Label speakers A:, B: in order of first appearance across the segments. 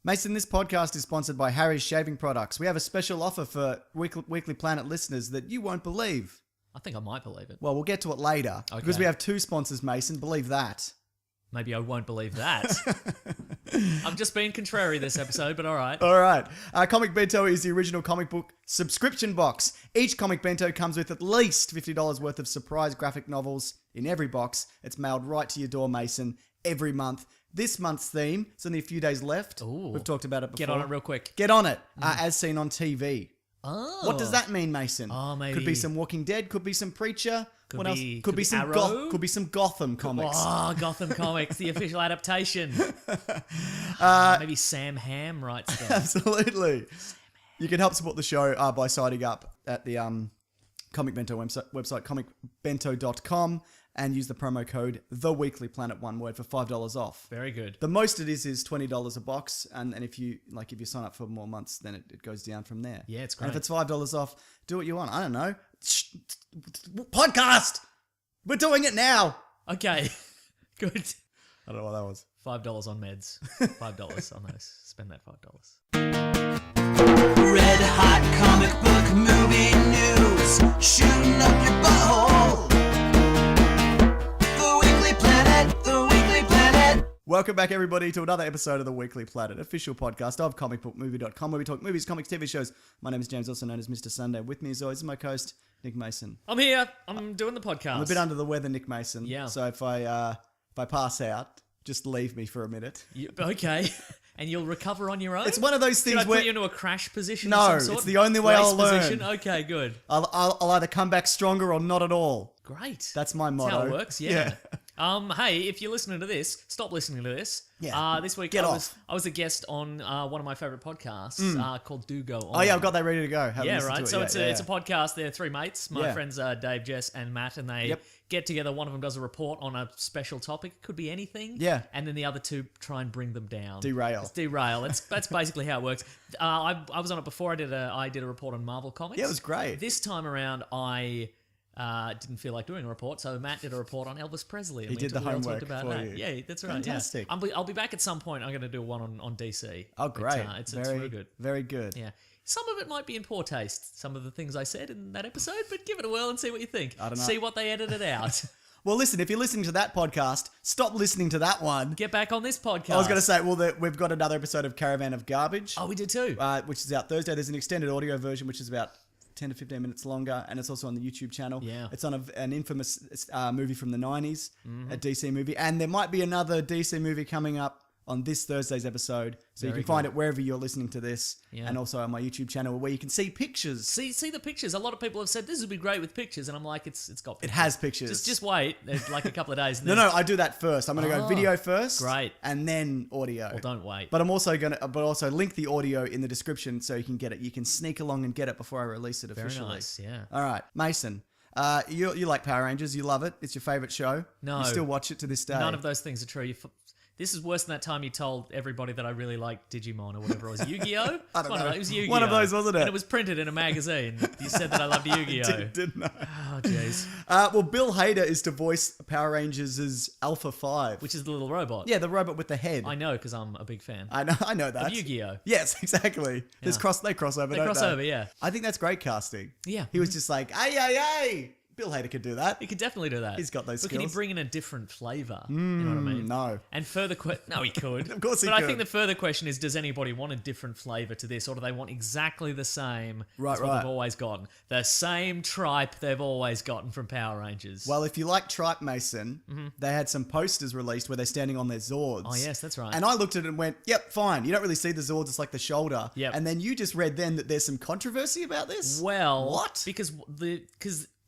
A: Mason, this podcast is sponsored by Harry's Shaving Products. We have a special offer for Weekly Planet listeners that you won't believe.
B: I think I might believe it.
A: Well, we'll get to it later.
B: Okay.
A: Because we have two sponsors, Mason. Believe that.
B: Maybe I won't believe that. I'm just being contrary this episode, but all right.
A: All right. Comic Bento is the original comic book subscription box. Each Comic Bento comes with at least $50 worth of surprise graphic novels in every box. It's mailed right to your door, Mason, every month. This month's theme, it's only a few days left.
B: Ooh.
A: We've talked about it before.
B: Get on it real quick.
A: Get on it, as seen on TV.
B: Oh.
A: What does that mean, Mason?
B: Oh, maybe.
A: Could be some Walking Dead, could be some Preacher. What else? Could be some
B: Arrow?
A: could be some Gotham comics.
B: Oh, Gotham Comics, the official adaptation. Maybe Sam Hamm writes them.
A: Absolutely. You can help support the show by signing up at the Comic Bento website, comicbento.com, and use the promo code TheWeeklyPlanet, one word, for $5 off.
B: Very good.
A: The most it is $20 a box, and if you sign up for more months, then it goes down from there.
B: Yeah, it's great.
A: And if it's $5 off, do what you want. I don't know. Podcast! We're doing it now!
B: Okay, good.
A: I don't know what that was.
B: $5 on meds. $5 on those. Spend that $5.
C: Red hot comic book movie news, shooting up your butthole. The Weekly Planet, the Weekly Planet.
A: Welcome back, everybody, to another episode of the Weekly Planet, official podcast of comicbookmovie.com, where we talk movies, comics, TV shows. My name is James, also known as Mr. Sunday. With me, as always, is my co-host, Nick Mason.
B: I'm here. I'm doing the podcast.
A: I'm a bit under the weather, Nick Mason.
B: Yeah.
A: So if I pass out, just leave me for a minute.
B: Okay. And you'll recover on your own?
A: It's one of those things
B: Should I
A: where...
B: put you into a crash position
A: No,
B: of some sort?
A: it's the only way I'll learn.
B: Position? Okay, good.
A: I'll either come back stronger or not at all.
B: Great.
A: That's my motto.
B: That's how it works, yeah. Hey, if you're listening to this, stop listening to this.
A: Yeah.
B: This week
A: Get
B: I
A: off.
B: was a guest on one of my favourite podcasts called Do Go On.
A: Oh yeah, I've got that ready to go. Haven't
B: Yeah,
A: listened
B: right.
A: to
B: So
A: it.
B: it's a podcast. They're three mates. My
A: Yeah.
B: friends are Dave, Jess, and Matt, and they get together. One of them does a report on a special topic. It could be anything.
A: Yeah.
B: And then the other two try and bring them down.
A: Derail.
B: It's derail. That's basically how it works. I was on it before. I did a report on Marvel Comics.
A: Yeah, it was great.
B: This time around, I didn't feel like doing a report, so Matt did a report on Elvis Presley. And
A: He did the
B: we all
A: homework
B: talked about
A: for
B: that.
A: you.
B: Yeah, that's right.
A: Fantastic.
B: Yeah. I'll be back at some point. I'm going to do one on DC.
A: Oh, great.
B: But, it's
A: very
B: real good.
A: Very good.
B: Yeah. Some of it might be in poor taste, some of the things I said in that episode, but give it a whirl and see what you think.
A: I don't know.
B: See what they edited out.
A: Well, listen, if you're listening to that podcast, stop listening to that one.
B: Get back on this podcast.
A: I was going to say, we've got another episode of Caravan of Garbage.
B: Oh, we did too.
A: Which is out Thursday. There's an extended audio version, which is about 10 to 15 minutes longer, and it's also on the YouTube channel.
B: Yeah.
A: It's on an infamous movie from the 90s, a DC movie, and there might be another DC movie coming up on this Thursday's episode, so you can find it wherever you're listening to this, and also on my YouTube channel where you can see pictures.
B: See the pictures. A lot of people have said this would be great with pictures, and I'm like, it's got
A: It
B: pictures.
A: has pictures.
B: Just wait, like a couple of days. And
A: No,
B: then-
A: I do that first. I'm going to go video first,
B: Great.
A: and then audio.
B: Well, don't wait.
A: But I'm also also link the audio in the description so you can get it. You can sneak along and get it before I release it officially.
B: Very nice, yeah.
A: All right, Mason. You like Power Rangers? You love it. It's your favorite show.
B: No.
A: You still watch it to this day.
B: None of those things are true. This is worse than that time you told everybody that I really liked Digimon or whatever it was. Yu-Gi-Oh?
A: I don't know.
B: It was Yu-Gi-Oh.
A: One of those, wasn't it?
B: And it was printed in a magazine. You said that I loved Yu-Gi-Oh.
A: Didn't I?
B: Oh, jeez.
A: Well, Bill Hader is to voice Power Rangers' Alpha 5.
B: Which is the little robot.
A: Yeah, the robot with the head.
B: I know, because I'm a big fan.
A: I know that.
B: Of Yu-Gi-Oh.
A: Yes, exactly. They cross over,
B: They
A: don't
B: cross
A: they?
B: over, yeah.
A: I think that's great casting.
B: Yeah.
A: He was just like, hey. Bill Hader could do that.
B: He could definitely do that.
A: He's got those
B: But can he
A: skills.
B: bring in a different flavour? You know what I mean?
A: No.
B: And no, he could.
A: Of course he
B: But I
A: could.
B: think the further question is, does anybody want a different flavour to this, or do they want exactly the same as what
A: Right.
B: they've always gotten? The same tripe they've always gotten from Power Rangers.
A: Well, if you like Tripe Mason, they had some posters released where they're standing on their Zords.
B: Oh, yes, that's right.
A: And I looked at it and went, yep, fine. You don't really see the Zords, it's like the shoulder.
B: Yep.
A: And then you just read then that there's some controversy about this?
B: Well,
A: What?
B: Because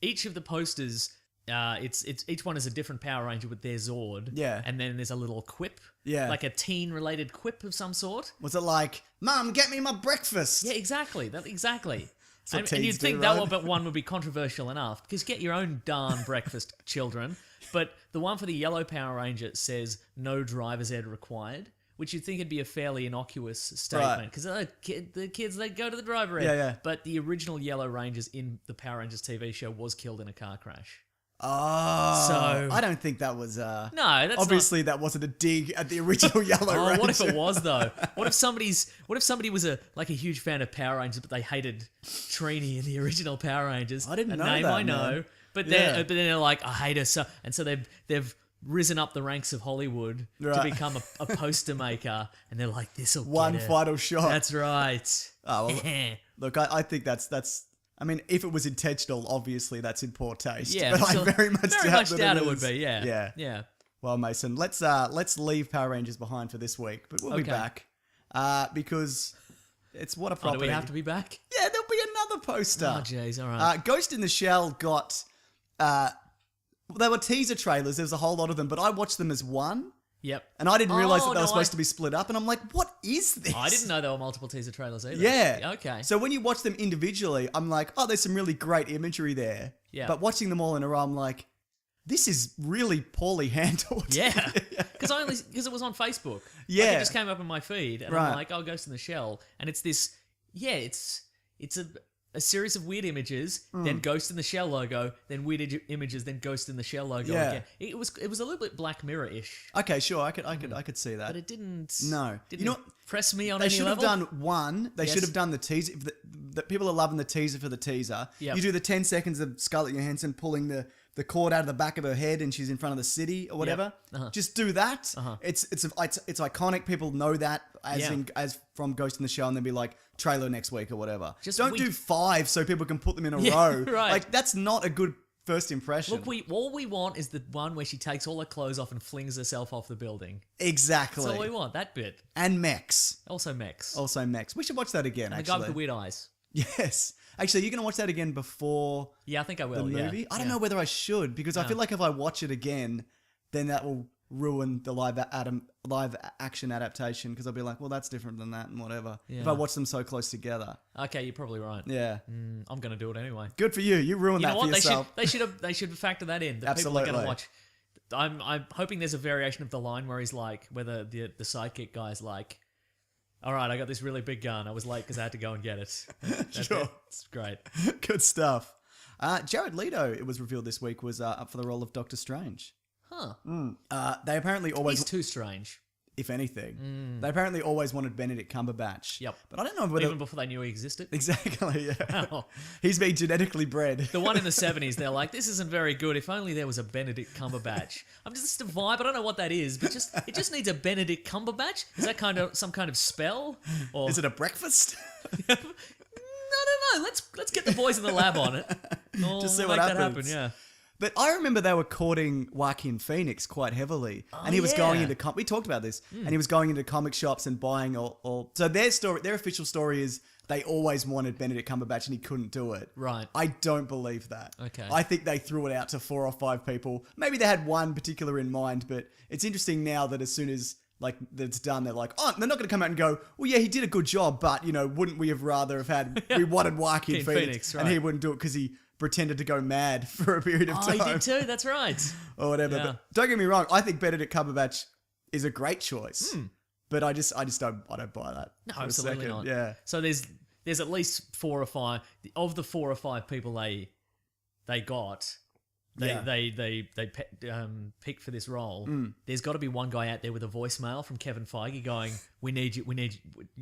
B: each of the posters, it's each one is a different Power Ranger with their Zord.
A: Yeah.
B: And then there's a little quip.
A: Yeah.
B: Like a teen-related quip of some sort.
A: Was it like, Mum, get me my breakfast?
B: Yeah, exactly. Exactly.
A: what
B: And
A: teens
B: you'd think
A: do,
B: that
A: right?
B: but one would be controversial enough, because get your own darn breakfast, children. But the one for the yellow Power Ranger says no driver's ed required, which you'd think would be a fairly innocuous statement, because the kids, they go to the driver ed.
A: Yeah.
B: But the original Yellow Rangers in the Power Rangers TV show was killed in a car crash.
A: Oh,
B: So-
A: I don't think that was.
B: No, that's
A: obviously that wasn't a dig at the original Yellow
B: not. Oh,
A: Ranger.
B: what if it was though? What if somebody was a huge fan of Power Rangers, but they hated Trini in the original Power Rangers?
A: I didn't
B: a
A: know
B: name
A: that,
B: I know,
A: man.
B: but
A: Yeah.
B: then they're like, I hate her so, and so they've risen up the ranks of Hollywood to
A: Right.
B: become a poster maker, and they're like, this'll
A: One
B: get her.
A: final shot.
B: That's right.
A: Oh, well, look, I think that's. I mean, if it was intentional, obviously that's in poor taste.
B: Yeah,
A: but I
B: so-
A: very much doubt that
B: doubt
A: it
B: it would
A: is.
B: be. Yeah,
A: Yeah.
B: yeah.
A: Well, Mason, let's leave Power Rangers behind for this week, but we'll be
B: Okay.
A: back because it's what a
B: Oh, do
A: property.
B: we have to be back?
A: Yeah, there'll be another poster.
B: Oh, jeez. All right.
A: Ghost in the Shell got. They were teaser trailers. There was a whole lot of them, but I watched them as one,
B: Yep.
A: and I didn't realize
B: Oh,
A: that they were
B: no,
A: supposed to be split up. And I'm like, what is this?
B: I didn't know there were multiple teaser trailers either.
A: Yeah.
B: Okay.
A: So when you watch them individually, I'm like, oh, there's some really great imagery there.
B: Yeah.
A: But watching them all in a row, I'm like, this is really poorly handled.
B: Yeah, because it was on Facebook. Like,
A: Yeah.
B: it just came up in my feed, and
A: Right.
B: I'm like, "Oh, Ghost in the Shell," and it's this. Yeah, it's a series of weird images, then Ghost in the Shell logo, then weird images, then Ghost in the Shell logo
A: Yeah.
B: again. It was a little bit Black Mirror-ish,
A: Okay, sure. I could see that.
B: but it didn't.
A: No.
B: didn't
A: You know what?
B: press me on
A: They
B: any
A: should have
B: level.
A: done one. They
B: Yes.
A: should have done the teaser. The people are loving the teaser for the teaser.
B: Yep.
A: You do the 10 seconds of Scarlett Johansson pulling the cord out of the back of her head and she's in front of the city or whatever.
B: Uh-huh.
A: Just do that.
B: Uh-huh.
A: It's iconic. People know that
B: Yeah.
A: as from Ghost in the Shell, and they'll be like trailer next week or whatever.
B: Just
A: don't
B: we-
A: do 5 so people can put them in a
B: Yeah,
A: row.
B: right.
A: Like that's not a good first impression.
B: Look, all we want is the one where she takes all her clothes off and flings herself off the building.
A: Exactly.
B: That's all we want. That bit.
A: And mechs.
B: Also, mechs.
A: Also mechs. We should watch that again.
B: and the
A: Actually.
B: guy with the weird eyes.
A: Yes. Actually, you're gonna watch that again before
B: Yeah, I think I will.
A: the
B: yeah.
A: movie. I don't
B: Yeah.
A: know whether I should because I
B: No.
A: feel like if I watch it again, then that will ruin the live action adaptation because I'll be like, well, that's different than that and whatever. If
B: Yeah.
A: I watch them so close together,
B: Okay, you're probably right.
A: yeah,
B: I'm gonna do it anyway.
A: good for you. You ruined
B: You
A: that
B: know
A: for
B: what?
A: yourself.
B: They should factor that in. That people are
A: Absolutely.
B: gonna watch. I'm hoping there's a variation of the line where he's like, where the sidekick guy's like, "All right, I got this really big gun. I was late because I had to go and get it."
A: Sure.
B: It's great.
A: Good stuff. Jared Leto, it was revealed this week, was up for the role of Doctor Strange.
B: Huh?
A: They apparently always,
B: He's too strange.
A: if anything, they apparently always wanted Benedict Cumberbatch.
B: Yep.
A: But I don't know whether
B: Even before they knew he existed.
A: exactly. Yeah.
B: Oh.
A: He's been genetically bred.
B: The one in the 70s, they're like, this isn't very good. If only there was a Benedict Cumberbatch. I'm just a vibe. I don't know what that is, but it just needs a Benedict Cumberbatch. Is that some kind of spell? Or
A: Is it a breakfast?
B: I don't know. Let's get the boys in the lab on it.
A: Just see
B: We'll
A: what
B: make that
A: happens.
B: happen. Yeah.
A: But I remember they were courting Joaquin Phoenix quite heavily, and he was
B: yeah.
A: going into we talked about this, and he was going into comic shops and buying all. So their official story is they always wanted Benedict Cumberbatch and he couldn't do it.
B: Right.
A: I don't believe that.
B: Okay.
A: I think they threw it out to 4 or 5 people. Maybe they had one particular in mind, but it's interesting now that as soon as like that's done, they're like, oh, they're not going to come out and go, well, yeah, he did a good job, but wouldn't we have rather have had? We wanted Joaquin Phoenix,
B: right.
A: and he wouldn't do it because he pretended to go mad for a period of
B: Oh,
A: time.
B: he did too. That's right.
A: Or whatever.
B: Yeah.
A: But don't get me wrong, I think Benedict Cumberbatch is a great choice. But I don't buy that.
B: No,
A: for a
B: absolutely
A: second.
B: not.
A: Yeah.
B: So there's at least 4 or 5 of the 4 or 5 people they got. They picked for this role. There's got to be one guy out there with a voicemail from Kevin Feige going, "We need you.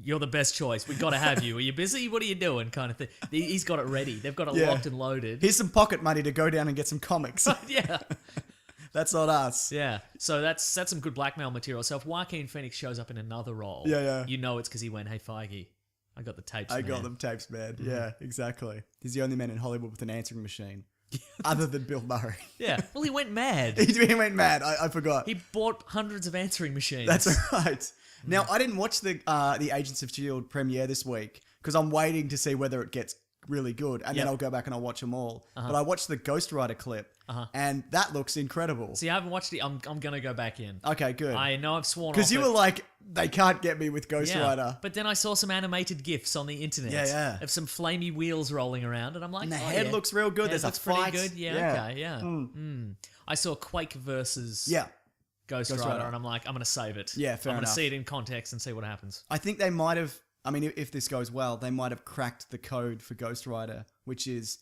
B: You're the best choice. We got to have you. Are you busy? What are you doing?" Kind of thing. He's got it ready. They've got it
A: Yeah.
B: locked and loaded.
A: Here's some pocket money to go down and get some comics.
B: Yeah,
A: That's not us.
B: yeah. So that's some good blackmail material. So if Joaquin Phoenix shows up in another role,
A: Yeah.
B: you know it's because he went, "Hey Feige, I got the tapes.
A: I
B: man."
A: got them tapes, man. Yeah, exactly. He's the only man in Hollywood with an answering machine. Other than Bill Murray.
B: Yeah. Well, he went mad.
A: He went mad. I forgot.
B: He bought hundreds of answering machines.
A: That's right. Now, I didn't watch the Agents of S.H.I.E.L.D. premiere this week because I'm waiting to see whether it gets really good, and then
B: Yep.
A: I'll go back and I'll watch them all. But I watched the Ghostwriter clip, and that looks incredible.
B: See, I haven't watched it. I'm gonna go back in.
A: Okay, good.
B: I know I've sworn off
A: Because you
B: it.
A: were like, they can't get me with Ghostwriter.
B: Yeah, but then I saw some animated GIFs on the internet
A: Yeah.
B: of some flamey wheels rolling around, and I'm like,
A: And the
B: oh,
A: head
B: yeah.
A: looks real good.
B: Yeah,
A: There's
B: it looks
A: a fight.
B: pretty good. Yeah, okay, yeah. I saw Quake versus
A: Yeah.
B: Ghostwriter, and I'm like, I'm gonna save it.
A: Yeah, fair
B: I'm gonna
A: enough.
B: see it in context and see what happens.
A: I think they might have, I mean, if this goes well, they might have cracked the code for Ghostwriter, which is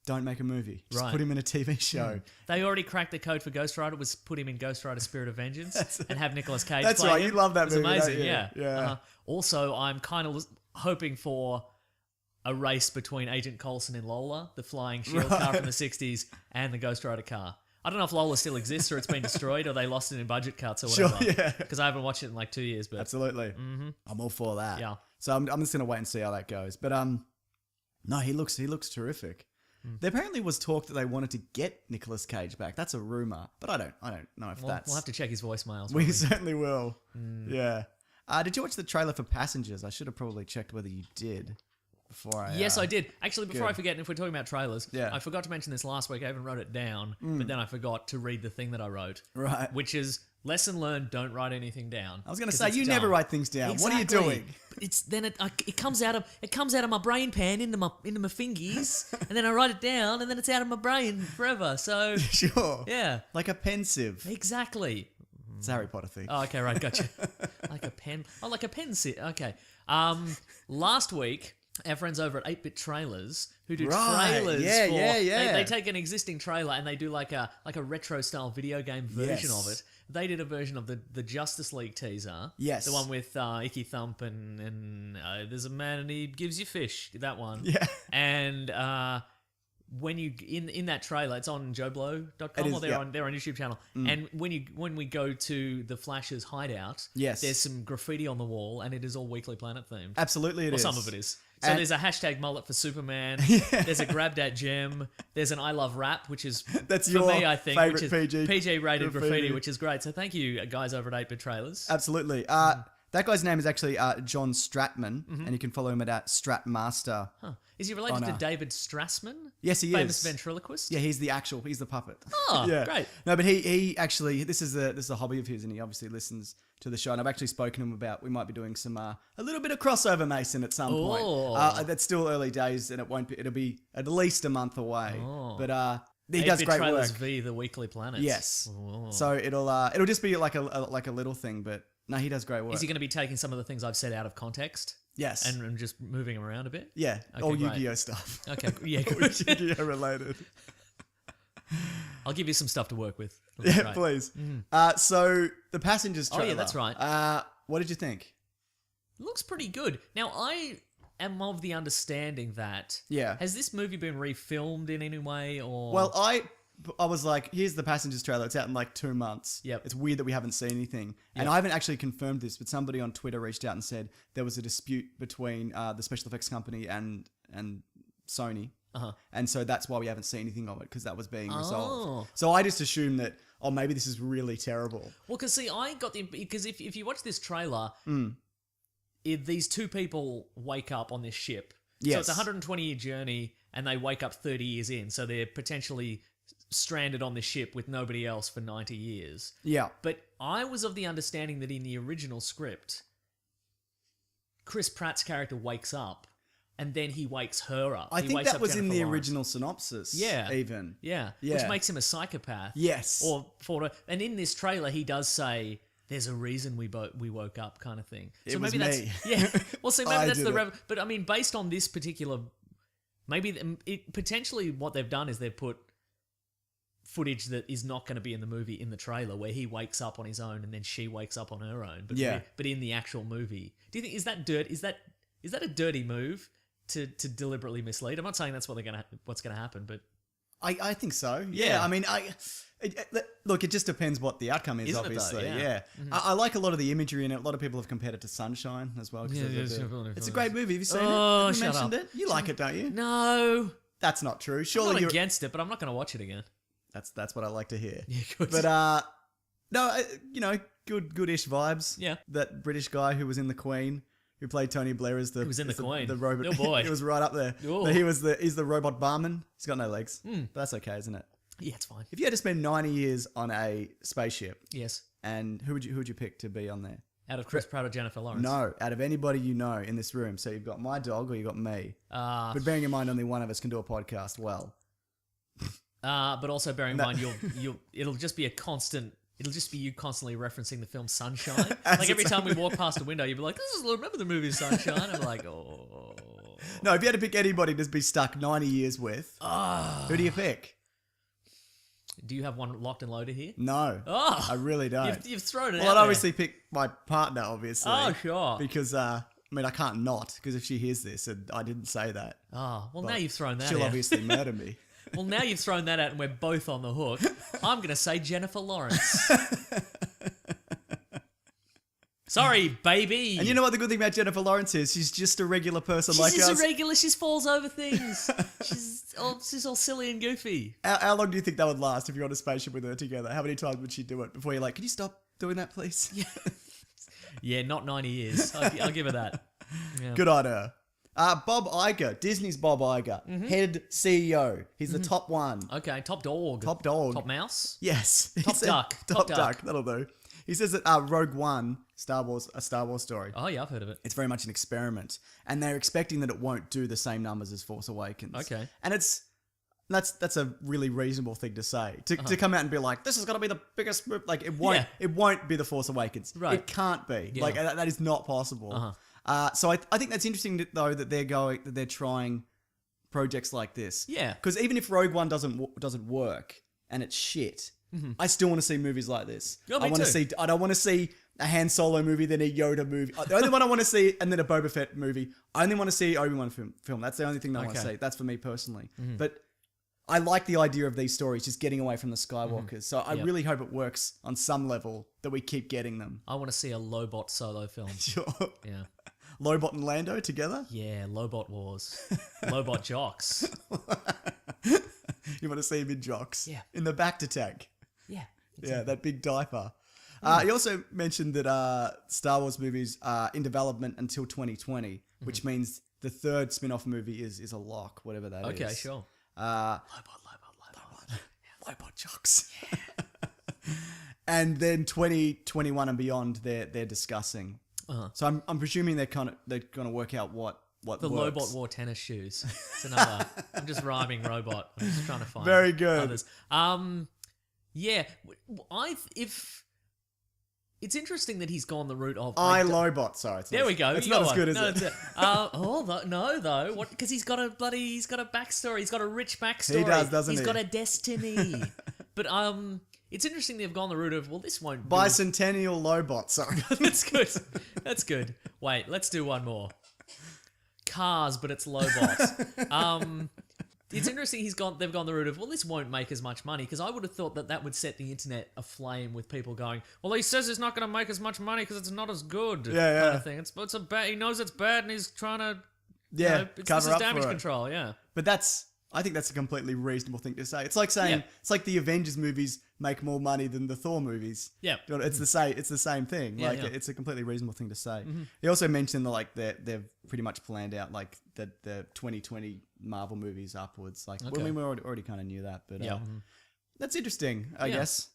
A: don't make a movie. Just
B: Right.
A: put him in a TV show.
B: They already cracked the code for Ghostrider, was put him in Ghostrider Spirit of Vengeance and have Nicolas Cage
A: That's
B: play
A: right,
B: him.
A: you love that
B: It was
A: movie, don't
B: amazing,
A: you?
B: yeah.
A: Yeah.
B: Also, I'm kind of hoping for a race between Agent Coulson and Lola, the flying shield car from the 60s, and the Ghostrider car. I don't know if Lola still exists or it's been destroyed or they lost it in budget cuts or whatever.
A: Sure, yeah.
B: Because I haven't watched it in like 2 years. But
A: Absolutely. I'm all for that.
B: Yeah.
A: So I'm just gonna wait and see how that goes. But no, he looks terrific. There apparently was talk that they wanted to get Nicolas Cage back. That's a rumor, but I don't know if that's.
B: We'll have to check his voicemails.
A: We certainly will. Yeah. Did you watch the trailer for Passengers? I should have probably checked whether you did before I.
B: Yes, I did. Actually, before
A: good.
B: I forget, and if we're talking about trailers,
A: Yeah.
B: I forgot to mention this last week. I even wrote it down, but then I forgot to read the thing that I wrote.
A: Right.
B: Which is lesson learned: don't write anything down.
A: I was going to
B: 'Cause
A: say
B: it's
A: you
B: dumb.
A: never write things down. What are you
B: Exactly.
A: doing?
B: It's then it comes out of my brain pan into my fingies, and then I write it down, and then it's out of my brain forever. So
A: Sure.
B: yeah,
A: Like a pensive.
B: exactly.
A: It's a Harry Potter thing.
B: Oh, okay, right, gotcha. Like a pen. Oh, like a pen sit. Okay. Last week, our friends over at 8-Bit Trailers, who do
A: Right,
B: trailers
A: yeah,
B: for...
A: yeah.
B: They take an existing trailer and they do like a retro-style video game version
A: Yes.
B: of it. They did a version of the Justice League teaser.
A: Yes.
B: The one with Icky Thump and there's a man and he gives you fish. That one.
A: Yeah.
B: And... when you in that trailer, it's on JoBlo.com
A: It is,
B: or they're
A: yeah.
B: on their YouTube channel. And when we go to the Flash's hideout,
A: Yes.
B: there's some graffiti on the wall, and it is all Weekly Planet themed.
A: Absolutely, it
B: Or
A: is.
B: some of it is. So
A: And-
B: there's a hashtag mullet for Superman. There's a grab that gem. There's an I love rap, which is
A: That's
B: for
A: your
B: me, I think, which
A: favourite
B: is
A: PG
B: rated graffiti,
A: graffiti.
B: which is great. So thank you guys over at 8-Bit Trailers.
A: Absolutely. That guy's name is actually John Stratman, and you can follow him at Stratmaster.
B: Huh. Is he related to
A: no.
B: David Strassman?
A: Yes, he
B: Famous
A: is.
B: ventriloquist?
A: Yeah, he's the puppet.
B: Oh,
A: yeah.
B: great.
A: No, but he actually, this is a hobby of his, and he obviously listens to the show. And I've actually spoken to him about we might be doing some a little bit of crossover, Mason, at some
B: Oh.
A: point. That's still early days, and it'll be at least a month away.
B: Oh.
A: But he does
B: 8-Bit
A: great
B: Trailers
A: work.
B: V, the Weekly Planet.
A: Yes.
B: Oh.
A: So it'll just be like a little thing, but no, he does great work.
B: Is he going to be taking some of the things I've said out of context
A: Yes.
B: and just moving them around a bit?
A: Yeah,
B: Okay,
A: all
B: great.
A: Yu-Gi-Oh stuff.
B: Okay, yeah,
A: All
B: good.
A: Yu-Gi-Oh related.
B: I'll give you some stuff to work with. That'll be
A: Yeah,
B: great.
A: please. So the Passengers
B: Oh, yeah,
A: trailer.
B: that's right.
A: What did you think?
B: Looks pretty good. Now, I am of the understanding that...
A: Yeah.
B: Has this movie been refilmed in any way, or...
A: Well, I was like, here's the Passengers trailer. It's out in like 2 months.
B: Yep.
A: It's weird that we haven't seen anything. And
B: Yep.
A: I haven't actually confirmed this, but somebody on Twitter reached out and said there was a dispute between the special effects company and Sony.
B: Uh-huh.
A: And so that's why we haven't seen anything of it, because that was being
B: Oh.
A: resolved. So I just assumed that, maybe this is really terrible.
B: Well, because see, I got the... Because if you watch this trailer,
A: Mm.
B: these two people wake up on this ship.
A: Yes.
B: So it's a 120-year journey, and they wake up 30 years in. So they're potentially stranded on this ship with nobody else for 90 years.
A: Yeah.
B: But I was of the understanding that in the original script, Chris Pratt's character wakes up, and then he wakes her up.
A: I
B: He
A: think
B: wakes
A: that
B: up
A: was in
B: Jennifer
A: the
B: Lawrence.
A: original synopsis.
B: Yeah.
A: Even.
B: Yeah.
A: Yeah.
B: Which makes him a psychopath.
A: Yes.
B: And in this trailer, he does say, "There's a reason we woke up," kind of thing.
A: It
B: So
A: was
B: maybe
A: me.
B: that's yeah. Well, so maybe
A: I
B: that's
A: did
B: the
A: it.
B: but I mean, based on this particular, maybe potentially what they've done is they've put footage that is not going to be in the movie in the trailer, where he wakes up on his own and then she wakes up on her own. But
A: Yeah.
B: but in the actual movie, do you think is that dirt? Is that a dirty move to deliberately mislead? I'm not saying that's what's gonna happen, but
A: I think so.
B: Yeah.
A: Yeah. I mean, look, it just depends what the outcome is,
B: Isn't it though?
A: obviously.
B: Yeah. Mm-hmm.
A: I like a lot of the imagery in it. A lot of people have compared it to Sunshine as well. 'cause
B: Yeah,
A: of
B: yeah,
A: the-
B: sure,
A: it's a
B: sure.
A: great movie. Have you seen
B: Oh,
A: it? Have you
B: shut
A: mentioned
B: up.
A: it? You like it, don't you?
B: no,
A: That's not true.
B: I'm
A: Surely
B: not
A: you're...
B: against it, but I'm not going to watch it again.
A: That's what I like to hear.
B: Yeah, good.
A: But, no, good-ish vibes.
B: Yeah.
A: That British guy who was in The Queen, who played Tony Blair as the...
B: Who was in The Queen?
A: The robot.
B: Oh, boy.
A: It was right up there.
B: Oh.
A: But he's the robot barman. He's got no legs. But that's okay, isn't it?
B: Yeah, it's fine.
A: If you had to spend 90 years on a spaceship,
B: Yes.
A: and who would you pick to be on there?
B: Out of Chris Pratt or Jennifer Lawrence?
A: No, out of anybody you know in this room. So you've got my dog or you've got me.
B: But
A: But bearing in mind only one of us can do a podcast well.
B: also bearing in mind it'll just be you constantly referencing the film Sunshine. Like every time we walk past a window, you'll be like, remember the movie Sunshine? I'm like, oh.
A: No, if you had to pick anybody to be stuck 90 years with, who do you pick?
B: Do you have one locked and loaded here?
A: No,
B: Oh,
A: I really don't.
B: you've thrown it
A: Well,
B: out
A: I'd
B: there.
A: obviously pick my partner, obviously.
B: Oh, sure.
A: Because, I mean, I can't not, because if she hears this and I didn't say that,
B: Oh, well, now you've thrown that
A: she'll
B: out.
A: obviously murder me.
B: Well, now you've thrown that out and we're both on the hook. I'm going to say Jennifer Lawrence. Sorry, baby.
A: And you know what the good thing about Jennifer Lawrence is? She's just a regular person
B: She's
A: like
B: just
A: us.
B: a regular. She falls over things. she's all silly and goofy.
A: How long do you think that would last if you're on a spaceship with her together? How many times would she do it before you're like, can you stop doing that, please?
B: Yeah, not 90 years. I'll give her that. Yeah.
A: Good on her. Bob Iger, Disney's Bob Iger, head CEO. He's the top one.
B: Okay, top dog.
A: Top dog.
B: Top mouse?
A: Yes. He
B: Top
A: said-
B: duck.
A: Top
B: Top
A: duck.
B: duck.
A: That'll do. He says that Rogue One, a Star Wars story.
B: Oh, yeah, I've heard of it.
A: It's very much an experiment, and they're expecting that it won't do the same numbers as Force Awakens.
B: Okay.
A: And that's a really reasonable thing to say. To come out and be like, this is going to be the biggest move. Like, it won't.
B: Yeah.
A: It won't be the Force Awakens.
B: Right.
A: It can't be.
B: Yeah.
A: Like that is not possible. So I think that's interesting though that they're trying projects like this.
B: Yeah.
A: Because even if Rogue One doesn't work and it's shit, I still want to see movies like this.
B: Oh, me
A: I want to
B: too.
A: see. I don't want to see a Han Solo movie, then a Yoda movie. The only one I want to see, and then a Boba Fett movie. I only want to see Obi-Wan film. That's the only thing that I want to
B: Okay.
A: see. That's for me personally. But I like the idea of these stories just getting away from the Skywalkers. So I
B: Yep.
A: really hope it works on some level that we keep getting them.
B: I want to see a Lobot solo film.
A: Sure.
B: Yeah.
A: Lobot and Lando together.
B: Yeah, Lobot Wars. Lobot Jocks.
A: You want to see him in jocks.
B: Yeah.
A: In the back to tank.
B: Yeah.
A: Yeah, that big diaper. He also mentioned that Star Wars movies are in development until 2020, which means the third spin-off movie is a lock, whatever that is.
B: Okay, sure.
A: Lobot jocks. And then 2021 and beyond, they're discussing. So I'm presuming they're going to work out what
B: The
A: works.
B: Lobot wore tennis shoes. It's another. I'm just rhyming robot. I'm just trying to find
A: Very good.
B: others. Yeah. If it's interesting that he's gone the route of
A: Lobot. Sorry, it's
B: There
A: not,
B: we go.
A: It's
B: You
A: not
B: got
A: as
B: one.
A: good as
B: No,
A: it.
B: it's no, though. What? Because he's got a backstory. He's got a rich backstory.
A: He does, doesn't
B: He's
A: he?
B: got a destiny. But it's interesting they've gone the route of this won't be-
A: Bicentennial Lobot. Sorry.
B: That's good. That's good. Wait, let's do one more. Cars, but it's Lobot. It's interesting they've gone the route of, this won't make as much money, because I would have thought that would set the internet aflame with people going, well, he says it's not going to make as much money because it's not as good.
A: Yeah.
B: Kind of thing. It's a bad, he knows it's bad and he's trying to, this
A: cover
B: is
A: up
B: damage
A: for it.
B: control, yeah.
A: But I think that's a completely reasonable thing to say. It's like saying
B: Yeah.
A: it's like the Avengers movies make more money than the Thor movies.
B: Yeah.
A: It's the same. It's the same thing.
B: Yeah,
A: like
B: yeah.
A: it's a completely reasonable thing to say. He also mentioned that they've pretty much planned out like the 2020 Marvel movies upwards. Like
B: Okay.
A: we already kind of knew that, but
B: Yeah.
A: that's interesting. I
B: Yeah.
A: guess.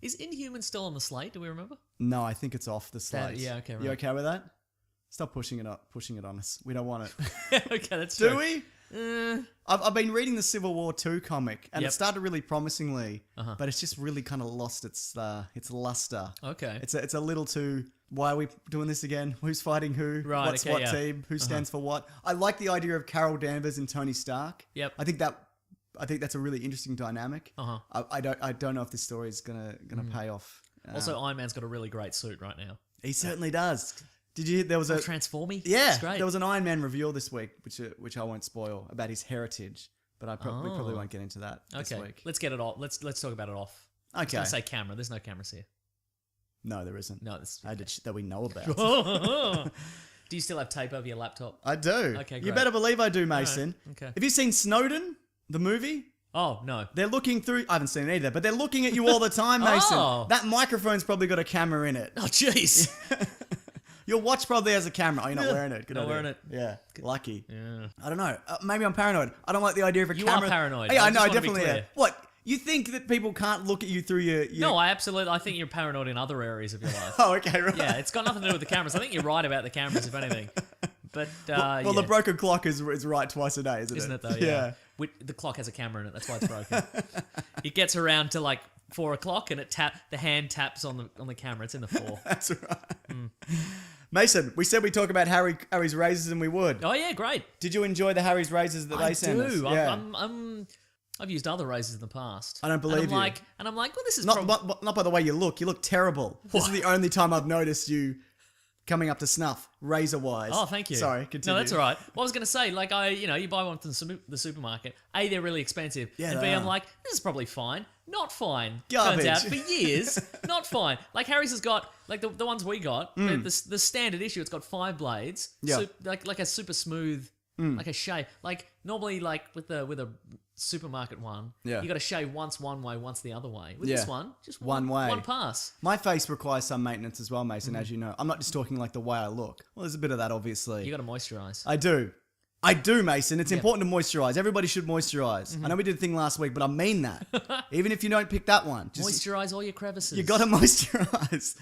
B: Is Inhuman still on the slate? Do we remember?
A: No, I think it's off the slate.
B: yeah, okay,
A: You
B: right.
A: okay with that? Stop pushing it on us. We don't want it.
B: Okay, that's
A: Do
B: true.
A: we? I've been reading the Civil War 2 comic, and
B: Yep.
A: it started really promisingly, but it's just really kind of lost its luster.
B: Okay.
A: It's a little too. Why are we doing this again? Who's fighting who?
B: Right,
A: What's
B: okay,
A: what
B: yeah.
A: team? Who stands for what? I like the idea of Carol Danvers and Tony Stark.
B: Yep.
A: I think that's a really interesting dynamic. I don't know if this story is gonna pay off.
B: Also, Iron Man's got a really great suit right now.
A: He certainly does. Did you hear there was a
B: Transformy?
A: yeah,
B: It's great.
A: there was an Iron Man reveal this week, which I won't spoil, about his heritage, but we probably won't get into that this
B: Okay,
A: week.
B: let's get it off. Let's talk about it off. I was
A: Okay.
B: gonna say camera. There's no cameras here.
A: No, there isn't.
B: No, this.
A: That we know about.
B: Do you still have tape over your laptop?
A: I do.
B: Okay,
A: You
B: great.
A: better believe I do, Mason.
B: Okay.
A: Have you seen Snowden, the movie?
B: Oh no.
A: They're looking through. I haven't seen it either, but they're looking at you all the time, Mason.
B: Oh.
A: That microphone's probably got a camera in it.
B: Oh jeez.
A: Your watch probably has a camera. Oh, you're not wearing it. Good
B: Not
A: idea.
B: wearing it.
A: Yeah, lucky.
B: Yeah.
A: I don't know. Maybe I'm paranoid. I don't like the idea of a
B: You are
A: camera.
B: paranoid.
A: Yeah,
B: I
A: I know.
B: just
A: I
B: wanna be
A: definitely am.
B: clear.
A: What? You think that people can't look at you through your...
B: No, I absolutely. I think you're paranoid in other areas of your life.
A: Oh, okay, right.
B: Yeah, it's got nothing to do with the cameras. I think you're right about the cameras, if anything. But
A: Well,
B: yeah.
A: the broken clock is right twice a day, isn't
B: Isn't
A: it?
B: it though? Yeah. The clock has a camera in it. That's why it's broken. It gets around to like 4 o'clock, and the hand taps on the camera. It's in the 4.
A: That's right. Mason, we said we'd talk about Harry's razors, and we would.
B: Oh yeah, great.
A: Did you enjoy the Harry's razors that they sent us?
B: Yeah. I've used other razors in the past.
A: I don't believe
B: and
A: you.
B: And I'm like, well, this is
A: Not by the way you look. You look terrible. This is the only time I've noticed you coming up to snuff, razor-wise.
B: Oh, thank you.
A: Sorry, continue.
B: No, that's all right. Well, I was going to say, like, you buy one from the supermarket. A, they're really expensive.
A: Yeah,
B: and B,
A: they
B: I'm
A: are.
B: like, this is probably fine. Not fine.
A: Garbage.
B: Turns out, for years, not fine. Like, Harry's has got, like, the ones we got, the standard issue, it's got 5 blades.
A: Yeah.
B: Like a super smooth, like a shave. Like, normally, like, with a supermarket one,
A: Yeah.
B: you got to shave once one way, once the other way. With
A: Yeah.
B: this one, just
A: One way.
B: one pass.
A: My face requires some maintenance as well, Mason, as you know. I'm not just talking like the way I look. Well, there's a bit of that, obviously.
B: You got to moisturize.
A: I do, Mason. It's important to moisturize. Everybody should moisturize. I know we did a thing last week, but I mean that. Even if you don't pick that one. Just,
B: Moisturize all your crevices.
A: you got to moisturize.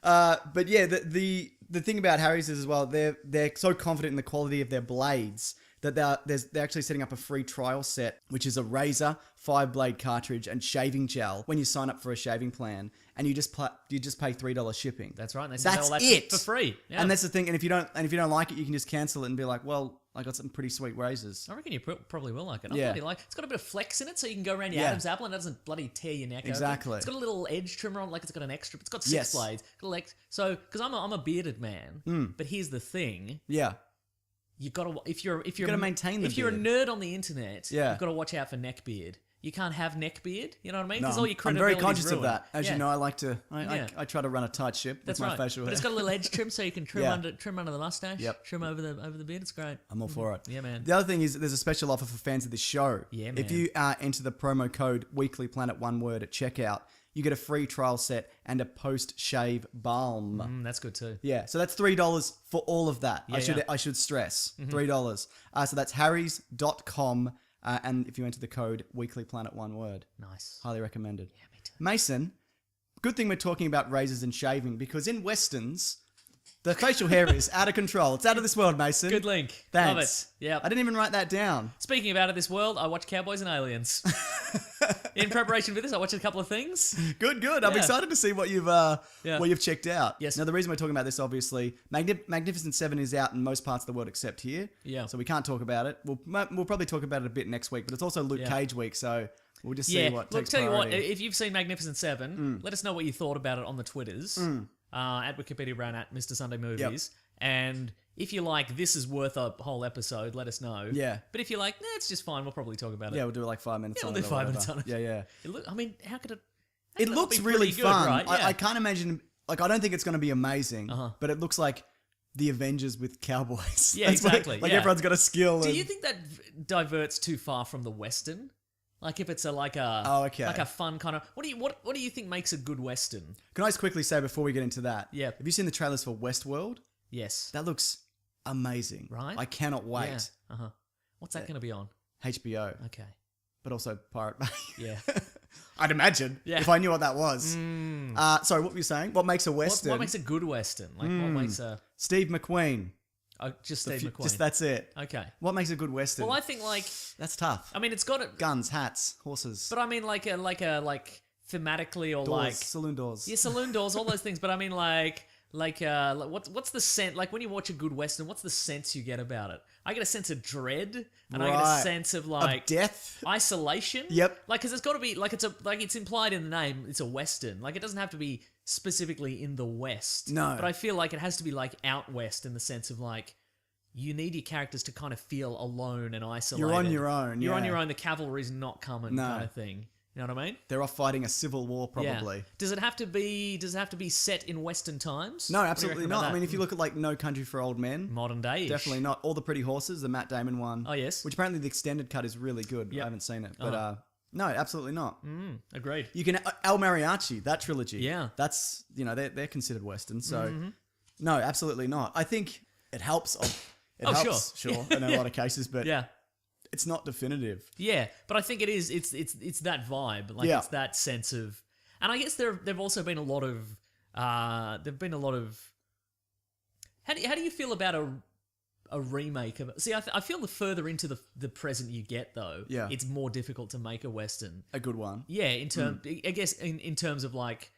A: But yeah, the thing about Harry's is as well, they're so confident in the quality of their blades that they're actually setting up a free trial set, which is a razor, 5-blade cartridge, and shaving gel when you sign up for a shaving plan, and you just pay $3 shipping.
B: That's right. And they send
A: That's
B: all that
A: it
B: for free. Yeah.
A: And that's the thing. And if you don't like it, you can just cancel it and be like, well, I got some pretty sweet razors.
B: I reckon you probably will like it.
A: Yeah.
B: It's got a bit of flex in it, so you can go around your
A: Yeah.
B: Adam's apple and it doesn't bloody tear your neck
A: Exactly.
B: open. It's got a little edge trimmer on, like it's got an extra. It's got 6
A: Yes.
B: blades. So, because I'm a bearded man, but here's the thing:
A: Yeah.
B: you got to if you're
A: gotta maintain the
B: if you're a
A: beard.
B: nerd on the internet,
A: Yeah.
B: you've got to watch out for neck beard. You can't have neck beard. You know what I mean?
A: No,
B: Because all your
A: I'm very
B: credibility's
A: conscious of
B: ruined.
A: that. As
B: Yeah.
A: you know, I like to.
B: Yeah.
A: I try to run a tight ship
B: That's
A: with my
B: right.
A: facial hair.
B: But it's got a little edge trim, so you can trim
A: Yeah.
B: under the mustache.
A: Yep.
B: Trim over the beard. It's great.
A: I'm all for it.
B: Yeah, man.
A: The other thing is there's a special offer for fans of this show.
B: Yeah,
A: If
B: man.
A: you enter the promo code weeklyplanet, one word, at checkout, you get a free trial set and a post-shave balm.
B: That's good too.
A: Yeah, so that's $3 for all of that.
B: Yeah,
A: I should stress $3. So that's harrys.com, and if you enter the code weeklyplanet, one word,
B: Nice.
A: highly recommended.
B: Yeah, me too.
A: Mason, good thing we're talking about razors and shaving, because in westerns, the facial hair is out of control. It's out of this world, Mason.
B: Good link.
A: Thanks.
B: Love it. Yep.
A: I didn't even write that down.
B: Speaking of out of this world, I watched Cowboys and Aliens. In preparation for this, I watched a couple of things.
A: Good. I'm
B: Yeah.
A: excited to see what you've checked out.
B: Yes.
A: Now the reason we're talking about this, obviously, Magnificent Seven is out in most parts of the world except here.
B: Yeah.
A: So we can't talk about it. We'll probably talk about it a bit next week, but it's also Luke
B: Yeah.
A: Cage week, so we'll just see
B: Yeah,
A: what
B: look,
A: takes
B: tell you what,
A: priority.
B: if you've seen Magnificent Seven, let us know what you thought about it on the Twitters, at Wikipedia Brown, at Mr. Sunday Movies, and if you like, this is worth a whole episode, let us know.
A: Yeah.
B: But if you're like, nah, it's just fine, we'll probably talk about it.
A: Yeah, we'll do like 5 minutes
B: Yeah,
A: on
B: we'll
A: it.
B: do
A: or
B: 5
A: whatever.
B: minutes on it.
A: Yeah.
B: I mean, how could it...
A: It
B: not
A: looks
B: be
A: really
B: pretty good,
A: fun.
B: right? Yeah.
A: I can't imagine, like, I don't think it's going to be amazing,
B: Uh-huh.
A: but it looks like the Avengers with cowboys.
B: Yeah,
A: That's what-
B: exactly,
A: like
B: yeah.
A: everyone's got a skill.
B: Do
A: and-
B: you think that diverts too far from the Western? Like if it's like a
A: okay.
B: like a fun kind of what do you think makes a good Western?
A: Can I just quickly say before we get into that?
B: Yeah.
A: Have you seen the trailers for Westworld?
B: Yes.
A: That looks amazing.
B: Right?
A: I cannot wait.
B: Yeah. Uh-huh. What's that going to be on?
A: HBO,
B: Okay.
A: but also Pirate Bay.
B: Yeah.
A: I'd imagine
B: Yeah.
A: if I knew what that was. Sorry, what were you saying? What makes a Western?
B: What makes a good Western? Like what makes a
A: Steve McQueen.
B: just Steve McQueen?
A: Just that's it.
B: Okay.
A: What makes a good Western?
B: Well, I think like
A: That's tough.
B: I mean it's got it,
A: Guns, hats, horses,
B: but I mean like thematically or
A: doors,
B: like
A: saloon doors.
B: yeah, saloon doors, all those things. But I mean like what's the sense like when you watch a good Western? What's the sense you get about it? I get a sense of dread, and I get a
A: Right.
B: sense of
A: Of
B: like
A: death.
B: isolation.
A: Yep.
B: Like, because it's got to be like it's implied in the name. It's a Western. Like, it doesn't have to be specifically in the West.
A: No.
B: But I feel like it has to be like out West in the sense of like you need your characters to kind of feel alone and isolated.
A: You're on your own,
B: You're on
A: yeah.
B: your own. The cavalry's not coming,
A: No.
B: kind of thing. You know what I mean?
A: They're off fighting a civil war, probably.
B: Yeah. Does it have to be set in Western times?
A: No,
B: What do you
A: absolutely
B: reckon
A: not.
B: about
A: I mean,
B: that?
A: if you look at like No Country for Old Men,
B: Modern day,
A: definitely not. All the Pretty Horses, the Matt Damon one.
B: Oh, yes.
A: Which apparently the extended cut is really good.
B: Yep.
A: I haven't seen it, but no, absolutely not.
B: Agreed.
A: You can El Mariachi, that trilogy.
B: Yeah.
A: That's they're considered Western. So no, absolutely not. I think it helps. It helps, sure, in a lot of cases, but
B: Yeah.
A: it's not definitive.
B: Yeah, but I think it is. It's that vibe. Like
A: Yeah.
B: it's that sense of, and I guess there've also been a lot of. There've been a lot of. How do you feel about a remake of? See, I feel the further into the present you get, though,
A: Yeah.
B: it's more difficult to make a Western.
A: A good one.
B: Yeah, I guess in terms of like,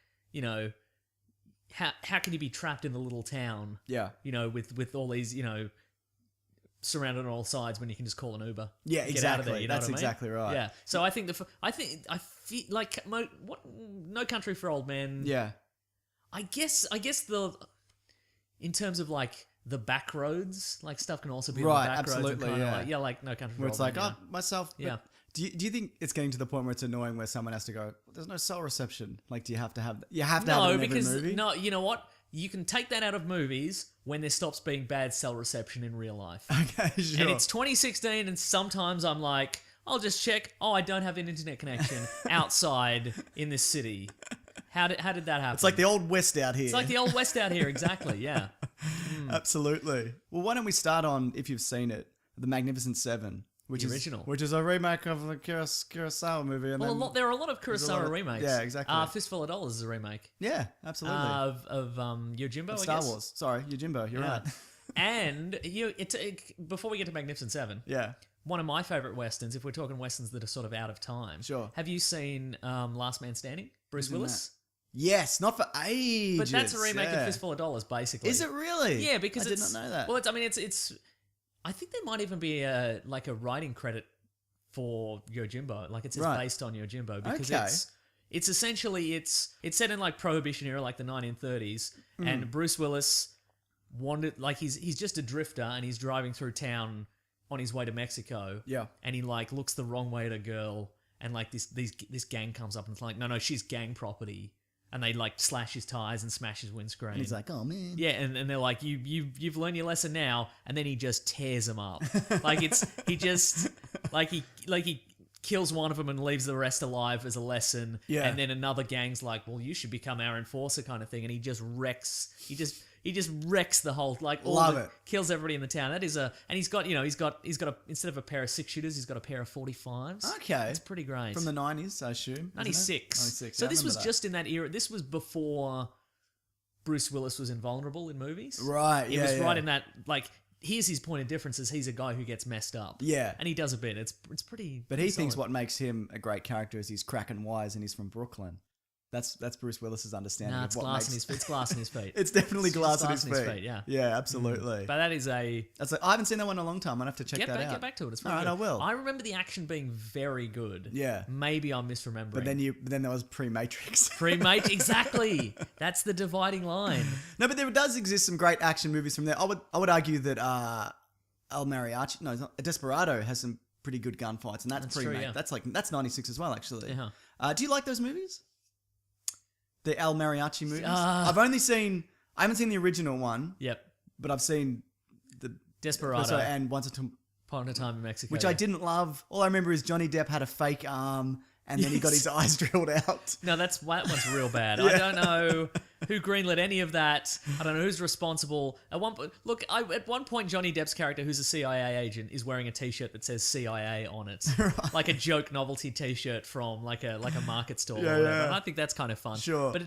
B: how can you be trapped in the little town?
A: Yeah.
B: You know, with all these, you know, surrounded on all sides when you can just call an Uber.
A: Yeah,
B: and get out of there,
A: exactly.
B: you know
A: That's
B: what I mean?
A: exactly right.
B: Yeah. So I think I feel like No Country for Old Men.
A: Yeah.
B: I guess in terms of like the back roads, like stuff can also be on
A: Right,
B: the back
A: absolutely,
B: roads and
A: yeah.
B: like, like No Country for
A: Where
B: Old
A: it's
B: Men.
A: like, myself. But
B: Yeah.
A: Do you think it's getting to the point where it's annoying where someone has to go, there's no cell reception? Like, do you have to have it in every movie?
B: No, you know what? You can take that out of movies when there stops being bad cell reception in real life.
A: Okay, sure.
B: And it's 2016, and sometimes I'm like, I'll just check. Oh, I don't have an internet connection outside in this city. How did that happen?
A: It's like the old West out here.
B: It's like the old West out here, exactly. Yeah.
A: Absolutely. Well, why don't we start on, if you've seen it, The Magnificent Seven, which
B: The
A: is
B: original.
A: which is a remake of the Kurosawa movie. And then,
B: There are a lot of
A: there's a lot
B: Kurosawa
A: of-
B: remakes.
A: yeah, exactly.
B: Fistful of Dollars is a remake
A: yeah, absolutely.
B: of Yojimbo, I
A: Star
B: guess.
A: Wars. Sorry, Yojimbo. You're
B: Yeah.
A: right.
B: And before we get to Magnificent Seven,
A: Yeah.
B: one of my favorite westerns, if we're talking westerns that are sort of out of time.
A: Sure.
B: Have you seen Last Man Standing? Bruce
A: Who's in
B: Willis?
A: Yes, not for ages.
B: But that's a remake
A: yeah.
B: of Fistful of Dollars, basically.
A: Is it really?
B: Yeah, because
A: I did not know that.
B: Well, it's. I think there might even be a writing credit for Yojimbo. Like it's
A: Right.
B: based on Yojimbo because
A: Okay.
B: it's essentially it's set in like Prohibition era, like the 1930s,
A: Mm.
B: and Bruce Willis wanted like he's just a drifter and he's driving through town on his way to Mexico.
A: Yeah.
B: And he like looks the wrong way at a girl, and like this gang comes up and it's like, no, she's gang property. And they like slash his tires and smash his windscreen.
A: And he's like, oh man.
B: Yeah, and they're like, you've learned your lesson now, and then he just tears them up. Like he kills one of them and leaves the rest alive as a lesson.
A: Yeah.
B: And then another gang's like, well, you should become our enforcer kind of thing, and he just wrecks. He just wrecks the whole
A: Love it.
B: kills everybody in the town. That is and he's got instead of a pair of 6-shooters, he's got a pair of 45s.
A: Okay.
B: It's pretty great.
A: From the 90s, I assume. isn't it?
B: 96.
A: 96.
B: So
A: yeah, I
B: this was
A: remember that.
B: just in that era. This was before Bruce Willis was invulnerable in movies.
A: Right,
B: It
A: yeah,
B: was
A: yeah.
B: right in that, like, here's his point of difference is he's a guy who gets messed up.
A: Yeah.
B: And he does a bit. It's pretty
A: But he
B: pretty
A: thinks
B: solid.
A: what makes him a great character is he's cracking wise and he's from Brooklyn. That's Bruce Willis's understanding
B: Nah,
A: of
B: it's
A: what
B: glass
A: makes...
B: in his feet. It's glass in his feet.
A: It's definitely
B: It's
A: glass,
B: just
A: in his feet.
B: yeah.
A: Yeah, absolutely.
B: But that is a...
A: I haven't seen that one in a long time. I'd have to check
B: Get
A: that out.
B: back to it. It's
A: All
B: really
A: right,
B: good.
A: I will.
B: I remember the action being very good.
A: Yeah.
B: Maybe I'm misremembering.
A: But then there was pre-Matrix.
B: Pre-mate, exactly. That's the dividing line.
A: No, but there does exist some great action movies from there. I would argue that El Mariachi, no, it's not, Desperado has some pretty good gunfights, and that's
B: That's true,
A: pre-made.
B: yeah.
A: That's 96 as well, actually.
B: Yeah.
A: Do you like those movies? The El Mariachi movies?
B: Uh,
A: I haven't seen the original one,
B: Yep.
A: but I've seen the
B: Desperado.
A: and Once Upon
B: Upon a Time in Mexico.
A: which I didn't love. All I remember is Johnny Depp had a fake arm, and then he got
B: Yes.
A: his eyes drilled out.
B: No, that one's real bad.
A: Yeah.
B: I don't know who greenlit any of that. I don't know who's responsible. At one point, Johnny Depp's character, who's a CIA agent, is wearing a T-shirt that says CIA on it, like a joke novelty T-shirt from like a market stall
A: Yeah,
B: or whatever.
A: yeah.
B: And I think that's kind of fun.
A: Sure.
B: but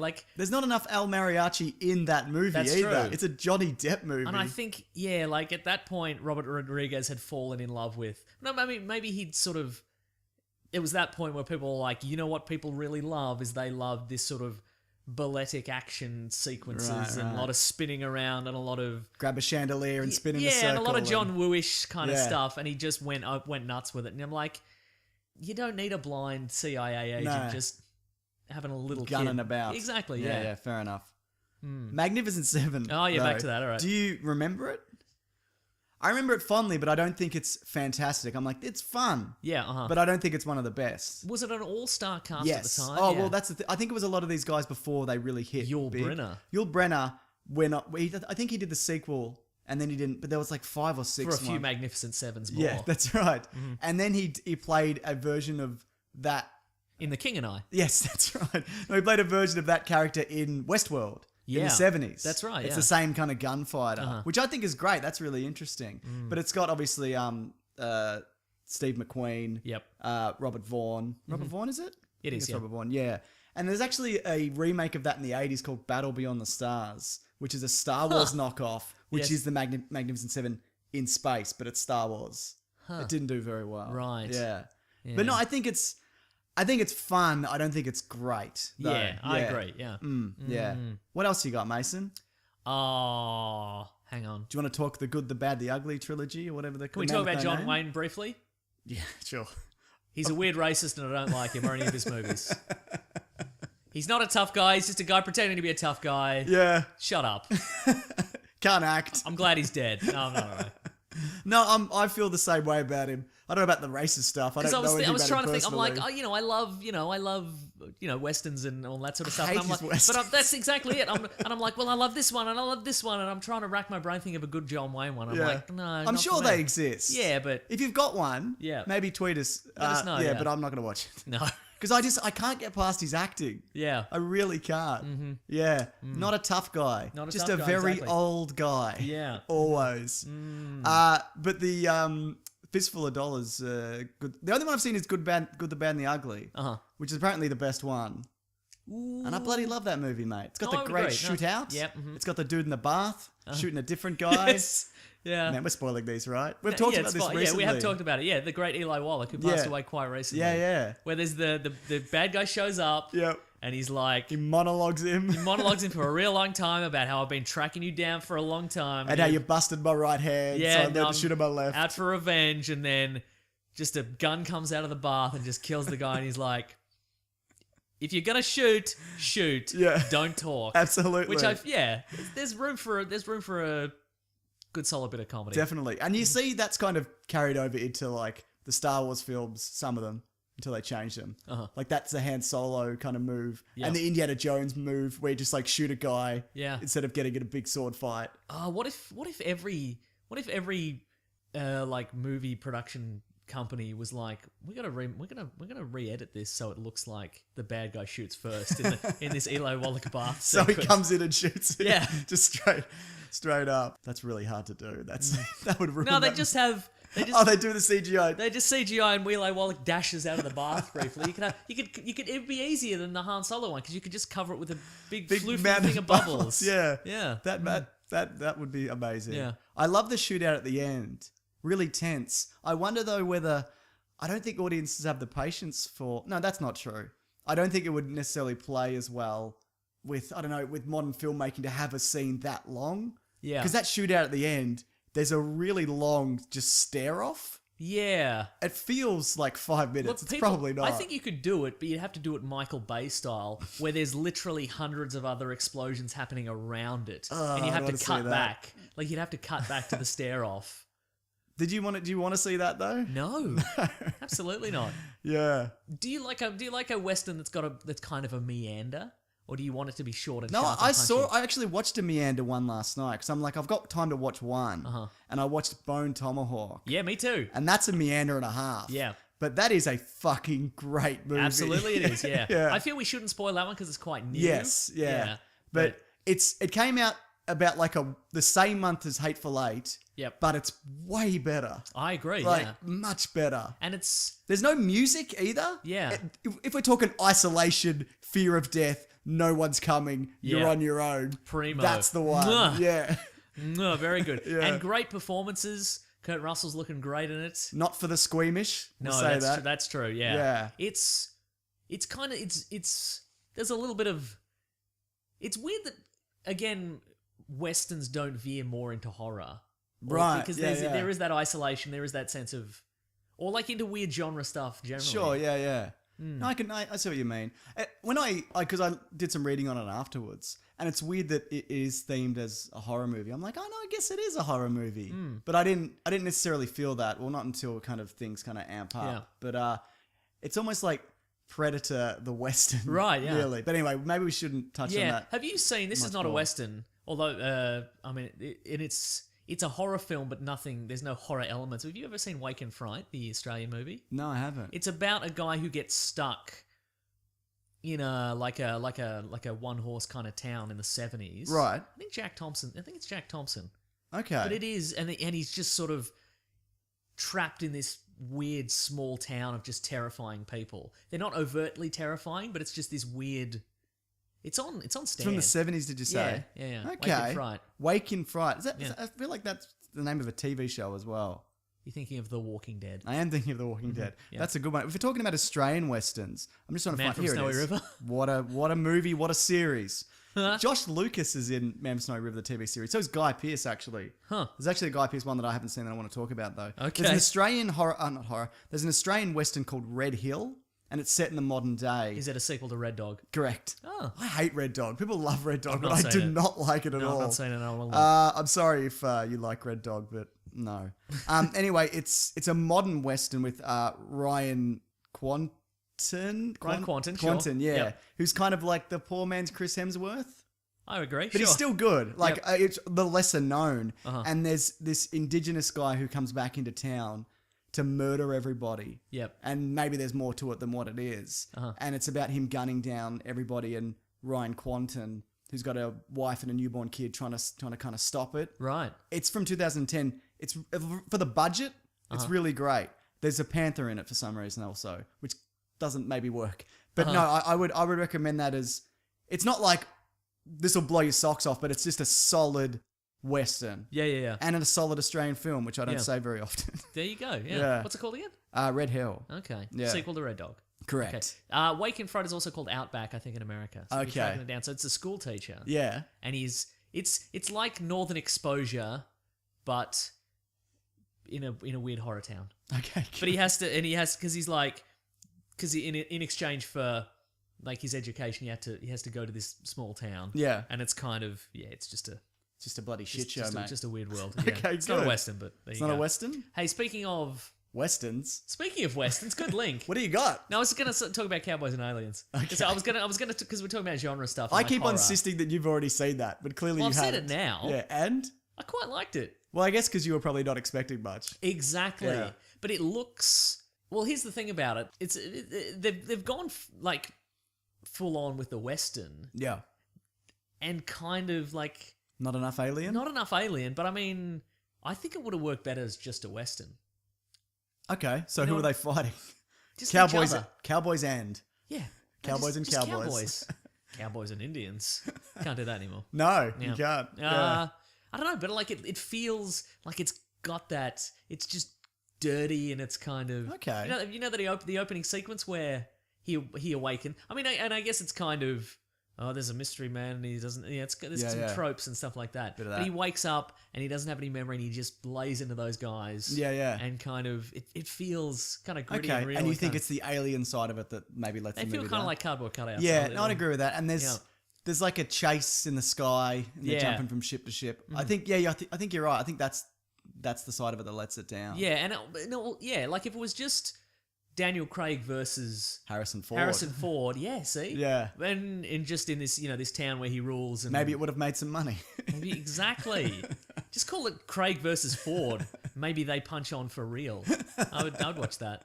B: like,
A: There's not enough El Mariachi in that movie
B: That's
A: either.
B: true.
A: It's a Johnny Depp movie.
B: and I think like at that point, Robert Rodriguez had fallen in love with. No, I mean maybe he'd sort of. It was that point where people were like, you know what people really love is they love this sort of balletic action sequences
A: Right,
B: and
A: right.
B: a lot of spinning around and a lot of
A: grab a chandelier and spin in a circle.
B: and a lot of John Woo-ish kind of
A: Yeah.
B: stuff, and he just went nuts with it. And I'm like, you don't need a blind CIA agent
A: No.
B: just having a little
A: gunning
B: kid.
A: about.
B: Exactly,
A: Yeah,
B: yeah.
A: fair enough. Magnificent Seven.
B: Oh, yeah,
A: though.
B: back to that, all right.
A: Do you remember it? I remember it fondly, but I don't think it's fantastic. I'm like, it's fun,
B: Yeah, uh-huh.
A: but I don't think it's one of the best.
B: Was it an all-star cast
A: Yes.
B: at the time?
A: Oh,
B: Yeah.
A: well, that's the I think it was a lot of these guys before they really hit.
B: Yul
A: big.
B: Brynner.
A: Yul Brynner went up. I think he did the sequel, and then he didn't. But there was like 5 or 6
B: for a few
A: ones.
B: Magnificent Sevens more.
A: Yeah, that's right. And then he played a version of that.
B: In The King and I.
A: Yes, that's right. No, he played a version of that character in Westworld in
B: Yeah,
A: the 70s.
B: that's right,
A: It's
B: yeah.
A: the same kind of gunfighter,
B: Uh-huh.
A: which I think is great. That's really interesting. But it's got obviously Steve McQueen,
B: Yep.
A: Robert Vaughn. Robert Vaughn, is it?
B: It
A: I think
B: is,
A: it's
B: yeah.
A: Robert Vaughn, yeah. And there's actually a remake of that in the 80s called Battle Beyond the Stars, which is a Star Wars knockoff, which
B: Yes.
A: is the Magnificent Seven in space, but it's Star Wars. It didn't do very well.
B: Right.
A: Yeah.
B: Yeah.
A: But no, I think it's... I think it's fun. I don't think it's great. Though.
B: Yeah, I agree. Yeah.
A: Yeah. What else you got, Mason?
B: Oh, hang on.
A: Do you want to talk the good, the bad, the ugly trilogy or whatever?
B: Can we talk about John Wayne briefly?
A: Yeah, sure.
B: He's a weird racist and I don't like him or any of his movies. He's not a tough guy. He's just a guy pretending to be a tough guy.
A: Yeah.
B: Shut up.
A: Can't act.
B: I'm glad he's dead. No.
A: No, I feel the same way about him. I don't know about the racist stuff. I don't know anything
B: I was
A: about
B: trying
A: him
B: to think. I'm like,
A: personally.
B: I love westerns and all that sort of stuff.
A: hate
B: And I'm
A: his
B: like,
A: westerns.
B: that's exactly it. I'm like, well, I love this one and I love this one, and I'm trying to rack my brain think of a good John Wayne one. I'm like, no,
A: I'm
B: not
A: sure
B: for me.
A: they exist.
B: Yeah, but
A: If you've got one,
B: Yeah.
A: maybe tweet us.
B: Let us know, yeah.
A: But I'm not going to watch it.
B: no.
A: Because I can't get past his acting.
B: Yeah.
A: I really can't. Yeah. Not a tough guy.
B: Not a
A: Just
B: tough
A: a
B: guy,
A: very
B: exactly.
A: old guy.
B: Yeah.
A: Always. But the Fistful of Dollars, good. The only one I've seen is Good, the Bad, and the Ugly, which is apparently the best one.
B: Ooh.
A: And I bloody love that movie, mate. It's got
B: No, I
A: the
B: would
A: great
B: agree. No.
A: shootout.
B: Yep,
A: It's got the dude in the bath shooting a different guy.
B: Yes. Yeah.
A: Man, we're spoiling these, right? We've talked about
B: it's
A: this
B: fine.
A: recently.
B: Yeah, we have talked about it. Yeah, the great Eli Wallach who passed
A: Yeah.
B: away quite recently.
A: Yeah.
B: Where there's the bad guy shows up.
A: Yep.
B: And he's like,
A: He monologues him.
B: monologues him for a real long time about how I've been tracking you down for a long time.
A: And how you busted my right hand, so I learned to shoot on my left.
B: Out for revenge, and then just a gun comes out of the bath and just kills the guy, and he's like, if you're gonna shoot, shoot.
A: Yeah.
B: Don't talk.
A: Absolutely.
B: Which there's room for a good solid bit of comedy.
A: Definitely. And you see that's kind of carried over into like the Star Wars films, some of them, until they change them. Like that's the Han Solo kind of move.
B: Yep.
A: And the Indiana Jones move where you just like shoot a guy
B: Yeah.
A: instead of getting in a big sword fight.
B: What if every like movie production company was like, we're gonna re-edit this so it looks like the bad guy shoots first in this Eli Wallach bath
A: So he
B: sequence.
A: comes in and shoots it.
B: Yeah.
A: Just straight up. That's really hard to do. That would ruin
B: No, they
A: that.
B: just have they just
A: Oh, they do the CGI.
B: They just CGI and Eli Wallach dashes out of the bath briefly. It'd be easier than the Han Solo one because you could just cover it with a big floofy
A: mountain
B: thing of bubbles.
A: Yeah.
B: Yeah.
A: That would be amazing.
B: Yeah.
A: I love the shootout at the end. Really tense. I wonder though whether I don't think audiences have the patience for. No, that's not true. I don't think it would necessarily play as well with with modern filmmaking to have a scene that long.
B: Yeah.
A: Because that shootout at the end, there's a really long just stare off.
B: Yeah.
A: It feels like 5 minutes.
B: Look,
A: It's probably not.
B: I think you could do it, but you'd have to do it Michael Bay style, where there's literally hundreds of other explosions happening around it, and you
A: I
B: have
A: don't
B: to
A: wanna see
B: cut
A: that.
B: back. Like you'd have to cut back to the stare off.
A: Do you want to see that though?
B: No, absolutely not.
A: Yeah.
B: Do you like a western that's kind of a meander, or do you want it to be short and
A: No,
B: sharp and punchy?
A: I actually watched a Meander one last night because I'm like, I've got time to watch one. And I watched Bone Tomahawk.
B: Yeah, me too.
A: And that's a Meander and a half.
B: Yeah.
A: But that is a fucking great movie.
B: Absolutely it is, yeah.
A: Yeah.
B: I feel we shouldn't spoil that one because it's quite new.
A: Yes, yeah. But it came out about like the same month as Hateful Eight.
B: Yep.
A: But it's way better.
B: I agree,
A: Like,
B: yeah.
A: much better.
B: And it's...
A: There's no music either.
B: Yeah.
A: If we're talking isolation, fear of death, no one's coming, you're
B: Yeah.
A: on your own.
B: Primo.
A: That's the one.
B: Mwah.
A: Yeah.
B: No, very good.
A: Yeah.
B: And great performances. Kurt Russell's looking great in it.
A: Not for the squeamish.
B: No,
A: We'll say
B: that's
A: that.
B: that's true. Yeah.
A: Yeah.
B: It's kind of there's a little bit of it's weird that again westerns don't veer more into horror.
A: Right,
B: Because
A: yeah, yeah.
B: there is that isolation, there is that sense of or like into weird genre stuff generally.
A: Sure, yeah. No, I see what you mean. When because I did some reading on it afterwards, and it's weird that it is themed as a horror movie. I'm like, oh no, I guess it is a horror movie. But I didn't necessarily feel that. Well, not until kind of things kind of amp up.
B: Yeah.
A: But it's almost like Predator, the Western.
B: Right, yeah.
A: Really. But anyway, maybe we shouldn't touch on
B: Yeah.
A: that.
B: Have you seen this is
A: much
B: not a
A: more.
B: western, although I mean it's a horror film but there's no horror elements. Have you ever seen Wake and Fright, the Australian movie?
A: No, I haven't.
B: It's about a guy who gets stuck in a like a one horse kind of town in the 70s.
A: Right.
B: I think it's Jack Thompson.
A: Okay.
B: But it is, and he's just sort of trapped in this weird small town of just terrifying people. They're not overtly terrifying, but it's just this weird. It's on Stan.
A: It's from the 70s, did you say?
B: Yeah.
A: Okay.
B: Wake and Fright.
A: Wake in Fright.
B: Yeah.
A: I feel like that's the name of a TV show as well.
B: You're thinking of The Walking Dead.
A: I am thinking of The Walking Dead.
B: Yeah.
A: That's a good one. If we're talking about Australian westerns, I'm just trying to
B: Man
A: find
B: from
A: here
B: Snowy
A: it is.
B: River.
A: What a movie! What a series! Josh Lucas is in Man from Snowy River, the TV series. So is Guy Pearce, actually.
B: Huh.
A: There's actually a Guy Pearce one that I haven't seen that I want to talk about, though.
B: Okay.
A: There's an Australian not horror. There's an Australian western called Red Hill, and it's set in the modern day.
B: Is it a sequel to Red Dog?
A: Correct.
B: Oh.
A: I hate Red Dog. People love Red Dog,
B: I've
A: but
B: not
A: I
B: seen
A: do
B: it.
A: not like it at
B: No,
A: all.
B: I'm not saying it. I will.
A: I'm sorry if you like Red Dog, but no. Anyway, it's a modern western with Ryan Quanten.
B: Ryan Quanten, sure.
A: Quanten, yeah,
B: Yep.
A: who's kind of like the poor man's Chris Hemsworth.
B: I agree.
A: But he's still good. Like,
B: Yep.
A: it's the lesser known.
B: Uh-huh.
A: And there's this indigenous guy who comes back into town to murder everybody.
B: Yep.
A: And maybe there's more to it than what it is.
B: Uh-huh.
A: And it's about him gunning down everybody, and Ryan Quanten, who's got a wife and a newborn kid, trying to kind of stop it.
B: Right.
A: It's from 2010. It's for the budget. It's really great. There's a panther in it for some reason also, which doesn't maybe work. But no, I would recommend that as, it's not like this will blow your socks off, but it's just a solid western.
B: Yeah.
A: And a solid Australian film, which I don't
B: Yeah.
A: say very often.
B: There you go. Yeah.
A: Yeah.
B: What's it called again?
A: Red Hill.
B: Okay.
A: Yeah.
B: Sequel to Red Dog.
A: Correct.
B: Okay. Wake in Front is also called Outback, I think, in America. So
A: Okay.
B: we're tracking it down. So it's a school teacher.
A: Yeah.
B: And it's like Northern Exposure, but in a weird horror town.
A: Okay.
B: But he has because in exchange for like his education, he has to go to this small town.
A: Yeah.
B: And it's kind of it's just
A: Just a bloody shit show,
B: just
A: mate.
B: just a weird world.
A: Okay,
B: Yeah. It's not a
A: good.
B: western, but there
A: It's
B: you
A: not
B: go.
A: a western?
B: Hey, speaking of
A: Westerns?
B: westerns, good link.
A: What do you got?
B: No, I was going to talk about Cowboys and Aliens.
A: Okay.
B: So I was gonna because we're talking about genre stuff.
A: I
B: and, like,
A: keep on
B: horror.
A: insisting that you've already seen that, but clearly
B: Well,
A: you
B: I've seen
A: haven't.
B: it now.
A: Yeah, and?
B: I quite liked it.
A: Well, I guess because you were probably not expecting much.
B: Exactly.
A: Yeah.
B: But it looks. Well, here's the thing about it. They've gone like full on with the western
A: Yeah.
B: and kind of like
A: Not enough alien?
B: not enough alien. But I mean, I think it would have worked better as just a western.
A: Okay, so who
B: know-
A: are they fighting?
B: Just
A: Cowboys.
B: each other.
A: Cowboys and.
B: Yeah.
A: Cowboys and
B: Just
A: cowboys.
B: Cowboys. Cowboys and Indians. Can't do that anymore.
A: No,
B: Yeah.
A: you can't. Yeah.
B: I don't know, but like it feels like it's got that. It's just dirty and it's kind of
A: Okay.
B: You know that the opening sequence where he awakened. I mean, and I guess it's kind of there's a mystery man and he doesn't. Yeah, there's
A: Yeah,
B: some
A: yeah.
B: tropes and stuff like that.
A: Bit of
B: But
A: that.
B: he wakes up and he doesn't have any memory and he just lays into those guys.
A: Yeah.
B: And kind of it feels kind of gritty
A: Okay,
B: and real.
A: and you think
B: kind
A: it's the alien side of it that maybe lets
B: they
A: the
B: feel
A: movie
B: kind of
A: down?
B: like cardboard cutouts.
A: Yeah,
B: a
A: no,
B: little.
A: I'd agree with that. And
B: Yeah.
A: there's like a chase in the sky, and they're
B: Yeah.
A: jumping from ship to ship. I think, I think you're right. I think that's the side of it that lets it down.
B: Yeah, and like if it was just Daniel Craig versus
A: Harrison Ford.
B: Harrison Ford, yeah, see?
A: Yeah.
B: And just in this, this town where he rules and
A: Maybe it would have made some money.
B: maybe exactly. Just call it Craig versus Ford. Maybe they punch on for real. I'd watch that.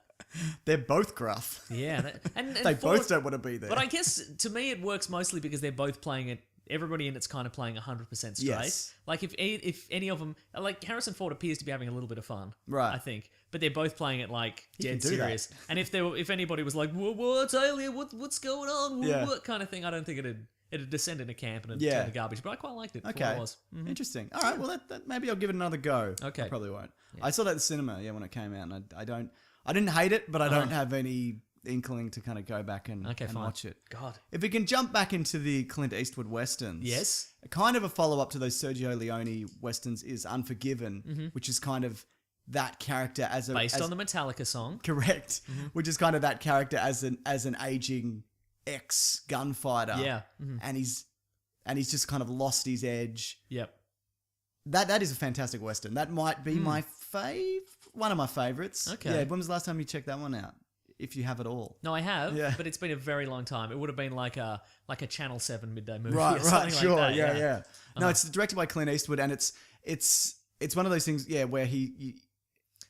A: They're both gruff.
B: Yeah. And
A: They
B: Ford,
A: both don't want to be there.
B: But I guess to me it works mostly because they're both playing it. Everybody in it's kind of playing 100% straight.
A: Yes.
B: Like if any of them, like Harrison Ford appears to be having a little bit of fun,
A: Right.
B: I think, but they're both playing it like dead
A: can do that.
B: serious. And if anybody was like, "What's alien? What's going on?"
A: Yeah.
B: What kind of thing? I don't think it'd descend into camp and it'd
A: Yeah.
B: turn to garbage. But I quite liked it. For what
A: Okay.
B: it was. Mhm.
A: Interesting. All right. Well, that maybe I'll give it another go.
B: Okay.
A: I probably won't. I saw that at the cinema. Yeah, when it came out, and I didn't hate it, but I don't have any inkling to kind of go back and
B: Okay, fine.
A: watch it.
B: God.
A: If we can jump back into the Clint Eastwood westerns,
B: Yes.
A: kind of a follow up to those Sergio Leone westerns is Unforgiven,
B: Mm-hmm.
A: which is kind of that character as a
B: Based on the Metallica song.
A: correct,
B: Mm-hmm.
A: which is kind of that character as an aging ex gunfighter,
B: Yeah. Mhm.
A: and he's just kind of lost his edge.
B: Yep.
A: That is a fantastic western. That might be my one of my favorites.
B: Okay.
A: Yeah. When was the last time you checked that one out? If you have it all.
B: No, I have,
A: Yeah.
B: but it's been a very long time. It would have been like a Channel 7 midday movie
A: Right,
B: or something
A: sure,
B: like that.
A: yeah. No, it's directed by Clint Eastwood, and it's one of those things, where he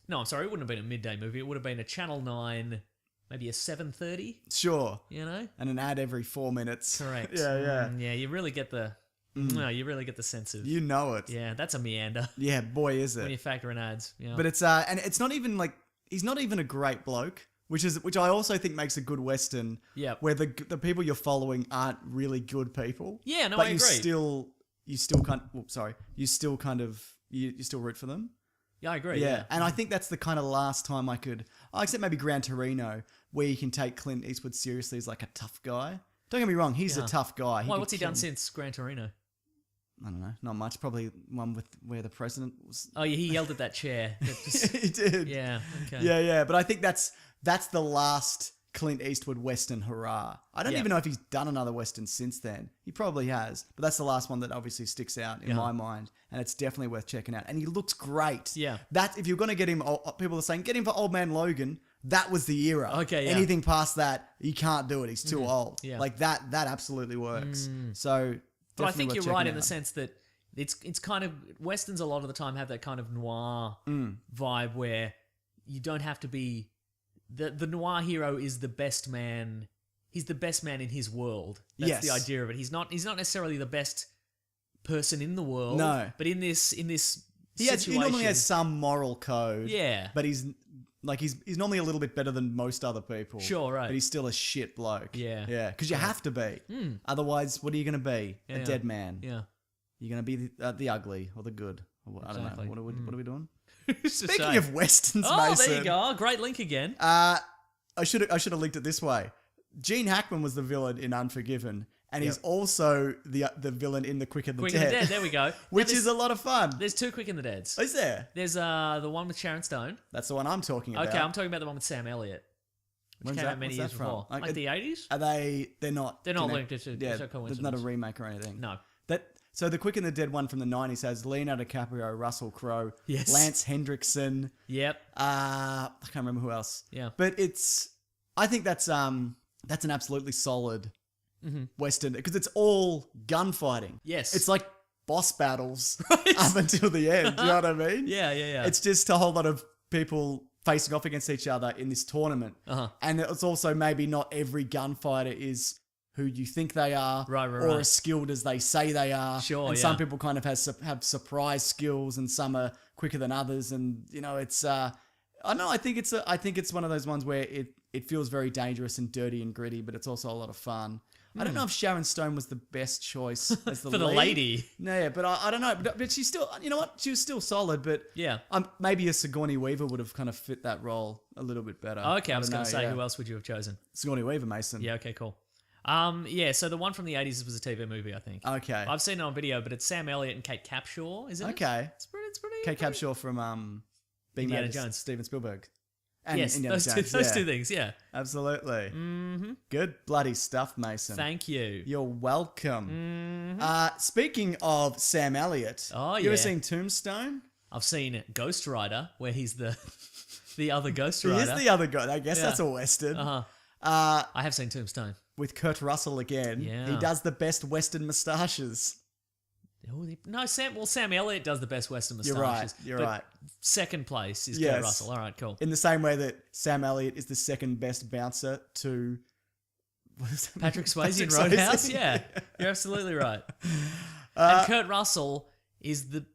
B: No, I'm sorry, it wouldn't have been a midday movie. It would have been a Channel 9, maybe a 7:30,
A: sure,
B: you know?
A: and an ad every 4 minutes.
B: Correct.
A: Yeah.
B: Yeah, you really get the no, you really get the sense of
A: You know it.
B: yeah, that's a meander
A: Yeah, boy, is
B: when you
A: it.
B: factor in ads. Yeah.
A: But it's and it's not even like he's not even a great bloke, which I also think makes a good western.
B: Yep.
A: Where the people you're following aren't really good people.
B: Yeah, no,
A: but
B: I
A: you
B: agree.
A: still you still kind of you still root for them.
B: Yeah, I agree.
A: Yeah.
B: Yeah.
A: And I think that's the kind of last time I could, except maybe Gran Torino, where you can take Clint Eastwood seriously as like a tough guy. Don't get me wrong, he's a tough guy.
B: Why? What's he done since Gran Torino?
A: I don't know, not much. Probably one with where the president was.
B: Oh, yeah, he yelled at that chair.
A: He did.
B: Yeah. Okay.
A: Yeah. But I think that's the last Clint Eastwood Western hurrah. I don't even know if he's done another Western since then. He probably has, but that's the last one that obviously sticks out in my mind, and it's definitely worth checking out. And he looks great.
B: Yeah.
A: That if you're going to get him, people are saying get him for Old Man Logan. That was the era.
B: Okay, yeah.
A: Anything past that, you can't do it. He's too old.
B: Yeah.
A: Like that absolutely works. So,
B: But I think
A: definitely
B: you're
A: worth
B: right
A: checking
B: in the
A: out.
B: sense that it's kind of Westerns a lot of the time have that kind of noir vibe where you don't have to be the noir hero is the best man. He's the best man in his world. That's the
A: Yes.
B: idea of it. He's not necessarily the best person in the world.
A: No.
B: But in this
A: He
B: situation,
A: normally has some moral code.
B: Yeah.
A: But he's normally a little bit better than most other people.
B: Sure, right.
A: But he's still a shit bloke.
B: Yeah.
A: Yeah. Because you have to be. Otherwise, what are you going to be?
B: Yeah.
A: A dead man.
B: Yeah.
A: You're going to be the ugly or the good. Or I don't know.
B: Exactly.
A: What are we doing?
B: Who's to
A: Speaking
B: say?
A: of westerns,
B: Oh,
A: Mason.
B: there you go. Great link again.
A: I should have linked it this way. Gene Hackman was the villain in Unforgiven, and he's also the villain in The Quick and the
B: Quick
A: Dead.
B: and the Dead. There we go.
A: Which
B: Now,
A: is a lot of fun.
B: there's two Quick and the Deads.
A: Is there?
B: There's the one with Sharon Stone.
A: That's the one I'm talking about.
B: Okay, I'm talking about the one with Sam Elliott, which
A: When's
B: came
A: that-
B: out many
A: what's
B: years
A: that from?
B: before, like the 80s.
A: Are they? They're not.
B: They're not
A: connect-
B: linked. It's a
A: yeah,
B: coincidence.
A: there's not a remake or anything.
B: No.
A: So the Quick and the Dead one from the 90s has Leonardo DiCaprio, Russell Crowe,
B: Yes.
A: Lance Hendrickson.
B: Yep.
A: I can't remember who else.
B: Yeah.
A: But I think that's an absolutely solid Western because it's all gunfighting.
B: Yes.
A: It's like boss battles up until the end. You know what I mean?
B: Yeah.
A: It's just a whole lot of people facing off against each other in this tournament.
B: Uh-huh.
A: And it's also maybe not every gunfighter is who you think they are
B: Right,
A: or as skilled as they say they are.
B: Sure,
A: and
B: yeah.
A: some people kind of have surprise skills and some are quicker than others. And, it's... I don't know. I think it's one of those ones where it feels very dangerous and dirty and gritty, but it's also a lot of fun. I don't know if Sharon Stone was the best choice as the
B: For the
A: lead.
B: lady.
A: No, yeah, but I don't know. But she's still, you know what? She was still solid, but
B: Yeah.
A: maybe a Sigourney Weaver would have kind of fit that role a little bit better.
B: Okay, I was
A: don't
B: going to
A: know,
B: say,
A: yeah.
B: who else would you have chosen?
A: Sigourney Weaver, Mason.
B: Yeah. Okay. Cool. Yeah. So the one from the 80s was a TV movie, I think.
A: Okay.
B: I've seen it on video, but it's Sam Elliott and Kate Capshaw, isn't it?
A: Okay.
B: It's pretty.
A: Kate Capshaw from Being
B: Indiana
A: Mad as
B: Jones.
A: Steven Spielberg. And
B: Yes,
A: Indiana
B: those
A: Jones,
B: two
A: yeah.
B: things. Yeah.
A: Absolutely. Mm-hmm. Good bloody stuff, Mason.
B: Thank you.
A: You're welcome. Speaking of Sam Elliott,
B: Oh,
A: you ever
B: yeah.
A: seen Tombstone?
B: I've seen Ghostwriter, where he's the other Ghost
A: He
B: Rider.
A: is the other guy. I guess
B: Yeah.
A: that's a Western.
B: Uh-huh. I have seen Tombstone.
A: With Kurt Russell again.
B: Yeah.
A: He does the best Western moustaches.
B: Oh, no, Sam Elliott does the best Western
A: You're
B: moustaches.
A: right. You're
B: but
A: right.
B: Second place is
A: Yes.
B: Kurt Russell. All right, cool.
A: In the same way that Sam Elliott is the second best bouncer to
B: Patrick Swayze in
A: Patrick
B: Roadhouse?
A: Swayze.
B: Yeah, you're absolutely right. And Kurt Russell is the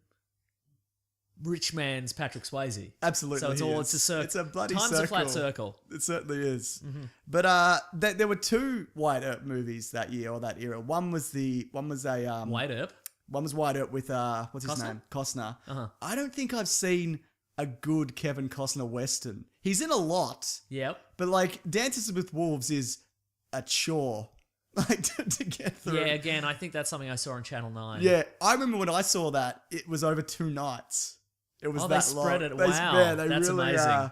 B: rich man's Patrick Swayze.
A: Absolutely.
B: So it's
A: he
B: all,
A: is.
B: it's a circle.
A: It's a bloody
B: Time's
A: circle.
B: a flat circle.
A: It certainly is.
B: Mm-hmm.
A: But there were two White Earp movies that year or that era. One was
B: White Earp.
A: One was White Earp with what's his
B: Costner?
A: name? Costner.
B: Uh-huh.
A: I don't think I've seen a good Kevin Costner Western. He's in a lot,
B: Yep.
A: but like Dances with Wolves is a chore, like to get through.
B: Yeah, again, I think that's something I saw on Channel 9.
A: Yeah, I remember when I saw that, it was over 2 nights. It was
B: Oh,
A: that
B: they
A: long.
B: spread it.
A: They
B: Wow,
A: yeah, they
B: that's
A: really,
B: amazing.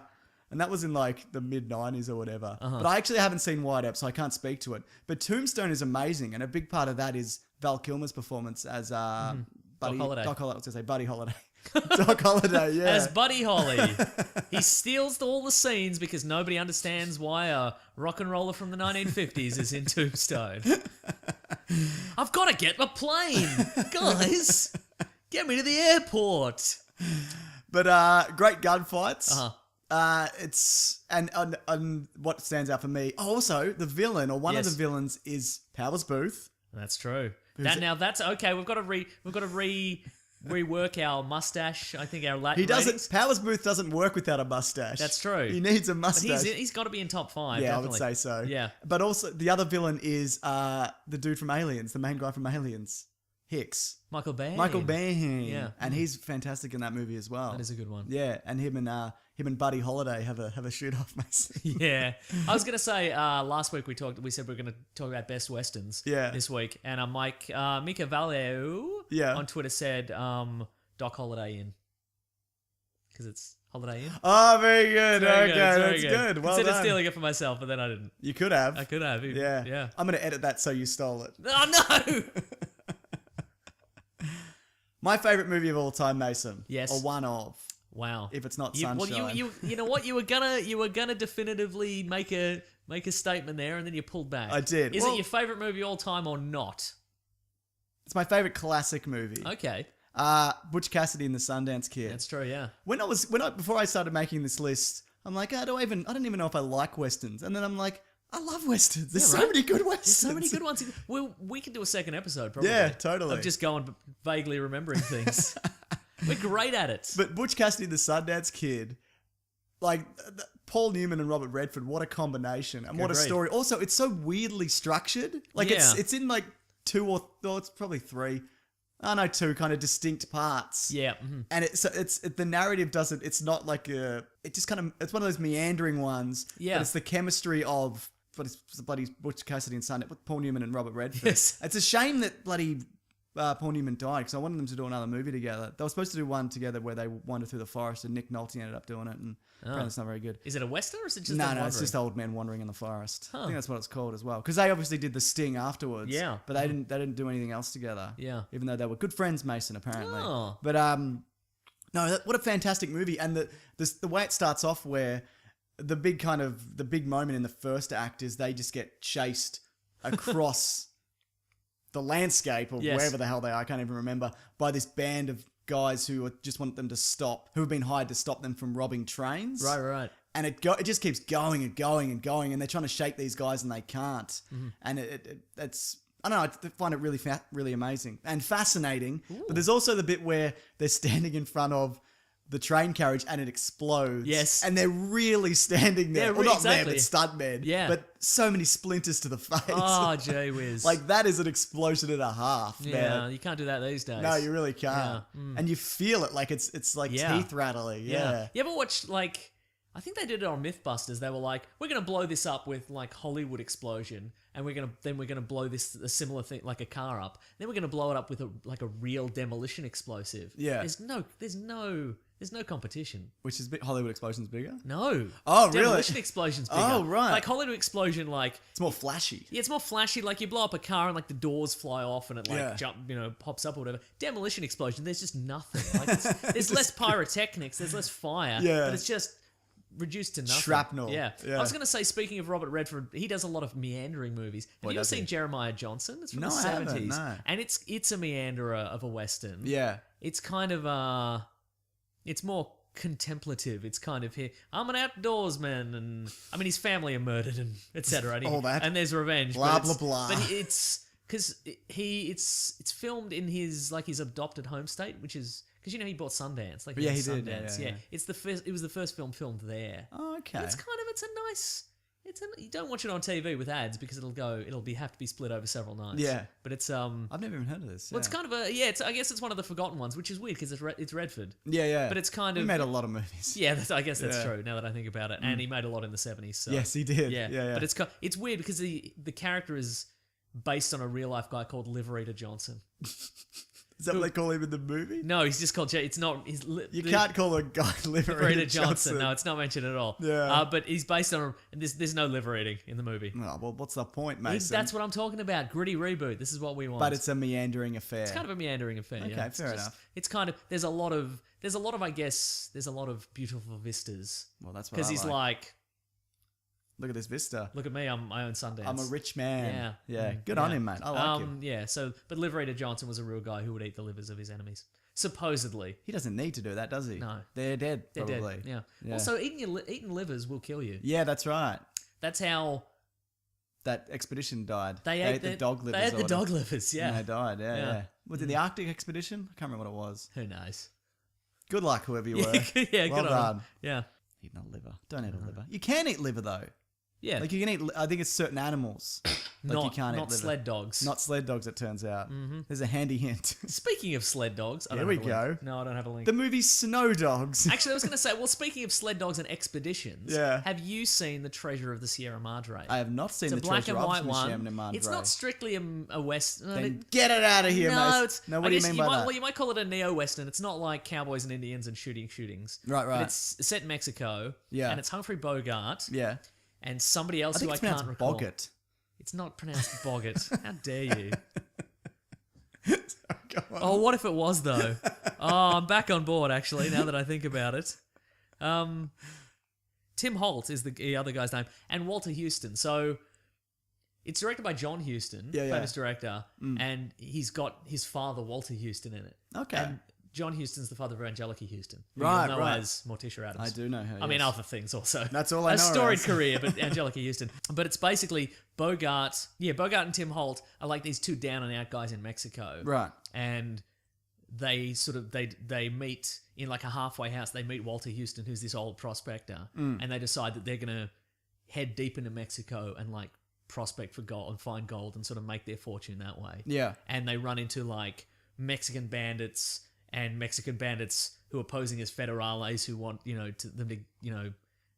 A: and that was in like the mid-90s or whatever.
B: Uh-huh.
A: But I actually haven't seen White Earp, so I can't speak to it. But Tombstone is amazing, and a big part of that is Val Kilmer's performance as Buddy
B: Holiday.
A: Doc Holiday. I was going to say Buddy Holiday. Doc Holiday, yeah.
B: As Buddy Holly. He steals all the scenes because nobody understands why a rock and roller from the 1950s is in Tombstone. I've got to get a plane. Guys, get me to the airport.
A: But great gunfights.
B: Uh-huh.
A: It's and what stands out for me. Oh, also the villain or one of
B: Yes.
A: the villains is Powers Booth.
B: That's true. That's okay. We've got to rework our mustache. I think our Latin
A: He doesn't.
B: ratings.
A: Powers Booth doesn't work without a mustache.
B: That's true.
A: He needs a
B: But
A: mustache.
B: he's got to be in top 5.
A: Yeah,
B: definitely.
A: I would say so.
B: Yeah.
A: But also the other villain is the dude from Aliens, the main guy from Aliens. Hicks.
B: Michael Bay.
A: Michael Biehn.
B: Yeah.
A: And he's fantastic in that movie as well.
B: That is a good one.
A: Yeah, and him and Buddy Holiday have a shoot off, Mason.
B: Yeah, I was gonna say last week we said we are gonna talk about best westerns.
A: Yeah.
B: This week, and Mika Valeu on Twitter said Doc Holiday Inn because it's Holiday Inn.
A: Oh, very good.
B: Very
A: Okay,
B: good, it's very
A: that's
B: good.
A: good. Well
B: Considered
A: done.
B: stealing it for myself, but then I didn't.
A: You could have.
B: I could have.
A: Yeah.
B: Yeah.
A: I'm going to edit that so you stole it.
B: Oh no!
A: My favourite movie of all time, Mason.
B: Yes.
A: Or one of.
B: Wow.
A: If it's not
B: Well,
A: Sunshine.
B: you know what? You were gonna definitively make a statement there, and then you pulled back.
A: I did.
B: Is
A: Well-
B: it your favorite movie all time or not?
A: It's my favourite classic movie.
B: Okay,
A: Butch Cassidy and the Sundance Kid.
B: that's true. Yeah.
A: Before I started making this list, I'm like, I don't even know if I like westerns. And then I'm like, I love westerns. There's
B: Yeah,
A: so
B: right?
A: many good westerns.
B: There's so many good ones. We could do a second episode, probably.
A: Yeah, totally.
B: Of just going vaguely remembering things. We're great at it.
A: But Butch Cassidy and the Sundance Kid, like Paul Newman and Robert Redford, what a combination and what a
B: Agreed.
A: story. Also, it's so weirdly structured. Like
B: Yeah.
A: it's in like it's probably three. I know two kind of distinct parts.
B: Yeah.
A: And the narrative doesn't. It's not like it's one of those meandering ones.
B: Yeah.
A: But it's the chemistry of. But it's bloody Butch Cassidy and Sundance with Paul Newman and Robert Redford.
B: Yes.
A: It's a shame that bloody Paul Newman died because I wanted them to do another movie together. They were supposed to do one together where they wandered through the forest and Nick Nolte ended up doing it and apparently it's not very good.
B: Is it a western or is it just
A: No,
B: them
A: it's
B: wandering?
A: just old men wandering in the forest. I
B: Huh.
A: think that's what it's called as well. Because they obviously did The Sting afterwards.
B: Yeah.
A: But they didn't do anything else together.
B: Yeah.
A: Even though they were good friends, Mason, apparently.
B: Oh.
A: But no, what a fantastic movie. And the way it starts off where the big moment in the first act is they just get chased across the landscape or
B: Yes.
A: wherever the hell they are, I can't even remember, by this band of guys who just want them to stop, who have been hired to stop them from robbing trains.
B: Right.
A: And it just keeps going and going and going, and they're trying to shake these guys and they can't.
B: Mm-hmm.
A: And it's I don't know, I find it really really amazing and fascinating. But there's also the bit where they're standing in front of the train carriage and it explodes.
B: Yes.
A: And they're really standing there.
B: Yeah,
A: Well, not
B: exactly.
A: them, but stuntmen.
B: Yeah.
A: But so many splinters to the face.
B: Oh, gee whiz.
A: Like, that is an explosion and a half,
B: yeah,
A: man.
B: you can't do that these days.
A: No, you really can't.
B: Yeah.
A: And you feel it like it's like
B: Yeah.
A: teeth rattling. Yeah.
B: You ever watch, like, I think they did it on Mythbusters. They were like, we're going to blow this up with, like, Hollywood explosion, and we're going to blow a similar thing, like a car up. Then we're going to blow it up with a real demolition explosive.
A: Yeah.
B: There's no competition.
A: Which is Hollywood Explosion's bigger?
B: No.
A: Oh, really?
B: Demolition explosion's bigger.
A: Oh, right.
B: Like, Hollywood explosion, like,
A: It's more flashy.
B: yeah, it's more flashy. Like, you blow up a car and, like, the doors fly off and it, like,
A: Yeah.
B: pops up or whatever. Demolition explosion, there's just nothing. Like, there's less pyrotechnics, there's less fire.
A: Yeah.
B: But it's just reduced to nothing.
A: Shrapnel.
B: Yeah.
A: Yeah.
B: I was going to say, speaking of Robert Redford, he does a lot of meandering movies. Have
A: What
B: you ever
A: does
B: seen
A: he?
B: Jeremiah Johnson? It's from
A: No,
B: the
A: I haven't,
B: 70s.
A: no.
B: And it's a meanderer of a Western.
A: Yeah.
B: It's kind of, it's more contemplative. It's kind of here, I'm an outdoorsman, and I mean his family are murdered and etc.
A: All that.
B: And there's revenge.
A: Blah,
B: but it's,
A: blah, blah.
B: But it's because it's filmed in his adopted home state, which is because he bought Sundance. Like
A: Yeah,
B: had
A: he did,
B: Sundance.
A: yeah.
B: It was the first film filmed there.
A: Oh, okay.
B: It's a nice. You don't watch it on TV with ads because it'll have to be split over several nights.
A: Yeah.
B: But it's
A: I've never even heard of this.
B: well, it's kind of I guess it's one of the forgotten ones, which is weird because it's Redford.
A: Yeah.
B: But it's kind
A: He
B: of
A: made a lot of movies.
B: yeah, I guess that's
A: Yeah.
B: true. Now that I think about it, and he made a lot in the 70s. So.
A: Yes, he did.
B: Yeah,
A: Yeah.
B: But it's weird because the character is based on a real life guy called Liverita Johnson.
A: Is that what they call him in the movie?
B: No, he's just called. It's not.
A: You can't call a guy
B: Liverita
A: Liverita
B: Johnson. No, it's not mentioned at all.
A: Yeah.
B: But he's based on. There's no liver eating in the movie.
A: Oh, well, what's the point, Mason?
B: That's what I'm talking about. Gritty reboot. This is what we want.
A: But it's a meandering affair.
B: It's kind of a meandering affair.
A: Okay,
B: yeah. It's
A: fair
B: just-
A: enough.
B: It's kind of there's a lot of I guess there's a lot of beautiful vistas
A: Well, that's what
B: because
A: I
B: he's
A: like.
B: like,
A: Look at this vista.
B: look at me, I own Sundance.
A: I'm a rich man.
B: Yeah.
A: Good
B: Yeah.
A: on him, mate. I like him.
B: Yeah, but Liverita Johnson was a real guy who would eat the livers of his enemies. Supposedly.
A: He doesn't need to do that, does he?
B: No.
A: They're dead,
B: They're
A: probably.
B: dead. Yeah.
A: Yeah.
B: Also, eating livers will kill you.
A: Yeah, that's right.
B: That's how
A: That expedition died.
B: they ate
A: the dog livers.
B: They ate
A: or
B: the
A: whatever.
B: dog livers,
A: And
B: yeah.
A: they died, yeah.
B: Yeah.
A: Was it the Arctic expedition? I can't remember what it was.
B: Who knows?
A: Good luck, whoever you were.
B: yeah,
A: Well
B: good on
A: done.
B: him. Yeah.
A: Eating a liver. Don't eat a liver. You can eat liver, though.
B: Yeah.
A: Like you can eat. I think it's certain animals. Like you can't eat
B: not
A: liver.
B: sled dogs.
A: Not sled dogs. It turns out. There's a handy hint.
B: Speaking of sled dogs, I
A: Here
B: don't
A: we
B: have a link.
A: go.
B: No, I don't have a link.
A: The movie Snow Dogs.
B: Actually, I was going to say, well, speaking of sled dogs and expeditions,
A: Yeah.
B: have you seen The Treasure of the Sierra Madre?
A: I have not seen
B: It's
A: the
B: a black
A: treasure
B: and
A: of
B: white
A: the Sierra
B: one.
A: Madre.
B: It's not strictly a west.
A: Then get it out of here,
B: no,
A: mate.
B: it's
A: No, what
B: I
A: do you
B: guess
A: mean by that?
B: Well, you might call it a neo-western. It's not like cowboys and Indians and shootings.
A: Right.
B: But it's set in Mexico.
A: Yeah.
B: And it's Humphrey Bogart
A: Yeah.
B: and somebody else
A: I think
B: who
A: it's
B: I can't
A: pronounced
B: recall.
A: Boggart.
B: It's not pronounced Boggart. How dare you?
A: Go on.
B: Oh, what if it was though? Oh, I'm back on board actually. Now that I think about it, Tim Holt is the other guy's name, and Walter Huston. So it's directed by John Huston,
A: Yeah, yeah.
B: famous director, and he's got his father Walter Huston in it.
A: Okay.
B: And John Huston's the father of Angelica Huston, who
A: Right,
B: you'll know
A: right.
B: as Morticia Adams.
A: I do know her.
B: I mean,
A: yes.
B: other things also.
A: That's all I
B: A
A: know her
B: storied
A: as.
B: career, but Angelica Houston. But it's basically Bogart. Yeah, Bogart and Tim Holt are like these two down and out guys in Mexico.
A: Right.
B: And they sort of they meet in like a halfway house. They meet Walter Houston, who's this old prospector, and they decide that they're gonna head deep into Mexico and like prospect for gold and find gold and sort of make their fortune that way.
A: Yeah.
B: And they run into like Mexican bandits who are posing as federales who want, them to,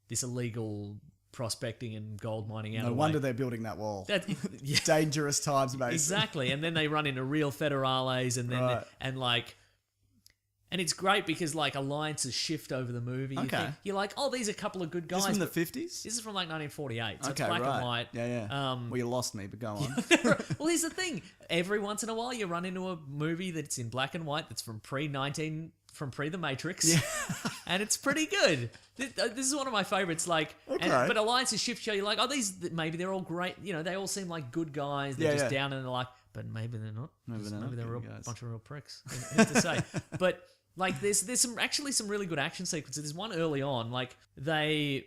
B: this illegal prospecting and gold mining out
A: No
B: of the
A: wonder
B: way.
A: they're building that wall.
B: Yeah,
A: Dangerous times, mate.
B: exactly. And then they run into real federales and then,
A: Right.
B: and it's great because like alliances shift over the movie.
A: Okay.
B: You're like, oh, these are a couple of good guys.
A: This from the
B: but
A: 50s?
B: this is from like 1948. So
A: Okay,
B: it's black
A: right.
B: and white.
A: Yeah. Well, you lost me, but go on.
B: Well, here's the thing. Every once in a while, you run into a movie that's in black and white that's from pre-The Matrix.
A: Yeah.
B: And it's pretty good. This is one of my favorites. Like,
A: Okay.
B: but alliances shift show. You're like, oh, maybe they're all great. They all seem like good guys. They're
A: Yeah,
B: just
A: yeah.
B: down and they're like, but maybe they're not.
A: Maybe they're not
B: Maybe they're a
A: good guys.
B: bunch of real pricks. Who's to say? But like, there's some really good action sequences. There's one early on, like they're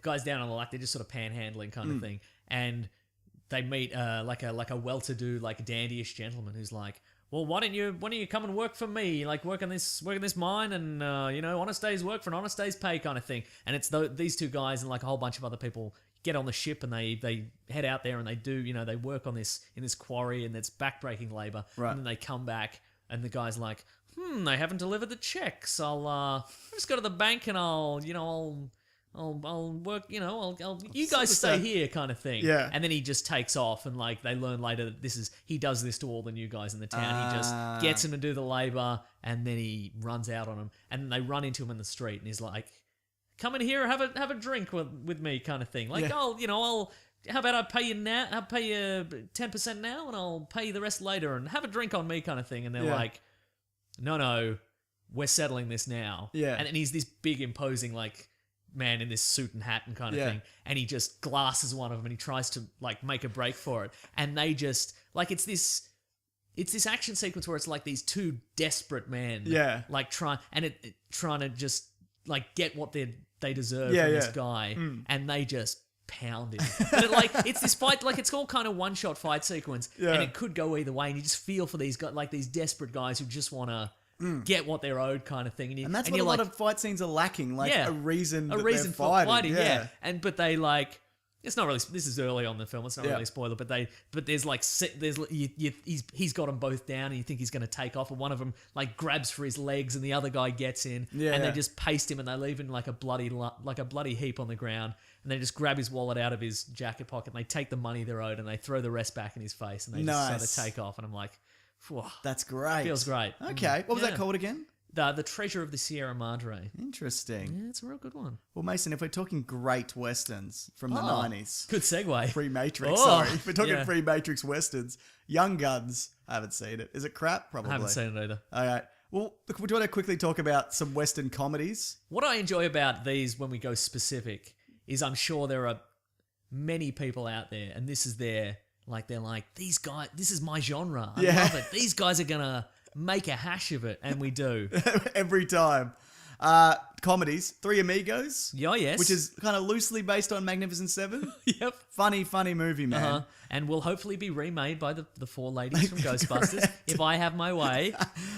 B: guys down on the luck. They're just sort of panhandling kind of thing, and they meet like a well-to-do like dandyish gentleman who's like, well, why don't you come and work for me, like work on this mine, and honest day's work for an honest day's pay kind of thing. And it's these two guys and like a whole bunch of other people get on the ship and they head out there and they do they work on this in this quarry, and it's backbreaking labor.
A: Right.
B: And then they come back and the guy's like, they haven't delivered the checks. I'll just go to the bank and I'll work, you guys stay here kind of thing.
A: Yeah.
B: And then he just takes off, and like they learn later that he does this to all the new guys in the town. He just gets them to do the labor, and then he runs out on them, and then they run into him in the street, and he's like, come in here, have a drink with me kind of thing. Like,
A: Yeah.
B: how about I pay you now? I'll pay you 10% now, and I'll pay you the rest later, and have a drink on me kind of thing. And they're
A: Yeah.
B: like, no, we're settling this now.
A: Yeah.
B: And he's this big imposing like man in this suit and hat and kind of
A: Yeah.
B: thing, and he just glasses one of them and he tries to like make a break for it, and they just like it's this action sequence where it's like these two desperate men
A: Yeah.
B: like trying to just like get what they deserve
A: Yeah,
B: from this
A: yeah.
B: guy, and they just pound him. But it's this fight, like it's all kind of one-shot fight sequence,
A: Yeah.
B: and it could go either way, and you just feel for these guys, like these desperate guys who just want to get what they're owed kind of thing.
A: And that's what
B: you're
A: a lot
B: like,
A: of fight scenes are lacking. Like
B: Yeah.
A: a reason
B: a
A: that
B: reason
A: they're
B: for fighting,
A: Yeah.
B: but they like, it's not really, this is early on in the film, it's not
A: Yeah.
B: really a spoiler, but there's like he's got them both down, and you think he's going to take off, and one of them like grabs for his legs, and the other guy gets in,
A: Yeah.
B: and they just paste him, and they leave him like a bloody heap on the ground, and they just grab his wallet out of his jacket pocket, and they take the money they're owed, and they throw the rest back in his face, and they just
A: Nice.
B: sort of take off, and I'm like, phew,
A: That's great.
B: feels great.
A: Okay. What was
B: Yeah.
A: that called again?
B: The Treasure of the Sierra Madre.
A: Interesting.
B: Yeah, it's a real good one.
A: Well, Mason, if we're talking great westerns from the
B: Oh.
A: 90s,
B: Good segue.
A: pre-Matrix,
B: Oh,
A: sorry. If we're talking
B: yeah.
A: pre-Matrix westerns, Young Guns, I haven't seen it. Is it crap? Probably.
B: I haven't seen it either.
A: All right. Well, look, we want to quickly talk about some western comedies.
B: What I enjoy about these when we go specific is I'm sure there are many people out there, and this is they're like, these guys, this is my genre. I
A: Yeah.
B: love it. These guys are going to make a hash of it, and we do.
A: Every time. Comedies, Three Amigos,
B: Yeah, yes.
A: which is kind of loosely based on Magnificent Seven.
B: Yep.
A: Funny movie, man.
B: Uh-huh. And will hopefully be remade by the four ladies from Ghostbusters, if I have my way.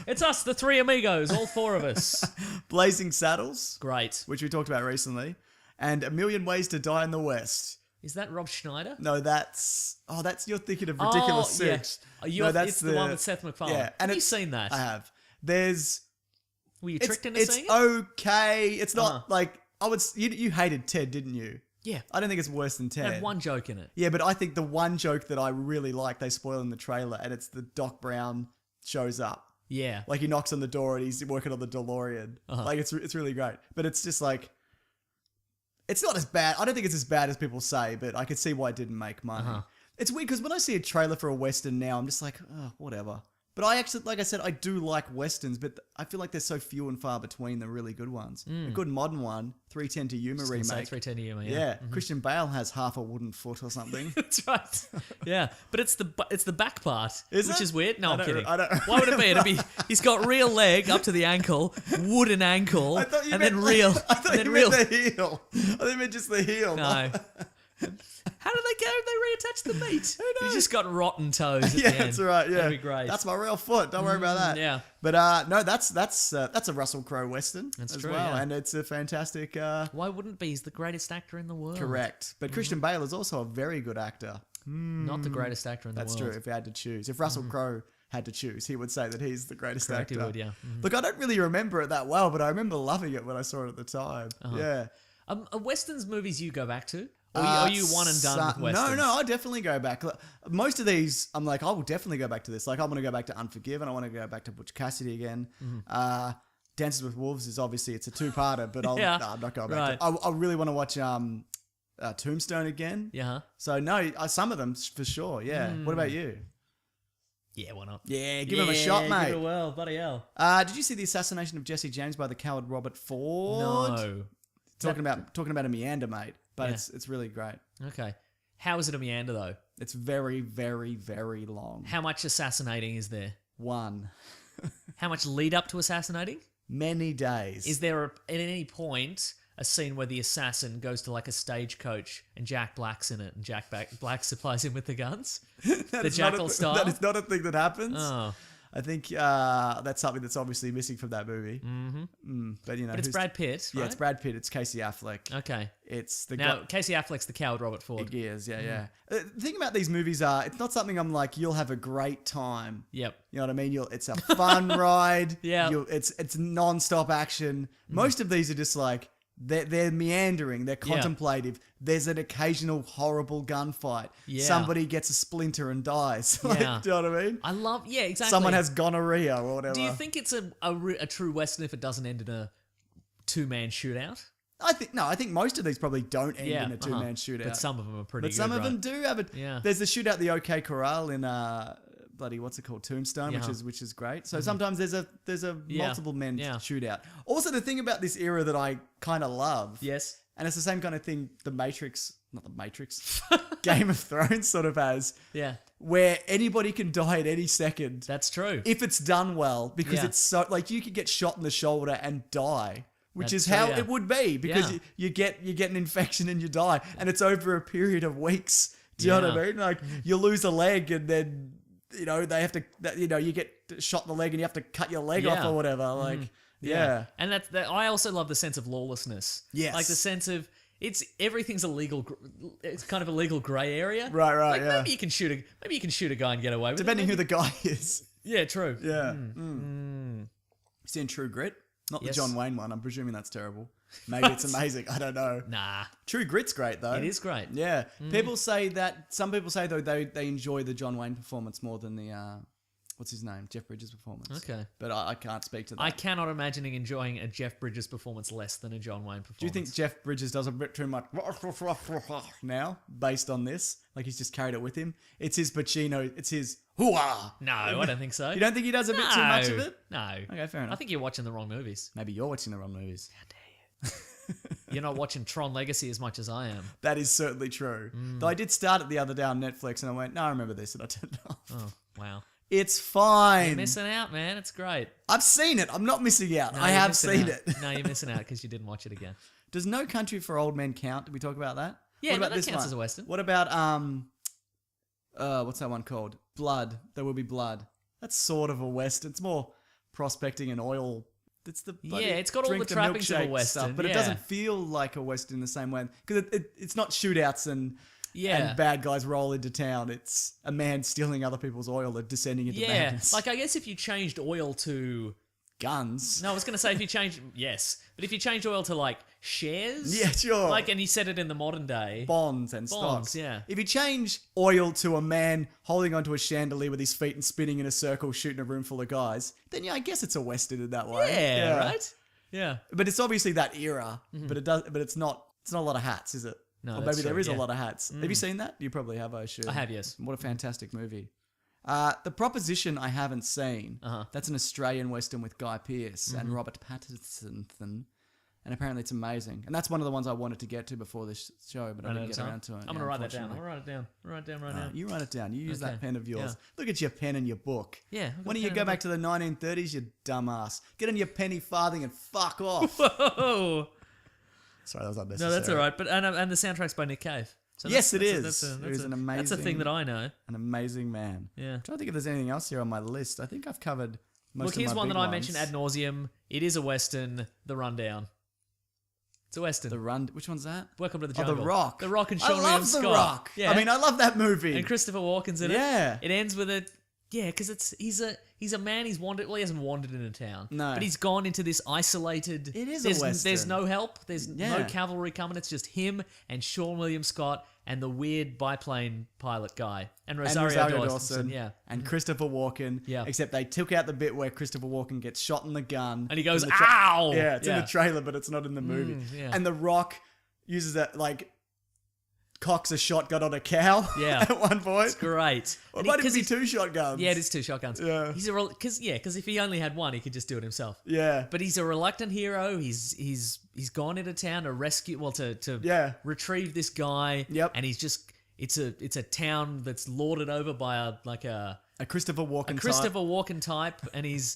B: It's us, the three amigos, all four of us.
A: Blazing Saddles,
B: Great.
A: which we talked about recently. and A Million Ways to Die in the West.
B: Is that Rob Schneider?
A: No, that's you're thinking of Ridiculous Six.
B: Yeah. It's the one with Seth MacFarlane.
A: Yeah, and
B: have you seen that?
A: I have. There's.
B: Were you tricked into seeing it?
A: It's okay. It's not like you hated Ted, didn't you?
B: Yeah.
A: I don't think it's worse than
B: It
A: Ted.
B: had one joke in it.
A: Yeah, but I think the one joke that I really like, they spoil in the trailer, and it's the Doc Brown shows up.
B: Yeah.
A: Like he knocks on the door and he's working on the DeLorean. Like it's really great. But it's just like, it's not as bad. I don't think it's as bad as people say, but I could see why it didn't make money. It's weird because when I see a trailer for a Western now, I'm just like, oh, whatever. But I actually, like I said, I do like Westerns, but I feel like there's so few and far between the really good ones. A good modern one, 310 to Yuma remake.
B: 310 to Yuma,
A: Yeah. Christian Bale has half a wooden foot or something.
B: That's right. Yeah, but it's the back part, which
A: it?
B: is weird. No, I'm kidding.
A: I don't
B: Why would it be? It'd be he's got real leg up to the ankle, wooden ankle, and then real.
A: I thought you meant the heel. I thought you meant just the heel.
B: No. How do they go? They reattach the meat. You just got rotten toes. At
A: Yeah,
B: the end.
A: that's right. Yeah,
B: That'd be great.
A: That's my real foot. Don't worry about that.
B: Yeah.
A: But no, that's a Russell Crowe Western as
B: true,
A: well,
B: yeah.
A: and it's a fantastic.
B: Why wouldn't it be? He's the greatest actor in the world.
A: Correct. But Christian Bale is also a very good actor.
B: Not the greatest actor in the
A: That's
B: world.
A: true. If he had to choose, if Russell Crowe had to choose, he would say that he's the greatest
B: Correct,
A: actor.
B: he would, yeah.
A: Look, I don't really remember it that well, but I remember loving it when I saw it at the time. Yeah.
B: Are Westerns movies you go back to? Or are you one and done with Westerns?
A: No, I definitely go back. Most of these, I'm like, I will definitely go back to this. Like, I want to go back to Unforgiven. I want to go back to Butch Cassidy again. Dances with Wolves is obviously, it's a two-parter, but I'm not going back to it. I really want to watch Tombstone again.
B: Yeah.
A: So, no, some of them for sure, yeah. What about you?
B: Yeah, why not?
A: Yeah, give him a shot, mate.
B: Give it a whirl, bloody hell.
A: Did you see the assassination of Jesse James by the coward Robert Ford?
B: No.
A: Talking about a meander, mate. But it's really great.
B: Okay. How is it a meander, though?
A: It's very, very, very long.
B: How much assassinating is there?
A: One.
B: How much lead up to assassinating?
A: Many days.
B: Is there, at any point, a scene where the assassin goes to like a stagecoach and Jack Black's in it and Jack Black supplies him with the guns? The Jackal style?
A: That is not a thing that happens.
B: Oh.
A: I think that's something that's obviously missing from that movie. But you know,
B: But it's Brad Pitt, right?
A: Yeah, it's Brad Pitt. It's Casey Affleck.
B: Okay.
A: It's the
B: Now, Casey Affleck's the coward Robert Ford.
A: He is, yeah. The thing about these movies are, it's not something I'm like, you'll have a great time.
B: Yep.
A: You know what I mean? It's a fun ride.
B: Yeah.
A: It's non-stop action. Most of these are just like, they're meandering, they're contemplative. There's an occasional horrible gunfight.
B: Yeah.
A: Somebody gets a splinter and dies. Like,
B: Yeah.
A: do you know what I mean?
B: I love, yeah, exactly.
A: Someone has gonorrhea or whatever.
B: Do you think it's a true Western if it doesn't end in a two-man shootout?
A: I think most of these probably don't end in a two-man shootout.
B: But some of them are pretty
A: But
B: good,
A: some of
B: right?
A: them do have it.
B: Yeah.
A: There's the shootout, the OK Corral in bloody what's it called, Tombstone,
B: Yeah.
A: which is great. So sometimes there's a
B: Yeah.
A: multiple men
B: Yeah.
A: shootout. Also, the thing about this era that I kind of love,
B: Yes.
A: and it's the same kind of thing not the Matrix, Game of Thrones sort of has,
B: Yeah.
A: where anybody can die at any second
B: That's true.
A: if it's done well, because
B: Yeah.
A: it's so like you could get shot in the shoulder and die. Which
B: That's
A: is
B: true,
A: how
B: yeah.
A: it would be, because
B: Yeah.
A: you get an infection and you die, and it's over a period of weeks. Do you know what I
B: Yeah.
A: mean? Like you lose a leg, and then they have to, you get shot in the leg, and you have to cut your leg off
B: Yeah.
A: or whatever. Like yeah.
B: And that I also love the sense of lawlessness.
A: Yes.
B: Like the sense of everything's illegal. It's kind of a legal grey area.
A: Right,
B: Like
A: yeah.
B: maybe you can shoot a guy and get away with
A: Depending
B: it.
A: who the guy is.
B: Yeah, true.
A: Yeah. Seen True Grit? Not
B: Yes.
A: the John Wayne one. I'm presuming that's terrible. Maybe it's amazing. I don't know.
B: Nah.
A: True Grit's great though.
B: It is great.
A: Yeah. People say that. Some people say though they enjoy the John Wayne performance more than the what's his name, Jeff Bridges' performance.
B: Okay.
A: But I can't speak to that.
B: I cannot imagine enjoying a Jeff Bridges performance less than a John Wayne performance.
A: Do you think Jeff Bridges does a bit too much now based on this? Like he's just carried it with him. It's his Pacino. It's his hooah.
B: No, I don't think so.
A: You don't think he does a bit too much of it?
B: No.
A: Okay, fair enough.
B: I think you're watching the wrong movies.
A: Maybe you're watching the wrong movies.
B: You're not watching Tron Legacy as much as I am.
A: That is certainly true. Though I did start it the other day on Netflix, and I went, no, I remember this, and I turned it off.
B: Oh, wow.
A: It's fine.
B: You're missing out, man. It's great.
A: I've seen it. I'm not missing out.
B: No,
A: I
B: you're
A: have
B: missing
A: seen
B: out.
A: it.
B: No, you're missing out because you didn't watch it again.
A: Does No Country for Old Men count? Did we talk about that?
B: Yeah,
A: what
B: no,
A: about
B: that
A: this
B: counts
A: one?
B: as a Western.
A: What about what's that one called? Blood. There Will Be Blood. That's sort of a Western. It's more prospecting and oil It's the bloody
B: it's got all
A: drink
B: the trappings of a
A: milkshake
B: Western,
A: stuff, but it
B: yeah.
A: doesn't feel like a Western in the same way because it's not shootouts and bad guys roll into town. It's a man stealing other people's oil and descending into madness.
B: Like I guess if you changed oil to
A: guns.
B: no, I was going to say if you changed but if you changed oil to like shares,
A: Yeah, sure.
B: like and he said it in the modern day,
A: Bonds and stocks.
B: yeah.
A: If you change oil to a man holding onto a chandelier with his feet and spinning in a circle, shooting a room full of guys, then yeah, I guess it's a Western in that way.
B: yeah, right, yeah.
A: But it's obviously that era. But it's not a lot of hats, is it?
B: No,
A: or
B: that's
A: maybe there
B: true,
A: is a
B: yeah.
A: lot of hats. Have you seen that? You probably have, I assume.
B: I have, yes.
A: What a fantastic movie. The Proposition I haven't seen. That's an Australian Western with Guy Pearce and Robert Pattinson. And apparently it's amazing. And that's one of the ones I wanted to get to before this show, but I didn't get around to it.
B: I'm going to write that down. I'm going to write it down. I'll write it down right now.
A: You write it down. You use
B: Okay.
A: that pen of yours.
B: Yeah.
A: Look at your pen and your book.
B: Yeah, I've got
A: Why don't
B: a
A: you
B: pen
A: go
B: and
A: back to the 1930s, you dumbass? Get on your penny farthing and fuck off.
B: Whoa.
A: Sorry, that was unnecessary.
B: No, that's all right. But and the soundtrack's by Nick Cave. So
A: Yes, it
B: that's
A: is. It is an amazing.
B: That's a thing that I know.
A: An amazing man.
B: Yeah.
A: I'm trying to think if there's anything else here on my list. I think I've covered most
B: Look,
A: of
B: here's
A: my
B: one
A: big
B: that I
A: ones.
B: mentioned ad nauseum. It is a Western, The Rundown. It's a Western.
A: The Run. Which one's that?
B: Welcome to the
A: Oh,
B: Jungle.
A: The Rock.
B: The Rock and
A: I
B: Sean
A: love
B: William
A: The
B: Scott.
A: Rock.
B: Yeah.
A: I mean, I love that movie.
B: and Christopher Walken's in it.
A: Yeah.
B: It ends with a because he's a man. He's wandered. Well, he hasn't wandered in a town.
A: No.
B: but he's gone into this isolated.
A: It is a
B: there's,
A: Western.
B: There's no help. There's no
A: Yeah.
B: cavalry coming. It's just him and Sean William Scott and the weird biplane pilot guy and Rosario Dawson. Yeah.
A: And Christopher Walken.
B: Yeah.
A: Except they took out the bit where Christopher Walken gets shot in the gun.
B: And he goes,
A: in the
B: "Ow!"
A: Yeah, it's in
B: Yeah.
A: the trailer, but it's not in the movie.
B: yeah.
A: And The Rock uses that, like, cocks a shotgun on a cow
B: Yeah.
A: at one point.
B: Great.
A: Or
B: And
A: it might
B: he-
A: even be
B: 'cause
A: two shotguns.
B: Yeah, it is two shotguns.
A: Yeah.
B: He's because if he only had one, he could just do it himself.
A: Yeah.
B: But he's a reluctant hero. He's gone into town to rescue, to
A: Yeah.
B: retrieve this guy.
A: Yep.
B: And he's just it's a town that's lorded over by
A: A Christopher Walken
B: Christopher
A: type.
B: Walken type, and he's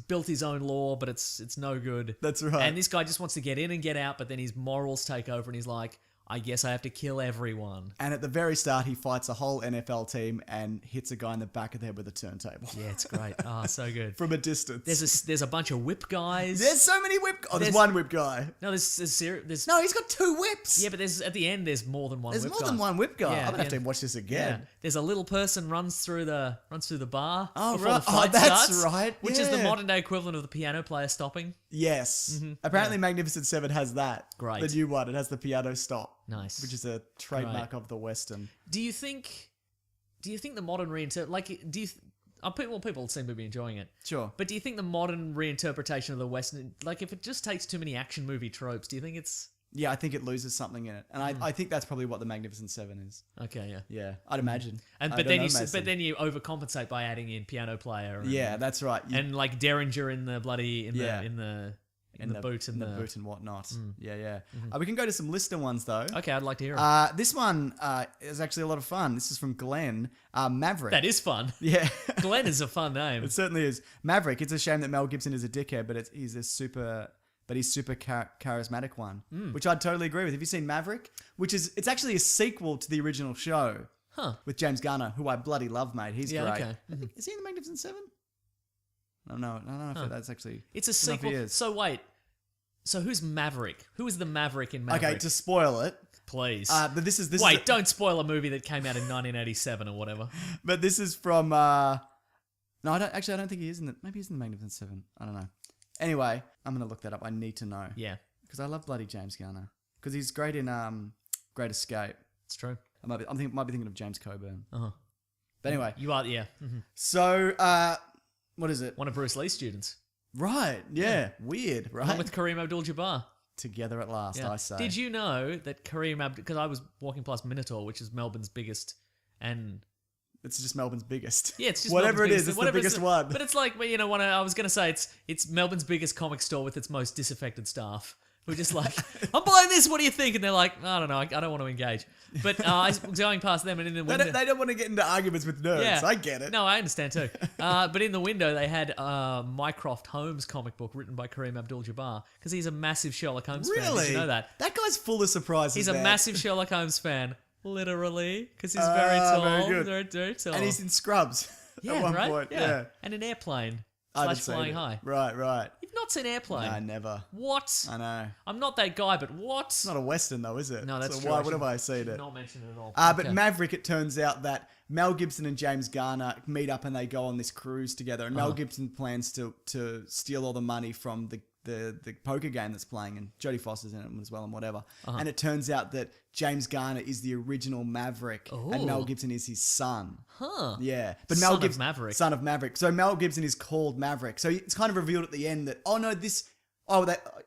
B: built his own law, but it's no good.
A: That's right.
B: And this guy just wants to get in and get out, but then his morals take over, and he's like, I guess I have to kill everyone.
A: And at the very start, he fights a whole NFL team and hits a guy in the back of the head with a turntable.
B: Yeah, it's great. Oh, so good.
A: From a distance.
B: There's a bunch of whip guys.
A: There's so many whip... Oh, there's
B: There's-
A: one whip guy.
B: No, there's
A: No, he's got two whips.
B: yeah, but there's at the end there's more than one.
A: There's
B: whip
A: more
B: guy.
A: than one whip guy.
B: Yeah,
A: I'm going to have
B: yeah.
A: to watch this
B: Yeah,
A: again.
B: there's a little person runs through the bar.
A: Oh,
B: before
A: right.
B: The fight
A: Oh, that's
B: starts,
A: right.
B: Which is the
A: Yeah.
B: modern day equivalent of the piano player stopping.
A: Yes. Apparently Magnificent Seven has that.
B: Great.
A: The new one. It has the piano stop.
B: Nice.
A: Which is a trademark of the Western.
B: Do you think the modern people seem to be enjoying it.
A: Sure.
B: But do you think the modern reinterpretation of the Western, like if it just takes too many action movie tropes, do you think it's
A: Yeah, I think it loses something in it. And I think that's probably what the Magnificent Seven is.
B: okay? Yeah.
A: Yeah, I'd imagine.
B: And
A: I
B: but
A: don't
B: then
A: know,
B: you
A: Mason.
B: overcompensate by adding in piano player. And,
A: Yeah, that's right.
B: and like Derringer in the bloody in
A: Yeah.
B: the in the boot and
A: the
B: the
A: boot and whatnot. Yeah. We can go to some listener ones though.
B: Okay, I'd like to hear it.
A: This one is actually a lot of fun. This is from Glenn. Maverick.
B: That is fun.
A: Yeah.
B: Glenn is a fun name.
A: It certainly is. Maverick. It's a shame that Mel Gibson is a dickhead, but he's super charismatic one, which I'd totally agree with. Have you seen Maverick? It's actually a sequel to the original show.
B: Huh.
A: With James Garner, who I bloody love, mate. He's
B: Yeah,
A: great.
B: okay.
A: Is he in the Magnificent Seven? I don't know if that's actually...
B: It's a
A: I don't know if he
B: sequel.
A: is.
B: So wait. So who's Maverick? Who is the Maverick in Maverick?
A: Okay, to spoil it,
B: Please.
A: but this is
B: Wait, don't spoil a movie that came out in 1987 or whatever.
A: But this is from... no, I don't think he is in the... Maybe he's in the Magnificent Seven. I don't know. Anyway, I'm going to look that up. I need to know.
B: Yeah,
A: Because I love bloody James Garner. Because he's great in Great Escape.
B: it's true.
A: I might be thinking of James Coburn.
B: Uh-huh.
A: But anyway,
B: You are, yeah. Mhm.
A: so what is it?
B: One of Bruce Lee's students.
A: Right, yeah, weird, right?
B: Along with Kareem Abdul-Jabbar.
A: Together at last,
B: Yeah.
A: I say.
B: Did you know that Kareem Abdul... Because I was walking past Minotaur, which is Melbourne's biggest... And
A: It's just Melbourne's biggest.
B: yeah, it's just
A: whatever
B: Melbourne's
A: it is.
B: biggest-
A: It's the biggest one.
B: But it's like, you know, I was going to say it's Melbourne's biggest comic store with its most disaffected staff. Who are just like, I'm buying this, what do you think? And they're like, I don't know, I don't want to engage. But I was going past them and in the window...
A: They don't want to get into arguments with nerds.
B: Yeah.
A: I get it.
B: No, I understand too. But in the window, they had Mycroft Holmes comic book written by Kareem Abdul-Jabbar because he's a massive Sherlock Holmes fan.
A: Really?
B: Did you know that?
A: That guy's full of surprises.
B: He's a
A: man.
B: massive Sherlock Holmes fan, literally, because he's very tall.
A: very good.
B: Very, very tall.
A: And he's in Scrubs
B: yeah,
A: at one
B: right?
A: point.
B: Yeah. And an airplane.
A: I haven't
B: Flash
A: seen
B: Flying
A: it.
B: High.
A: Right.
B: You've not seen Airplane?
A: No, never.
B: What?
A: I know.
B: I'm not that guy, but what?
A: It's not a Western though, is it?
B: No, that's
A: so
B: true.
A: why would have I seen it?
B: Not mention it at all.
A: But
B: Okay.
A: Maverick, it turns out that Mel Gibson and James Garner meet up and they go on this cruise together. And Mel Gibson plans to steal all the money from the poker game that's playing, and Jodie Foster's in it as well and whatever. And it turns out that James Garner is the original Maverick and Mel Gibson is his son.
B: Huh.
A: Yeah. But
B: Son
A: Mel
B: of
A: Gibson,
B: Maverick.
A: Son of Maverick. So Mel Gibson is called Maverick. So it's kind of revealed at the end that,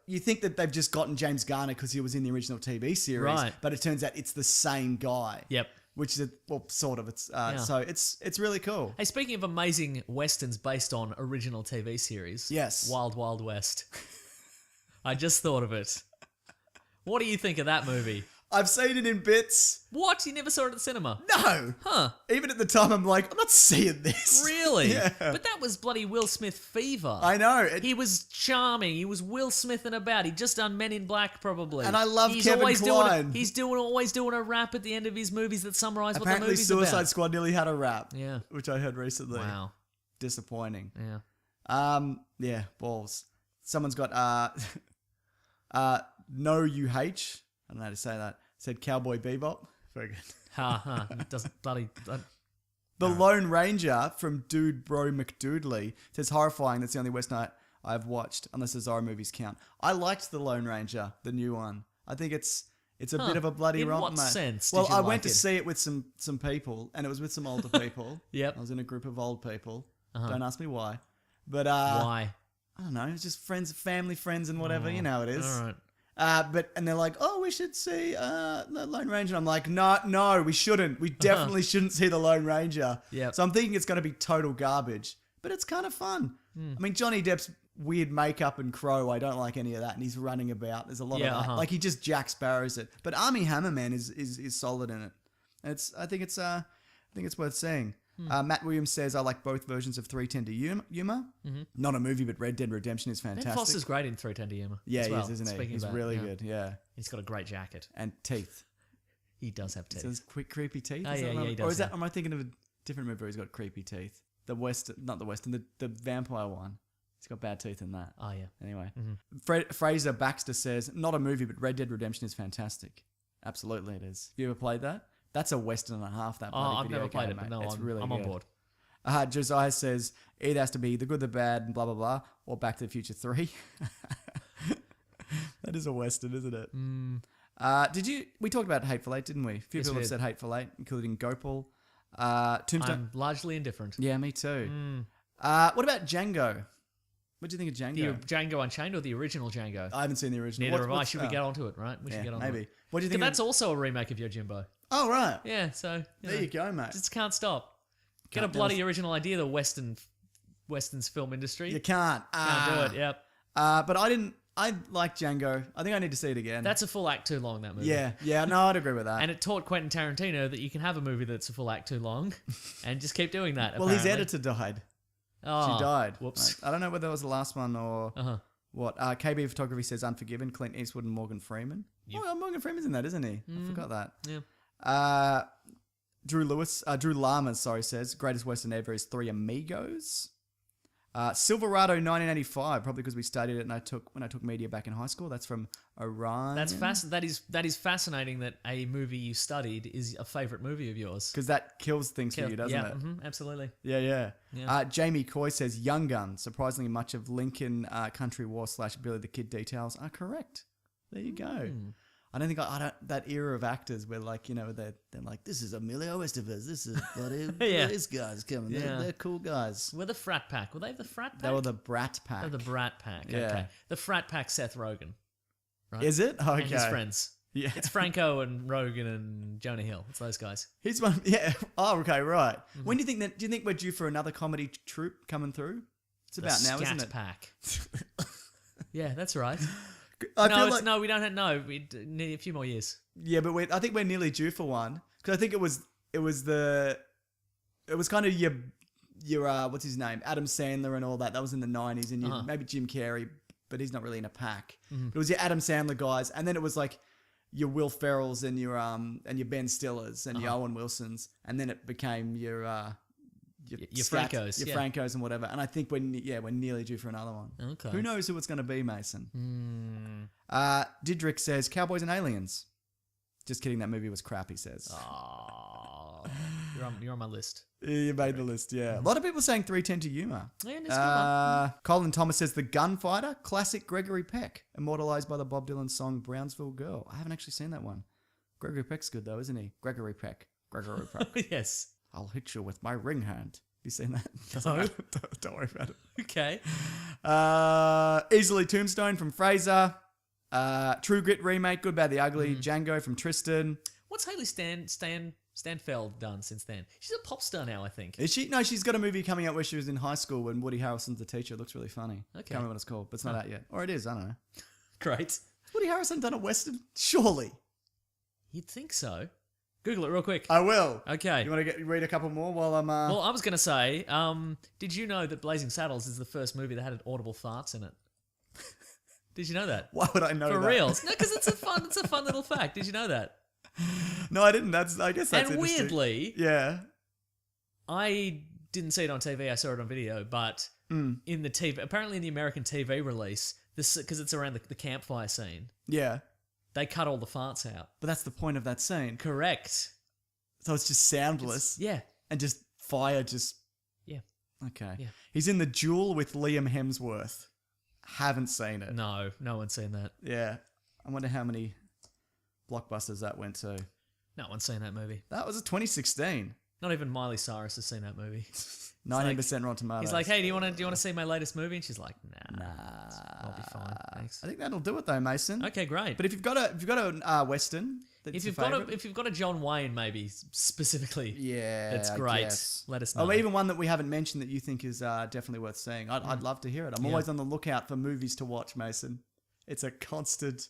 A: you think that they've just gotten James Garner because he was in the original TV series,
B: Right.
A: but it turns out it's the same guy.
B: Yep.
A: Which is sort of. So it's really cool.
B: Hey, speaking of amazing westerns based on original TV series,
A: Yes.
B: Wild Wild West. I just thought of it. What do you think of that movie?
A: I've seen it in bits.
B: What? You never saw it at the cinema?
A: No.
B: Huh.
A: Even at the time, I'm like, I'm not seeing this.
B: Really?
A: Yeah.
B: But that was bloody Will Smith fever.
A: I know.
B: He was charming. He was Will Smith and about. He'd just done Men in Black, probably.
A: And I love
B: he's
A: Kevin
B: always
A: Kline.
B: He's always doing a rap at the end of his movies that summarise what the
A: Apparently,
B: movie's
A: Suicide
B: about.
A: Squad nearly had a rap.
B: Yeah.
A: Which I heard recently.
B: Wow.
A: Disappointing.
B: Yeah.
A: Yeah, balls. Someone's got no UH. I don't know how to say that. Said Cowboy Bebop. Very good.
B: It doesn't bloody.
A: The Lone Ranger from Dude Bro McDoodley says horrifying. That's the only Western I've watched, unless the Zorro movies count. I liked The Lone Ranger, the new one. I think it's a bit of a bloody
B: In
A: romp,
B: what
A: mate.
B: sense did
A: Well,
B: you
A: I
B: like
A: went to
B: it?
A: see it with some people, and it was with some older people.
B: Yep.
A: I was in a group of old people. Don't ask me why. But
B: Why?
A: I don't know. It's just friends, family, friends, and whatever. You know how it is.
B: All right.
A: And they're like, oh, we should see the Lone Ranger. And I'm like, no, we shouldn't. We definitely shouldn't see the Lone Ranger.
B: Yep.
A: So I'm thinking it's going to be total garbage, but it's kind of fun. I mean, Johnny Depp's weird makeup and crow, I don't like any of that, and he's running about. There's a lot of that. Like he just Jack Sparrows it. But Armie Hammer Man is solid in it. And I think it's worth seeing. Matt Williams says, I like both versions of 310 to Yuma. Not a movie, but Red Dead Redemption is fantastic.
B: Ben Foster's great in 310 to Yuma.
A: Yeah,
B: as well,
A: he is, isn't he?
B: speaking
A: He's
B: about,
A: really
B: yeah.
A: good, yeah.
B: He's got a great jacket.
A: And teeth.
B: He does have teeth.
A: So quick, creepy teeth?
B: Oh,
A: Is that
B: yeah,
A: what
B: he
A: I'm-
B: does,
A: Or is that,
B: yeah.
A: am I thinking of a different movie where he's got creepy teeth? Not the Western, the vampire one. He's got bad teeth in that.
B: Oh, yeah.
A: Anyway. Fraser Baxter says, not a movie, but Red Dead Redemption is fantastic. Absolutely it is. Have you ever played that? That's a Western and a half, that bloody
B: I've
A: video
B: never played
A: game,
B: it, but
A: mate.
B: no,
A: It's really
B: I'm
A: good.
B: on board.
A: Josiah says, either has to be The Good, the Bad, and blah, blah, blah, or Back to the Future 3. That is a Western, isn't it? We talked about Hateful Eight, didn't we? A few
B: Yes,
A: people
B: we
A: have
B: did.
A: said Hateful Eight, including Gopal. Tombstone.
B: I'm largely indifferent.
A: Yeah, me too. What about Django? What do you think of Django?
B: The Django Unchained or the original Django?
A: I haven't seen the original.
B: Neither have I.
A: What's-
B: Should we get onto it, right? We should
A: Yeah,
B: get onto
A: maybe.
B: it.
A: What do you
B: But
A: think?
B: that's also a remake of Yojimbo.
A: Oh, right.
B: Yeah, so
A: There you go, mate.
B: just can't stop. Get
A: Can't
B: a bloody original idea. The Western's film industry.
A: You can't.
B: Can't do it. Yep.
A: But I like Django. I think I need to see it again.
B: That's a full act too long. That movie.
A: Yeah. No, I'd agree with that.
B: And it taught Quentin Tarantino that you can have a movie that's a full act too long, and just keep doing that.
A: well, his
B: apparently.
A: editor died.
B: Oh,
A: She died.
B: Whoops.
A: I don't know whether that was the last one or
B: Uh-huh.
A: what. KB Photography says Unforgiven, Clint Eastwood and Morgan Freeman. Oh, Morgan Freeman's in that, isn't he? I forgot that.
B: Yeah.
A: Drew Lamas, says greatest Western ever is Three Amigos. Silverado 1985, probably because we studied it when I took media back in high school. That's from Orion.
B: That is fascinating that a movie you studied is a favorite movie of yours.
A: Because that kills things for you, doesn't
B: yeah,
A: it?
B: absolutely.
A: Yeah.
B: Yeah.
A: Jamie Coy says Young Gun. Surprisingly, much of Lincoln Country War / Billy the Kid details are correct. There you go. I don't think that era of actors where they're like, this is Emilio Estevez, this is bloody
B: Yeah.
A: this guy's coming.
B: Yeah.
A: They're cool guys.
B: We're the Frat Pack. Were they the Frat Pack?
A: They were the Brat Pack.
B: They're the Brat Pack.
A: Yeah.
B: Okay. The Frat Pack. Seth Rogen. Right?
A: Is it? Okay.
B: And his friends.
A: Yeah.
B: It's Franco and Rogan and Jonah Hill. It's those guys.
A: He's one. Yeah. Oh, okay, right. When do you think that? Do you think we're due for another comedy troupe coming through? It's
B: The
A: about now,
B: Scat
A: isn't it?
B: Pack. Yeah, that's right.
A: I feel like,
B: no, we don't have, no, we need a few more years.
A: yeah, but I think we're nearly due for one because I think it was kind of your what's his name, Adam Sandler and all that. That was in the 90s, and maybe Jim Carrey, but he's not really in a pack. But it was your Adam Sandler guys, and then it was like your Will Ferrells and your Ben Stillers and your Owen Wilsons, and then it became your
B: Your Francos,
A: your
B: yeah.
A: Francos and whatever. And I think we're nearly due for another one.
B: Okay.
A: Who knows who it's going to be, Mason? Didrik says Cowboys and Aliens. Just kidding, that movie was crap, he says.
B: Oh, you're on my list.
A: You made the list, yeah. A lot of people saying 310 to Yuma.
B: Yeah, that's a good one.
A: Colin Thomas says The Gunfighter, classic Gregory Peck, immortalized by the Bob Dylan song Brownsville Girl. I haven't actually seen that one. Gregory Peck's good though, isn't he? Gregory Peck.
B: Yes.
A: I'll hit you with my ring hand. Have you seen that?
B: No.
A: Don't worry about it.
B: Okay.
A: Easily Tombstone from Fraser. True Grit remake, Good, Bad, the Ugly. Django from Tristan.
B: What's Hayley Stanfield done since then? She's a pop star now, I think.
A: Is she? No, she's got a movie coming out where she was in high school when Woody Harrelson's the teacher. It looks really funny.
B: Okay.
A: Can't remember what it's called, but it's not out yet. Or it is, I don't know.
B: Great.
A: Has Woody Harrelson done a Western? Surely.
B: You'd think so. Google it real quick.
A: I will.
B: Okay.
A: You want to read a couple more while I'm...
B: Well, I was going to say, did you know that Blazing Saddles is the first movie that had audible farts in it? Did you know that?
A: Why would I know
B: For
A: that?
B: reals? No, because it's a fun little fact. Did you know that?
A: No, I didn't. I guess that's
B: And
A: interesting.
B: weirdly,
A: Yeah.
B: I didn't see it on TV. I saw it on video, but in the TV, apparently in the American TV release, because it's around the campfire scene,
A: Yeah.
B: they cut all the farts out.
A: But that's the point of that scene.
B: Correct.
A: So it's just soundless.
B: Yeah.
A: And just fire just...
B: Yeah.
A: Okay.
B: Yeah.
A: He's in The Duel with Liam Hemsworth. Haven't seen it.
B: No one's seen that.
A: Yeah. I wonder how many blockbusters that went to.
B: No one's seen that movie.
A: That was a 2016.
B: Not even Miley Cyrus has seen that movie.
A: 19% Rotten Tomatoes.
B: He's like, hey, do you want to see my latest movie? And she's like, nah. I'll be fine. Thanks.
A: I think that'll do it though, Mason.
B: Okay, great.
A: But if you've got a Western, that's
B: If
A: your
B: you've got
A: favourite,
B: if you've got a John Wayne, maybe specifically,
A: yeah,
B: that's
A: I
B: great.
A: guess.
B: Let us know.
A: Or even one that we haven't mentioned that you think is definitely worth seeing. I'd love to hear it. I'm
B: Yeah.
A: always on the lookout for movies to watch, Mason. It's a constant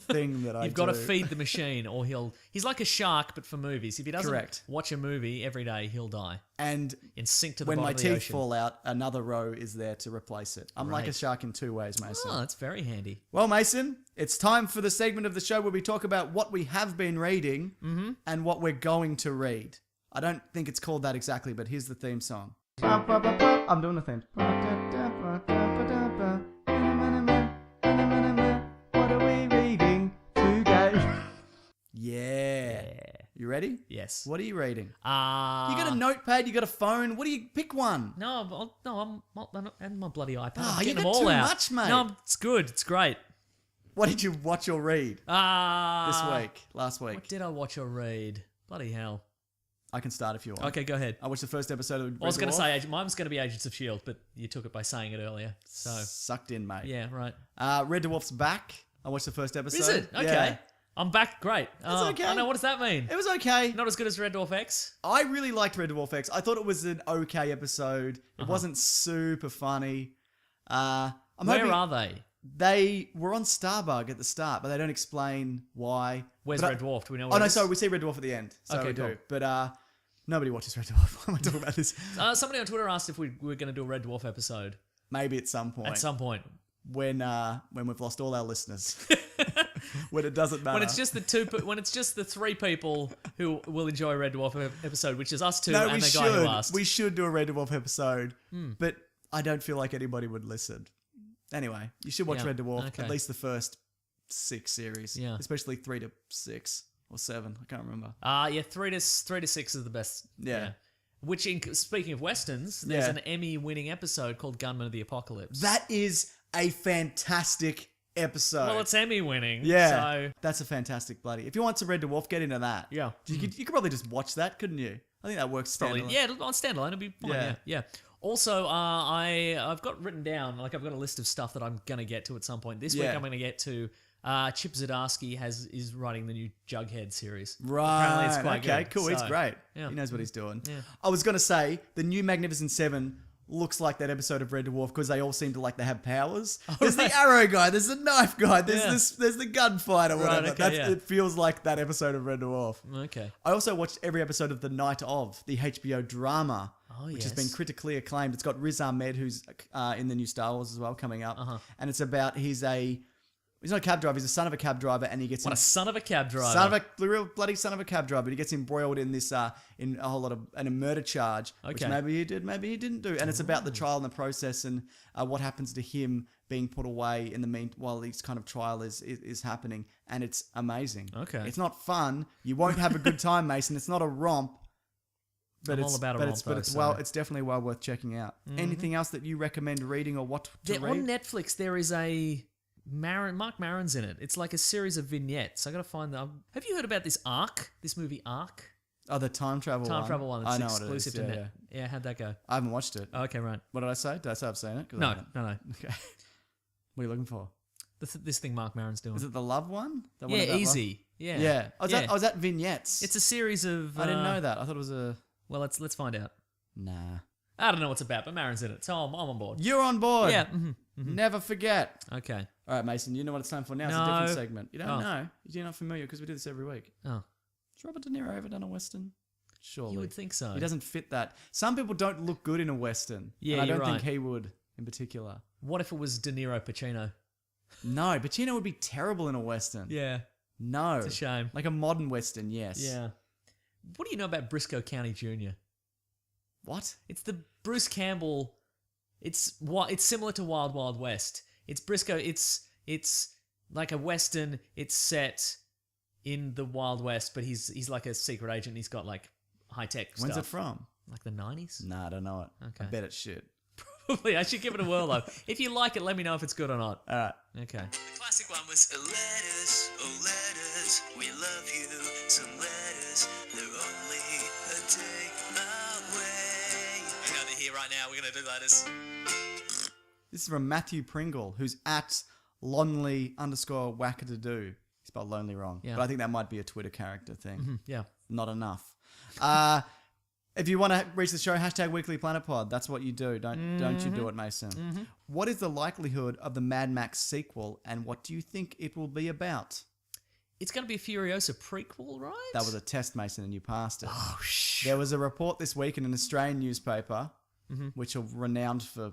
A: thing that I
B: You've
A: do.
B: got to feed the machine, or he's like a shark, but for movies. If he doesn't
A: Correct.
B: watch a movie every day, he'll die
A: And
B: and sink to the
A: when
B: bottom
A: my
B: of the
A: teeth
B: ocean.
A: fall out, another row is there to replace it. I'm like a
B: Right.
A: shark in two ways, Mason.
B: Oh, that's very handy.
A: Well, Mason, it's time for the segment of the show where we talk about what we have been reading and what we're going to read. I don't think it's called that exactly, but here's the theme song. I'm doing the theme. What are we reading today? Yeah. You ready?
B: Yes.
A: What are you reading? You
B: You
A: got a notepad, you got a phone. What do you pick one?
B: No, I'm and my bloody iPad.
A: Ah,
B: I'm
A: you
B: getting
A: got
B: them all
A: too
B: out.
A: much, mate.
B: No, it's good. It's great.
A: What did you watch or read this week? Last week?
B: What did I watch or read? Bloody hell.
A: I can start if you want.
B: Okay, go ahead.
A: I watched the first episode of
B: I was going to
A: Red Dwarf.
B: say, mine was going to be Agents of S.H.I.E.L.D., but you took it by saying it earlier. So,
A: Sucked in, mate.
B: yeah, right.
A: Red Dwarf's back. I watched the first episode.
B: Is it? Okay.
A: Yeah.
B: I'm back. Great.
A: okay.
B: I know. What does that mean?
A: It was okay.
B: Not as good as Red Dwarf X?
A: I really liked Red Dwarf X. I thought it was an okay episode. It wasn't super funny. I'm
B: Where
A: hoping
B: are they?
A: they were on Starbug at the start, but they don't explain why.
B: Where's
A: But
B: Red Dwarf? Do we know
A: Oh
B: where
A: no,
B: it is?
A: sorry, we see Red Dwarf at the end. So
B: Okay,
A: we do.
B: cool.
A: But nobody watches Red Dwarf. Why am I talking about this?
B: Somebody on Twitter asked if we were going to do a Red Dwarf episode
A: Maybe at some point.
B: at some point.
A: When we've lost all our listeners. When it doesn't matter.
B: When it's just the three people who will enjoy a Red Dwarf episode, which is us two
A: no,
B: and
A: we
B: the guy who
A: should.
B: asked.
A: We should do a Red Dwarf episode, but I don't feel like anybody would listen. Anyway, you should watch
B: Yeah,
A: Red Dwarf,
B: okay.
A: at least the first 6 series.
B: Yeah.
A: Especially 3 to 6 or 7. I can't remember.
B: Yeah, 3 to 6 is the best.
A: Yeah.
B: Which, speaking of westerns, there's
A: Yeah.
B: an Emmy-winning episode called Gunman of the Apocalypse.
A: That is a fantastic episode.
B: Well, it's
A: Oh.
B: Emmy-winning.
A: yeah,
B: So,
A: that's a fantastic bloody. If you want some Red Dwarf, get into that.
B: yeah.
A: You could probably just watch that, couldn't you? I think that works.
B: Probably,
A: standalone.
B: yeah, on standalone, it'll be fine.
A: Yeah.
B: Yeah. Also, I've got written down, like I've got a list of stuff that I'm gonna get to at some point. This week
A: Yeah.
B: I'm gonna get to Chip Zdarsky is writing the new Jughead series.
A: Right.
B: Apparently it's quite
A: okay,
B: good.
A: cool. He's
B: So,
A: great.
B: yeah.
A: He knows what he's doing.
B: Yeah.
A: I was going to say, the new Magnificent Seven looks like that episode of Red Dwarf because they all seem to like they have powers. There's
B: right.
A: the arrow guy, there's the knife guy, there's
B: Yeah.
A: there's the gunfighter, whatever.
B: okay, yeah.
A: It feels like that episode of Red Dwarf.
B: Okay.
A: I also watched every episode of The Night of, the HBO drama, which has been
B: yes.
A: critically acclaimed. It's got Riz Ahmed, who's in the new Star Wars as well, coming up.
B: Uh-huh.
A: And it's about, he's a He's not a cab driver. He's the son of a cab driver, and he gets
B: What a son of a cab driver.
A: the real bloody son of a cab driver. He gets embroiled in this in a whole lot of a murder charge, which
B: Okay.
A: maybe he did, maybe he didn't do. And it's about the trial and the process and what happens to him being put away in the while this kind of trial is happening, and it's amazing.
B: Okay.
A: It's not fun. You won't have a good time, Mason. It's not a romp. But
B: I'm
A: it's
B: all about a
A: but
B: romp,
A: it's but
B: though,
A: it's
B: so-
A: well it's definitely well worth checking out. Anything else that you recommend reading or what to
B: On
A: read?
B: Netflix, there is a Mark Maron's in it. It's like a series of vignettes. I gotta find them. Have you heard about this Arc? This movie Arc?
A: Oh, the time travel
B: One. It's
A: I know
B: exclusive
A: what it is.
B: to Net. Yeah, how'd that go?
A: I haven't watched it.
B: Oh, okay, right.
A: What did I say? Did I say I've seen it? 'Cause I
B: No.
A: haven't. Okay. What are you looking for?
B: This thing Mark Maron's doing.
A: Is it the love one? The one
B: Yeah,
A: about love?
B: easy. Yeah.
A: Yeah. Oh, is
B: Yeah.
A: that, is that vignettes?
B: It's a series of.
A: I didn't know that. I thought it was a.
B: Well, let's find out.
A: Nah.
B: I don't know what's about, but Maron's in it, so I'm on board.
A: You're on board.
B: Yeah.
A: Never forget.
B: Okay.
A: All right, Mason. You know what it's time for now. It's a
B: No.
A: different segment. You don't
B: Oh.
A: know. You're not familiar because we do this every week.
B: Oh,
A: Has Robert De Niro ever done a western? Surely.
B: you would think so.
A: He doesn't fit that. Some people don't look good in a western.
B: Yeah,
A: and I
B: you're
A: don't think
B: right.
A: he would in particular.
B: What if it was De Niro Pacino?
A: No, Pacino would be terrible in a western.
B: Yeah.
A: No.
B: It's a shame.
A: Like a modern western, yes.
B: Yeah. What do you know about Briscoe County Jr.?
A: What?
B: It's the Bruce Campbell. It's similar to Wild Wild West. It's Briscoe. It's like a western. It's set in the Wild West, but he's like a secret agent. He's got like high tech stuff.
A: When's it from?
B: Like the 90s?
A: Nah, I don't know it.
B: Okay.
A: I bet it's shit.
B: Probably. I should give it a whirl though. If you like it, let me know if it's good or not.
A: All right.
B: Okay.
C: The classic one was letters, oh letters, we love you. Some letters, they're only a day away. We're going to here right now. We're going to do letters.
A: This is from Matthew Pringle, who's at Lonely_Wackadoo. He spelled lonely wrong.
B: Yeah.
A: But I think that might be a Twitter character thing.
B: Yeah.
A: Not enough. If you want to reach the show, hashtag Weekly Planet Pod. That's what you do. Don't you do it, Mason. What is the likelihood of the Mad Max sequel, and what do you think it will be about?
B: It's going to be a Furiosa prequel, right?
A: That was a test, Mason, and you passed it.
B: Oh,
A: There was a report this week in an Australian newspaper, which are renowned for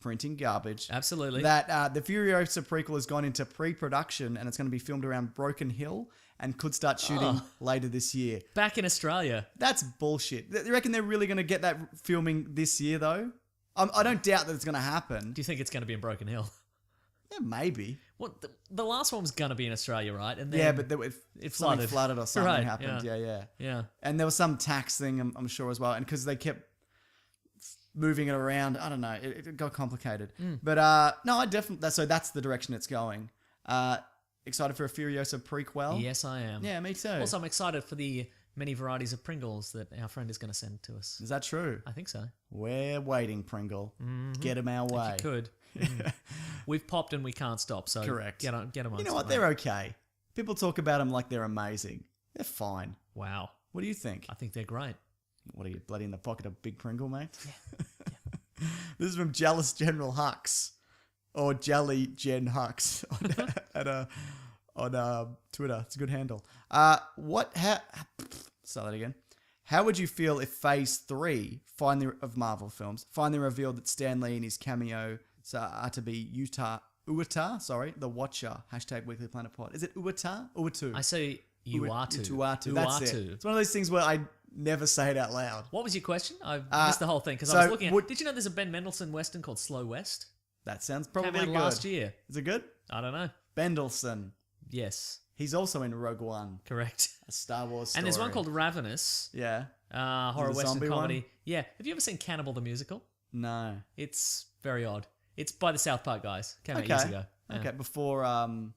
A: printing garbage,
B: Absolutely.
A: that the Furiosa prequel has gone into pre-production and it's going to be filmed around Broken Hill and could start shooting later this year.
B: Back in Australia.
A: That's bullshit. You reckon they're really going to get that filming this year, though? I don't doubt that it's going to happen.
B: Do you think it's going to be in Broken Hill?
A: Yeah, maybe.
B: Well, the last one was going to be in Australia, right? And then
A: Yeah, but
B: it
A: something flooded or something
B: Right,
A: happened.
B: yeah.
A: Yeah.
B: Yeah.
A: And there was some tax thing, I'm sure, as well. And because they kept moving it around, I don't know, it got complicated. But no, I definitely, so that's the direction it's going. Excited for a Furiosa prequel?
B: Yes, I am.
A: Yeah, me too.
B: Also, I'm excited for the many varieties of Pringles that our friend is going to send to us.
A: Is that true?
B: I think so.
A: We're waiting, Pringle. Get them our way.
B: If you could. We've popped and we can't stop, so
A: Correct.
B: Get them on.
A: You know what? They're okay. People talk about them like they're amazing. They're fine.
B: Wow.
A: What do you think?
B: I think they're great.
A: What are you, bloody in the pocket of Big Pringle, mate? Yeah. This is from Jealous General Hux. Or Jelly Gen Hux on Twitter. It's a good handle. Start that again. How would you feel if Phase 3 of Marvel films finally revealed that Stan Lee and his cameo are to be Uata, the Watcher, hashtag Weekly Planet Pod. Is it Uata? Uatu.
B: I say Uatu.
A: Uatu. That's it.
B: Uatu.
A: It's one of those things where I never say it out loud.
B: What was your question? I missed the whole thing because
A: so
B: I was looking at.
A: would-
B: Did you know there's a Ben Mendelsohn Western called Slow West?
A: That sounds probably
B: Came out
A: good.
B: last year.
A: Is it good?
B: I don't know.
A: Bendelson.
B: Yes,
A: He's also in Rogue One,
B: correct.
A: a Star Wars story.
B: And there's one called Ravenous,
A: Yeah.
B: horror
A: the
B: Western
A: zombie
B: comedy.
A: one?
B: Yeah. Have you ever seen Cannibal the Musical?
A: No.
B: It's very odd. It's by the South Park guys. Came out years ago. Yeah.
A: Okay, before...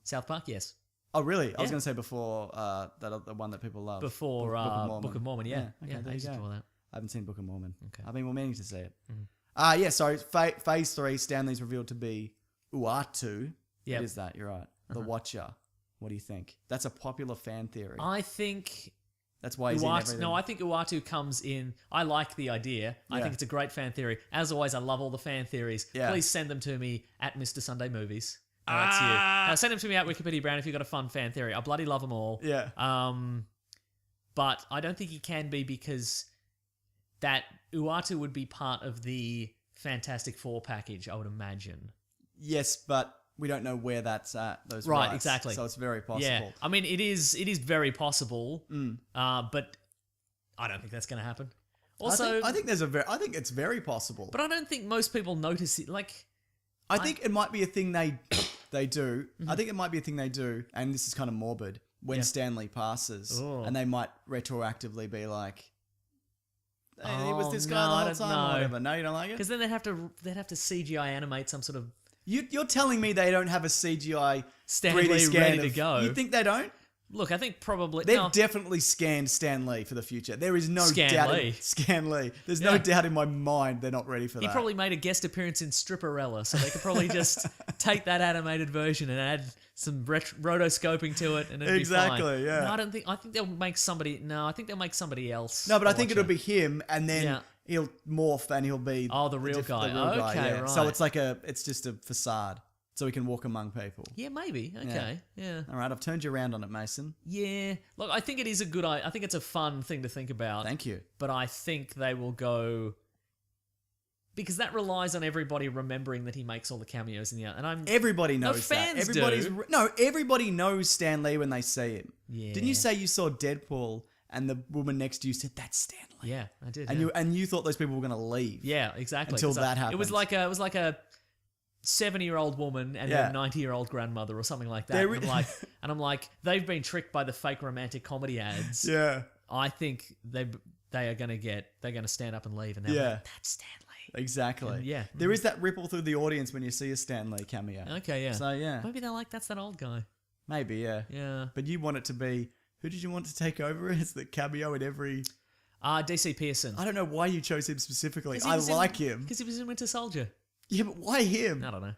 B: South Park, yes.
A: Oh, really? I was
B: Yeah.
A: going to say before that other one that people love.
B: Before
A: Book of Mormon.
B: yeah.
A: Okay,
B: Yeah,
A: there you
B: ages
A: go.
B: before that.
A: I haven't seen Book of Mormon.
B: Okay.
A: I've been more meaning to see it. Yeah, sorry. Phase 3, Stanley's revealed to be Uatu.
B: Yep.
A: It is that, you're right. The Watcher. What do you think? That's a popular fan theory.
B: I think
A: That's why he's in everything.
B: No, I think Uatu comes in. I like the idea. I
A: Yeah.
B: think it's a great fan theory. As always, I love all the fan theories.
A: Yeah.
B: Please send them to me at Mr. Sunday Movies. That's you. Send them to me at Wikipedia Brown if you've got a fun fan theory. I bloody love them all.
A: Yeah.
B: But I don't think he can be because that Uatu would be part of the Fantastic Four package, I would imagine.
A: Yes, but we don't know where that's at. Those
B: Right,
A: rights.
B: exactly.
A: So it's very possible.
B: Yeah, I mean, it is very possible, but I don't think that's going to happen. Also,
A: I think it's very possible.
B: but I don't think most people notice it. Like,
A: I think it might be a thing they do. I think it might be a thing they do, and this is kind of morbid, when Stanley passes,
B: Oh.
A: and they might retroactively be like, hey, it was
B: Oh,
A: this guy
B: no,
A: the
B: I
A: whole
B: don't
A: time or
B: know.
A: whatever. No, you don't like it?
B: because then they'd have to CGI animate some sort of
A: You're telling me they don't have a CGI
B: Stan
A: 3D
B: Lee
A: scan
B: ready to
A: of-
B: go.
A: You think they don't?
B: look. I think probably
A: They've
B: no.
A: definitely scanned Stan Lee for the future. There is no
B: Stan
A: doubt.
B: Lee.
A: Stan Lee. There's no
B: Yeah.
A: doubt in my mind they're not ready for
B: He
A: that.
B: probably made a guest appearance in Stripperella, so they could probably just take that animated version and add some rotoscoping to it, and it'd be fine.
A: Exactly, yeah.
B: No, I don't think. I think they'll make somebody. No, I think they'll make somebody else.
A: No, but I
B: to
A: think
B: watch
A: it'll
B: it.
A: be him, and then
B: Yeah.
A: he'll morph, and he'll be
B: The real guy. Okay,
A: So
B: right.
A: it's like it's just a facade, so he can walk among people.
B: Yeah, maybe. Okay. Yeah.
A: All right, I've turned you around on it, Mason.
B: Yeah. Look, I think it is a good. I think it's a fun thing to think about.
A: Thank you.
B: But I think they will go. Because that relies on everybody remembering that he makes all the cameos in the and I'm
A: Everybody knows
B: fans
A: that. Everybody's
B: do.
A: everybody knows Stan Lee when they see him.
B: Yeah.
A: Didn't you say you saw Deadpool and the woman next to you said that's Stan Lee?
B: Yeah, I did.
A: And
B: yeah.
A: you thought those people were going to leave.
B: Yeah, exactly.
A: Until
B: 'Cause
A: that
B: It was
A: happened.
B: like a 70-year-old woman and
A: Yeah.
B: a 90-year-old grandmother or something like that.
A: They're
B: And I'm like, they've been tricked by the fake romantic comedy ads.
A: Yeah.
B: I think they are gonna stand up and leave, and they're
A: Yeah.
B: like, that's Stan Lee.
A: Exactly.
B: And yeah.
A: There is that ripple through the audience when you see a Stan Lee cameo.
B: Okay, yeah.
A: So yeah.
B: Maybe they're like, that's that old guy.
A: Maybe, yeah.
B: Yeah.
A: But you want it to be, who did you want to take over as the cameo in every...
B: DC Pearson.
A: I don't know why you chose him specifically. I like him.
B: because he was in Winter Soldier.
A: Yeah, but why him?
B: I don't know.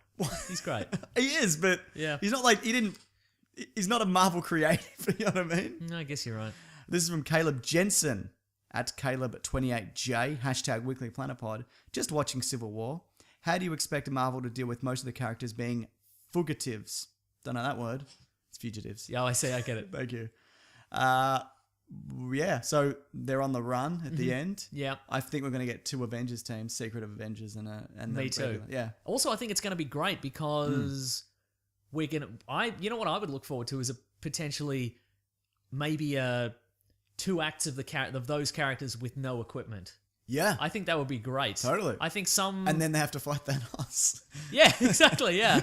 B: He's great.
A: He is, but
B: Yeah.
A: he's not like, he's not a Marvel creative, you know what I mean?
B: No, I guess you're right.
A: This is from Caleb Jensen at Caleb28J, hashtag Weekly Planet Pod. Just watching Civil War. How do you expect Marvel to deal with most of the characters being fugitives? Don't know that word. It's fugitives.
B: Yeah, I see. I get it.
A: Thank you. Yeah, so they're on the run at the end.
B: Yeah.
A: I think we're going to get 2 Avengers teams, Secret of Avengers and
B: Me
A: the
B: too.
A: regular- Yeah.
B: Also, I think it's going to be great because we're going to... You know what I would look forward to is a potentially maybe 2 acts of those characters with no equipment.
A: Yeah.
B: I think that would be great.
A: Totally.
B: I think some...
A: And then they have to fight Thanos.
B: Yeah, exactly, yeah.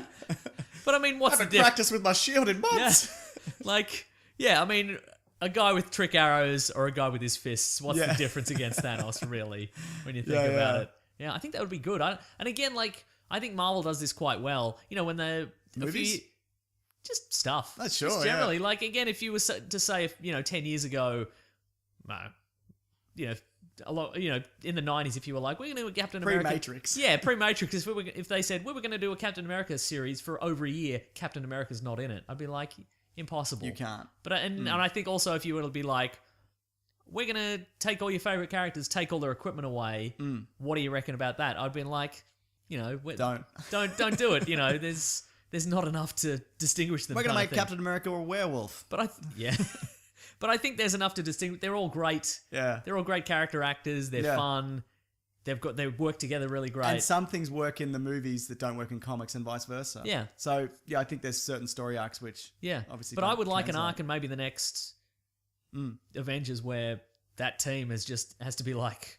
B: But I mean, what's the
A: I've
B: difference?
A: practiced with my shield in
B: Yeah.
A: months.
B: Like, yeah, I mean, a guy with trick arrows or a guy with his fists, what's
A: Yeah.
B: the difference against Thanos, really, when you think
A: Yeah,
B: about
A: yeah.
B: it? Yeah, I think that would be good. And again, like, I think Marvel does this quite well. You know, when they're...
A: Movies?
B: Just stuff.
A: That's sure,
B: Just
A: yeah.
B: generally. Like, again, if you were to say, 10 years ago, a lot, in the 90s, if you were like, we're going to do a Captain America...
A: Pre-Matrix.
B: Yeah, pre-Matrix. If they said, we were going to do a Captain America series for over a year, Captain America's not in it, I'd be like, impossible.
A: You can't.
B: But and I think also if you were to be like, we're going to take all your favorite characters, take all their equipment away, what do you reckon about that? I'd been like,
A: Don't.
B: don't do it. There's not enough to distinguish them.
A: We're going to
B: kind of
A: make
B: thing.
A: Captain America a werewolf.
B: But yeah. But I think there's enough to distinguish. They're all great.
A: Yeah.
B: They're all great character actors. They're
A: Yeah.
B: fun. They work together really great.
A: And some things work in the movies that don't work in comics and vice versa.
B: Yeah.
A: So, yeah, I think there's certain story arcs which
B: Yeah,
A: obviously
B: but I
A: don't
B: would like an
A: translate.
B: arc in maybe the next Avengers where that team has to be like,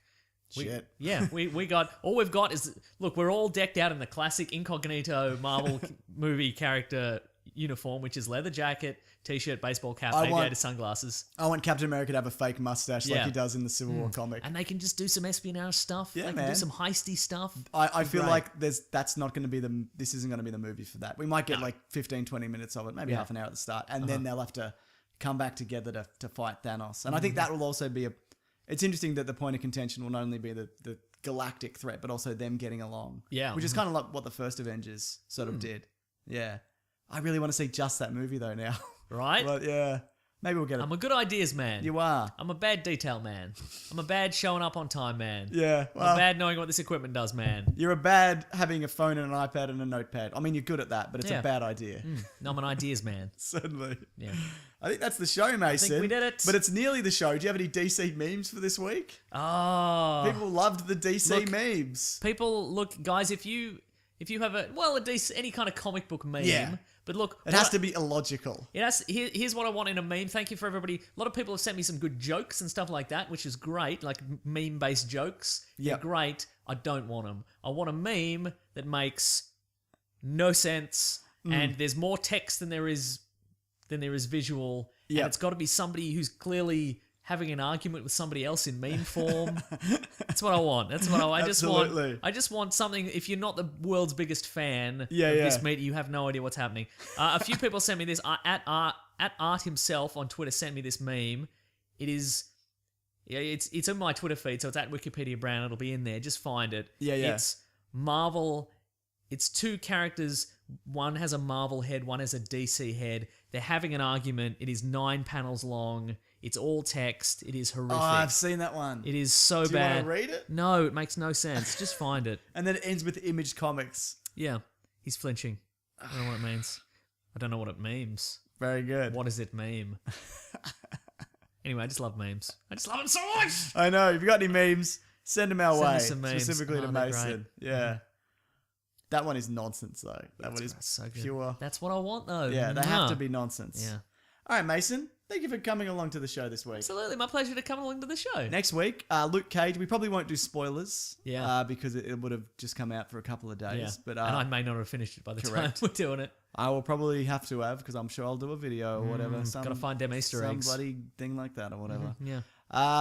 A: Shit.
B: we got all we've got is look, we're all decked out in the classic incognito Marvel movie character uniform, which is leather jacket, t-shirt, baseball cap, aviator sunglasses,
A: I want Captain America to have a fake mustache like
B: Yeah.
A: he does in the Civil War comic.
B: and they can just do some espionage stuff.
A: Yeah,
B: they can
A: man.
B: do some heisty stuff.
A: I feel
B: Great.
A: like that's not going to be this isn't going to be the movie for that. We might get like 15, 20 minutes of it, maybe
B: Yeah.
A: half an hour at the start, and then they'll have to come back together to fight Thanos. And I think that will also be it's interesting that the point of contention will not only be the galactic threat, but also them getting along.
B: Yeah.
A: Which is kind of like what the first Avengers sort of did. Yeah. I really want to see just that movie though now.
B: Right?
A: But yeah. Maybe we'll get it.
B: I'm a good ideas man.
A: You are.
B: I'm a bad detail man. I'm a bad showing up on time man.
A: Yeah.
B: I'm
A: Well,
B: a bad knowing what this equipment does man.
A: you're a bad having a phone and an iPad and a notepad. I mean, you're good at that, but it's
B: Yeah.
A: a bad idea.
B: No, I'm an ideas man.
A: Certainly.
B: Yeah.
A: I think that's the show, Mason.
B: we did it.
A: But it's nearly the show. Do you have any DC memes for this week?
B: Oh.
A: People loved the DC
B: Look,
A: memes.
B: People, look, guys, if you if you have any kind of comic book meme.
A: Yeah.
B: But look,
A: It has to be illogical.
B: Here's what I want in a meme. Thank you for everybody. A lot of people have sent me some good jokes and stuff like that, which is great. Like meme-based jokes.
A: Yeah.
B: They're great. I don't want them. I want a meme that makes no sense and there's more text than there is visual.
A: Yeah.
B: And it's got to be somebody who's clearly having an argument with somebody else in meme form. That's what I want.
A: Absolutely.
B: I just want something. If you're not the world's biggest fan of
A: Yeah.
B: this media, you have no idea what's happening. A few people sent me this. At Art himself on Twitter sent me this meme. It's in my Twitter feed, so it's at Wikipedia Brown. It'll be in there. Just find it.
A: Yeah.
B: It's Marvel. It's two characters. One has a Marvel head. One has a DC head. They're having an argument. It is 9 panels long. It's all text. It is horrific.
A: Oh, I've seen that one.
B: It is so
A: Do you
B: bad.
A: want to read it?
B: No, it makes no sense. Just find it.
A: And then it ends with Image Comics.
B: Yeah, he's flinching. I don't know what it means. I don't know what it memes.
A: Very good.
B: What does it meme? Anyway, I just love memes. I just love them so much.
A: I know. If you got any memes, send them our
B: Send
A: way.
B: us some memes.
A: Specifically to
B: Oh, they're
A: Mason.
B: great.
A: Yeah. That one is nonsense, though. That one is
B: So good.
A: pure.
B: That's what I want, though.
A: Yeah, they have to be nonsense.
B: Yeah.
A: All right, Mason. Thank you for coming along to the show this week.
B: Absolutely, my pleasure to come along to the show.
A: Next week, Luke Cage. We probably won't do spoilers.
B: Yeah.
A: Because it would have just come out for a couple of days.
B: Yeah.
A: But
B: and I may not have finished it by the
A: correct.
B: time we're doing it.
A: I will probably have to have because I'm sure I'll do a video or whatever.
B: Gotta find them Easter eggs.
A: Some bloody thing like that or whatever.
B: Yeah.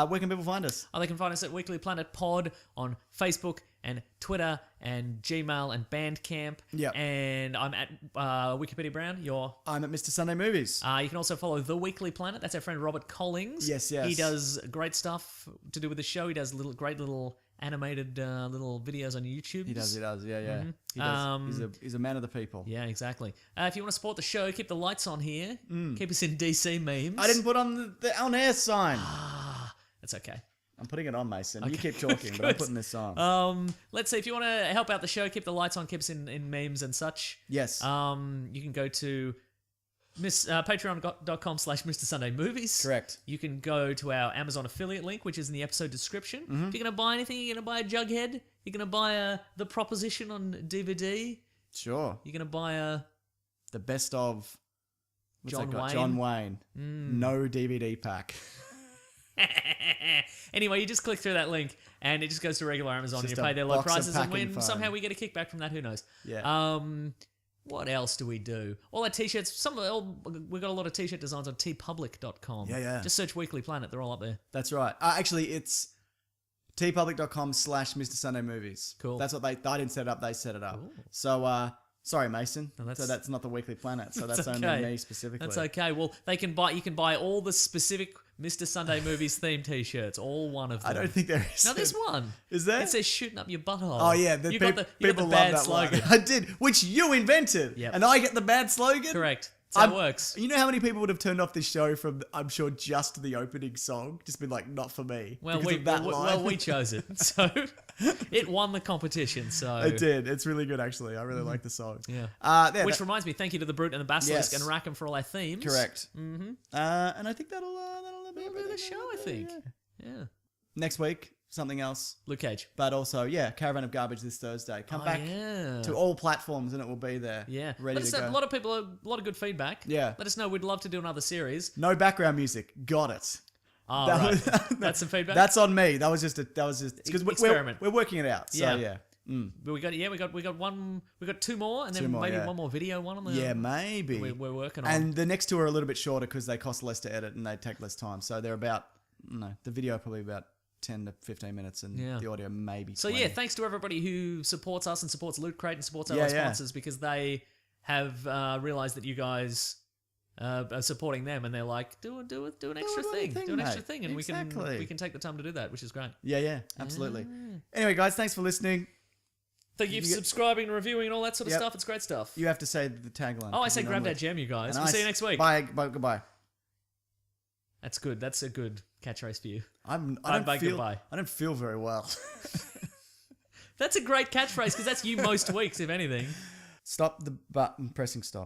A: Where can people find us?
B: They can find us at Weekly Planet Pod on Facebook and Twitter and Gmail and Bandcamp.
A: Yep.
B: And I'm at Wikipedia Brown.
A: I'm at Mr. Sunday Movies.
B: You can also follow The Weekly Planet. That's our friend Robert Collings.
A: Yes.
B: He does great stuff to do with the show. He does great little animated little videos on YouTube.
A: He does. Yeah. He does. He's a man of the people.
B: Yeah, exactly. If you want to support the show, keep the lights on here. Keep us in DC memes.
A: I didn't put on the on-air sign.
B: That's okay.
A: I'm putting it on, Mason.
B: Okay.
A: You keep talking, but I'm putting this on.
B: Let's see. If you want to help out the show, keep the lights on, keep us in memes and such.
A: Yes.
B: You can go to patreon.com/Mr. Sunday Movies.
A: Correct.
B: You can go to our Amazon affiliate link, which is in the episode description. If you're going to buy anything, you're going to buy a Jughead. You're going to buy The Proposition on DVD.
A: Sure.
B: You're going to buy
A: The best of
B: John Wayne.
A: John Wayne. No DVD pack.
B: Anyway, you just click through that link and it just goes to regular Amazon and
A: Just
B: you
A: a
B: pay their low
A: box of
B: prices and
A: packing
B: when
A: foam.
B: somehow we get a kickback from that, who knows?
A: Yeah.
B: What else do we do? All our t-shirts, we've got a lot of t-shirt designs on tpublic.com.
A: Yeah.
B: Just search Weekly Planet, they're all up there.
A: That's right. Actually, it's tpublic.com/Mr. Sunday Movies.
B: Cool.
A: That's what I didn't set it up. They set it up.
B: Ooh.
A: So, sorry, Mason.
B: No,
A: So that's not the Weekly Planet. So
B: That's
A: that's
B: okay.
A: only me specifically.
B: That's okay. Well, you can buy all the specific Mr. Sunday Movies themed t-shirts, all one of them.
A: I don't think there is.
B: No, there's one.
A: Is there?
B: It says shooting up your butthole.
A: Oh yeah,
B: you got the
A: people
B: bad
A: love that
B: slogan.
A: Line. I did, which you invented,
B: Yep.
A: and I get the bad slogan.
B: Correct. That's how it works.
A: You know how many people would have turned off this show from, I'm sure, just the opening song, just been like, not for me.
B: Well,
A: because of that line.
B: we chose it, so it won the competition. So
A: It did. It's really good, actually. I really like the song.
B: Yeah.
A: Yeah,
B: Which reminds me, thank you to the Brute and the Basilisk
A: Yes.
B: and Rackham for all our themes.
A: correct. And I think that'll be
B: That'll be the show, I think. Yeah.
A: Next week, something else.
B: Luke Cage.
A: But also, Caravan of Garbage this Thursday. Come back
B: Yeah.
A: to all platforms and it will be there.
B: Yeah.
A: Ready
B: Let us
A: to
B: know,
A: go.
B: a lot of people, a lot of good feedback.
A: Yeah.
B: Let us know. We'd love to do another series.
A: No background music. Got it.
B: Oh,
A: That
B: right.
A: was-
B: That's some feedback.
A: That's on me. That was just because
B: Experiment.
A: we're working it out. So
B: Yeah.
A: yeah.
B: But we got two more, and then
A: Two more,
B: maybe
A: yeah.
B: one more video one on the.
A: Yeah, maybe.
B: We're working on.
A: And the next two are a little bit shorter because they cost less to edit and they take less time. So they're about, the video probably about 10 to 15 minutes and
B: Yeah.
A: the audio maybe 20.
B: So yeah, thanks to everybody who supports us and supports Loot Crate and supports our
A: Yeah,
B: other
A: yeah.
B: sponsors because they have realized that you guys are supporting them and they're like, do an extra
A: another
B: thing,
A: thing,
B: do an extra
A: mate.
B: thing, and
A: Exactly.
B: we can take the time to do that, which is great.
A: Yeah, absolutely. Anyway, guys, thanks for listening.
B: Thank you for subscribing and reviewing and all that sort of
A: Yep.
B: stuff. It's great stuff.
A: You have to say the tagline.
B: I say grab that gem, you guys. We'll see you next week.
A: Bye. Goodbye.
B: That's good. That's a good catchphrase for you.
A: I
B: Bye,
A: don't feel.
B: goodbye.
A: I don't feel very well.
B: That's a great catchphrase because that's you most weeks, if anything.
A: Stop the button. Pressing stop.